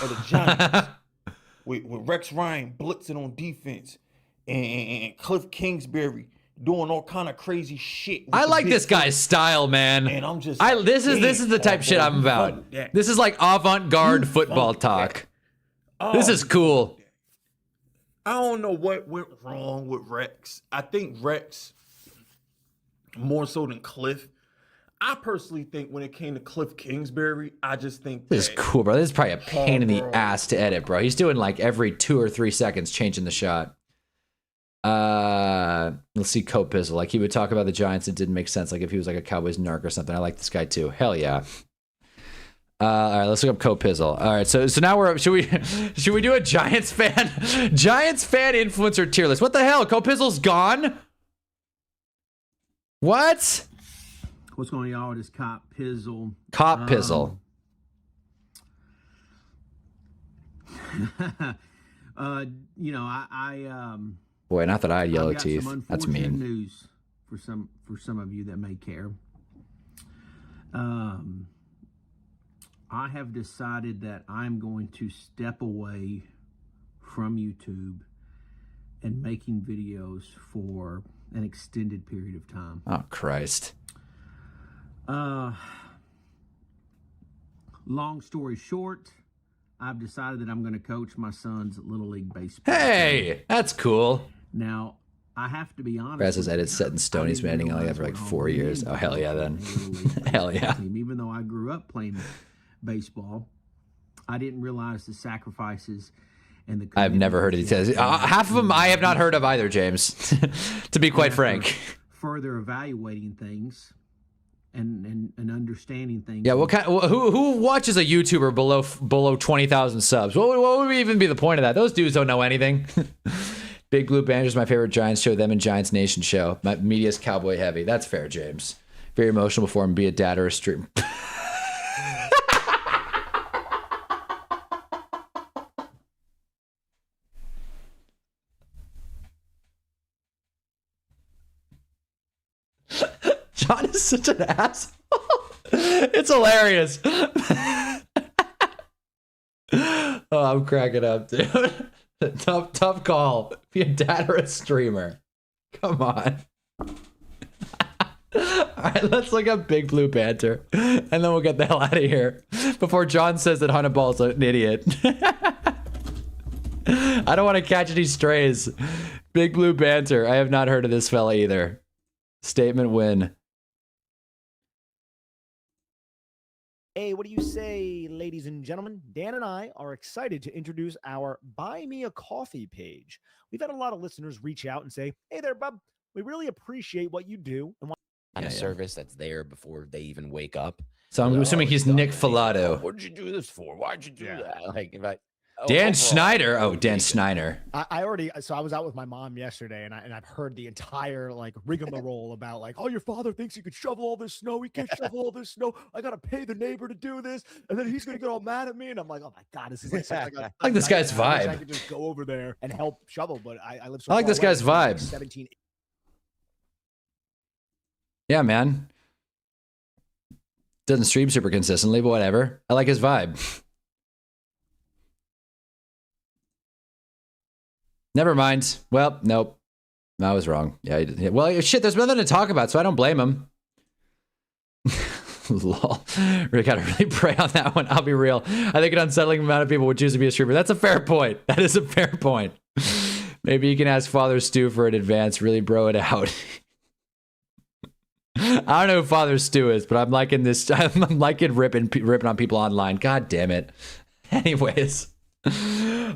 of the Giants with Rex Ryan blitzing on defense and Cliff Kingsbury doing all kind of crazy shit. I like this guy's style, man. And I'm just this is the type of shit I'm about. This is like avant-garde football talk. This is cool. I don't know what went wrong with Rex. I think Rex, more so than Cliff. I personally think when it came to Cliff Kingsbury, I just think this is cool, bro. This is probably a pain in the ass to edit, bro. He's doing like every 2 or 3 seconds changing the shot. Let's see, Copizzle. Like he would talk about the Giants. It didn't make sense. Like if he was like a Cowboys narc or something. I like this guy too. Hell yeah. All right, let's look up Copizzle. All right, so now should we do a Giants fan influencer tier list? What the hell? Copizzle's gone? What? What's going on, y'all? This Cop Pizzle. Cop Pizzle. You know, I Boy, not that I had yellow I've got teeth. some That's unfortunate mean. News for some of you that may care. I have decided that I'm going to step away from YouTube and making videos for an extended period of time. Oh, Christ. Long story short, I've decided that I'm going to coach my son's Little League baseball. Hey, that's cool. Now, I have to be honest. Brazos with edit you, set in stone. I He's been didn't editing LA for realize like what 4 all the years. Oh, hell yeah, then. Little League Hell yeah. team. Even though I grew up playing baseball, I didn't realize the sacrifices and the. I've never heard of these guys. Half of them I have not heard of either, James, to be quite frank. Further evaluating things and understanding things. Yeah, what kind? Who watches a YouTuber below 20,000 subs? What would even be the point of that? Those dudes don't know anything. Big Blue Banjo is my favorite Giants show. Them and Giants Nation show. My media's cowboy heavy. That's fair, James. Very emotional before him, be a dad or a stream. John is such an asshole. It's hilarious. Oh, I'm cracking up, dude. Tough call. Be a dad or a streamer. Come on. All right, let's look up Big Blue Banter, and then we'll get the hell out of here before John says that Hunnaball's an idiot. I don't want to catch any strays. Big Blue Banter. I have not heard of this fella either. Statement win. Hey, what do you say, ladies and gentlemen? Dan and I are excited to introduce our Buy Me a Coffee page. We've had a lot of listeners reach out and say, hey there, bub, we really appreciate what you do. And kind of service that's there before they even wake up. So I'm assuming he's Nick Filato. What did you do this for? Why'd you do that? Like, if I, Dan overall, Schneider. Oh, Dan Schneider. I already, so I was out with my mom yesterday and I've heard the entire like rigmarole about like, oh, your father thinks he could shovel all this snow. He can't shovel all this snow. I got to pay the neighbor to do this. And then he's going to get all mad at me. And I'm like, oh my God, this is like, like this guy's I wish vibe. I could just go over there and help shovel, but I live so I like far this away. guy's It's like vibe. 17. Yeah, man. Doesn't stream super consistently, but whatever. I like his vibe. Never mind. Well, nope. I was wrong. Yeah, he did. Yeah. Well, shit, there's nothing to talk about, so I don't blame him. Lol. Really gotta really pray on that one. I'll be real. I think an unsettling amount of people would choose to be a streamer. That's a fair point. That is a fair point. Maybe you can ask Father Stu for an advance. Really bro it out. I don't know who Father Stu is, but I'm liking this. I'm liking ripping on people online. God damn it. Anyways.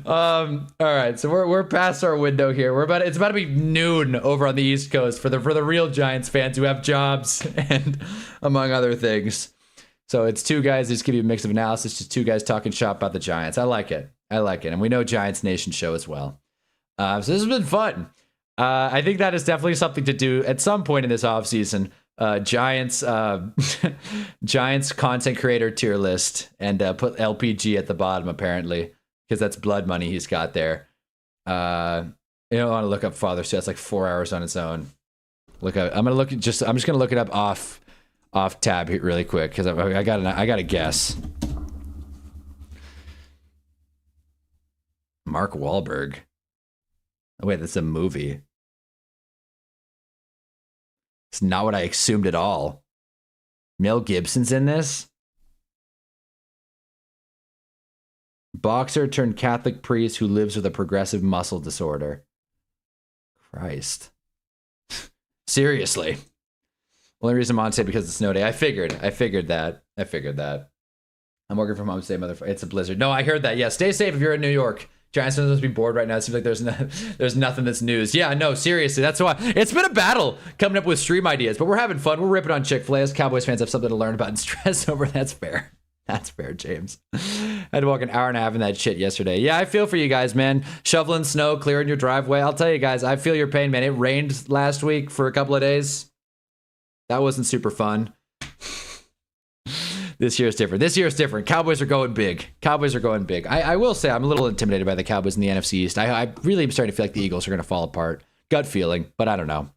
All right, so we're past our window here. It's about to be noon over on the East Coast for the real Giants fans who have jobs and among other things. So it's two guys that just give you a mix of analysis, just two guys talking shop about the Giants. I like it. And we know Giants Nation show as well. So this has been fun. I think that is definitely something to do at some point in this offseason. Giants Giants content creator tier list and put LPG at the bottom apparently. Because that's blood money he's got there. You don't want to look up Father Stu. That's like 4 hours on its own. I'm just gonna look it up off tab here really quick because I got a guess. Mark Wahlberg. Oh wait, that's a movie. It's not what I assumed at all. Mel Gibson's in this. Boxer turned Catholic priest who lives with a progressive muscle disorder. Christ. Seriously. Only reason I'm on today because it's snow day. I figured that. I'm working from home today, motherfucker. It's a blizzard. No, I heard that. Yeah, stay safe if you're in New York. Giants fans must be bored right now. It seems like there's nothing that's news. Yeah, no, seriously. That's why it's been a battle coming up with stream ideas, but we're having fun. We're ripping on Chick-fil-A. As Cowboys fans have something to learn about and stress over. That's fair. That's fair, James. I had to walk an hour and a half in that shit yesterday. Yeah, I feel for you guys, man. Shoveling snow, clearing your driveway. I'll tell you guys, I feel your pain, man. It rained last week for a couple of days. That wasn't super fun. This year's different. Cowboys are going big. I will say I'm a little intimidated by the Cowboys in the NFC East. I really am starting to feel like the Eagles are going to fall apart. Gut feeling, but I don't know.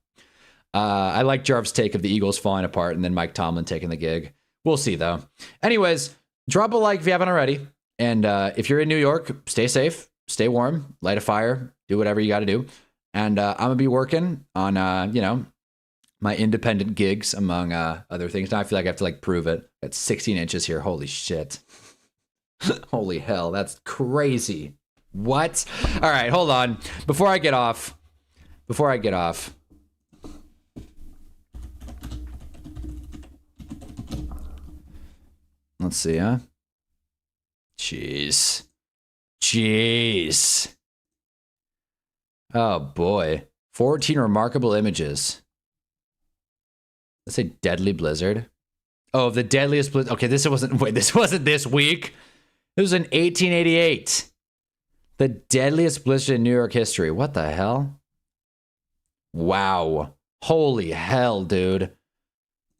I like Jarv's take of the Eagles falling apart and then Mike Tomlin taking the gig. We'll see, though. Anyways, drop a like if you haven't already. And if you're in New York, stay safe, stay warm, light a fire, do whatever you got to do. And I'm going to be working on, my independent gigs, among other things. Now I feel like I have to prove it. At 16 inches here. Holy shit. Holy hell. That's crazy. What? All right, hold on. Before I get off. Let's see, huh? Jeez. Oh, boy. 14 remarkable images. Let's say deadly blizzard. Oh, the deadliest blizzard. Okay, this wasn't this week. It was in 1888. The deadliest blizzard in New York history. What the hell? Wow. Holy hell, dude.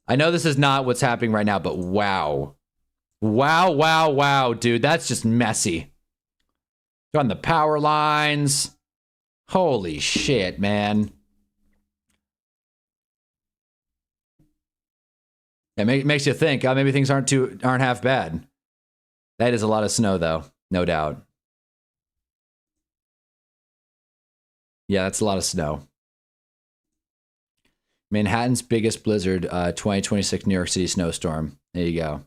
I know this is not what's happening right now, but wow. Wow, dude. That's just messy. On the power lines. Holy shit, man. It makes you think, maybe things aren't half bad. That is a lot of snow, though. No doubt. Yeah, that's a lot of snow. Manhattan's biggest blizzard, 2026 New York City snowstorm. There you go.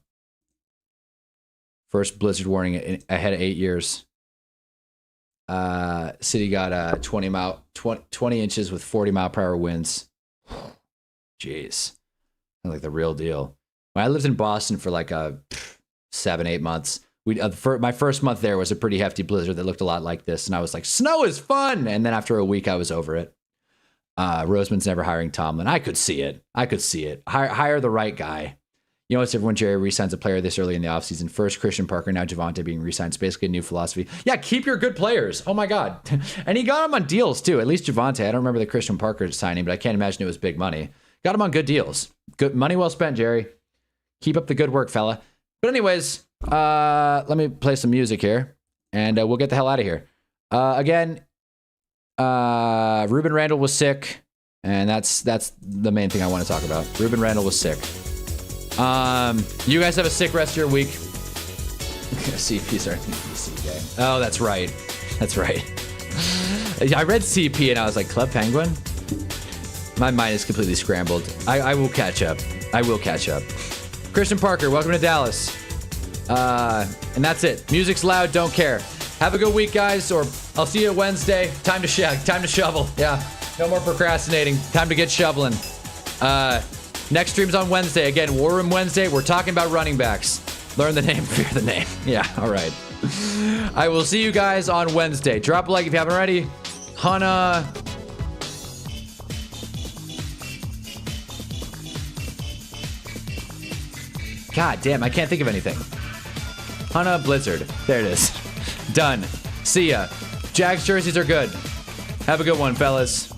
First blizzard warning ahead of 8 years. City got 20 inches with 40-mile-per-hour winds. Jeez. Like the real deal. When I lived in Boston for 7-8 months, my first month there was a pretty hefty blizzard that looked a lot like this, and I was like, snow is fun! And then after a week, I was over it. Roseman's never hiring Tomlin. I could see it. Hire the right guy. You know, it's everyone Jerry re-signs a player this early in the offseason. First Christian Parker, now Javonte being re-signed. It's basically a new philosophy. Yeah, keep your good players. Oh my God. And he got him on deals too. At least Javonte. I don't remember the Christian Parker signing, but I can't imagine it was big money. Got him on good deals. Good money well spent, Jerry. Keep up the good work, fella. But anyways, let me play some music here, and we'll get the hell out of here. Again, Ruben Randall was sick, and that's the main thing I want to talk about. Ruben Randall was sick. You guys have a sick rest of your week. CP's our PC game. Oh, that's right. I read CP and I was like, Club Penguin? My mind is completely scrambled. I will catch up. Christian Parker, welcome to Dallas. And that's it. Music's loud, don't care. Have a good week, guys, or I'll see you Wednesday. Time to shovel. Yeah, no more procrastinating. Time to get shoveling. Next stream's on Wednesday. Again, War Room Wednesday. We're talking about running backs. Learn the name, fear the name. Yeah, all right. I will see you guys on Wednesday. Drop a like if you haven't already. Hunna. God damn, I can't think of anything. Hunna Blizzard. There it is. Done. See ya. Jags jerseys are good. Have a good one, fellas.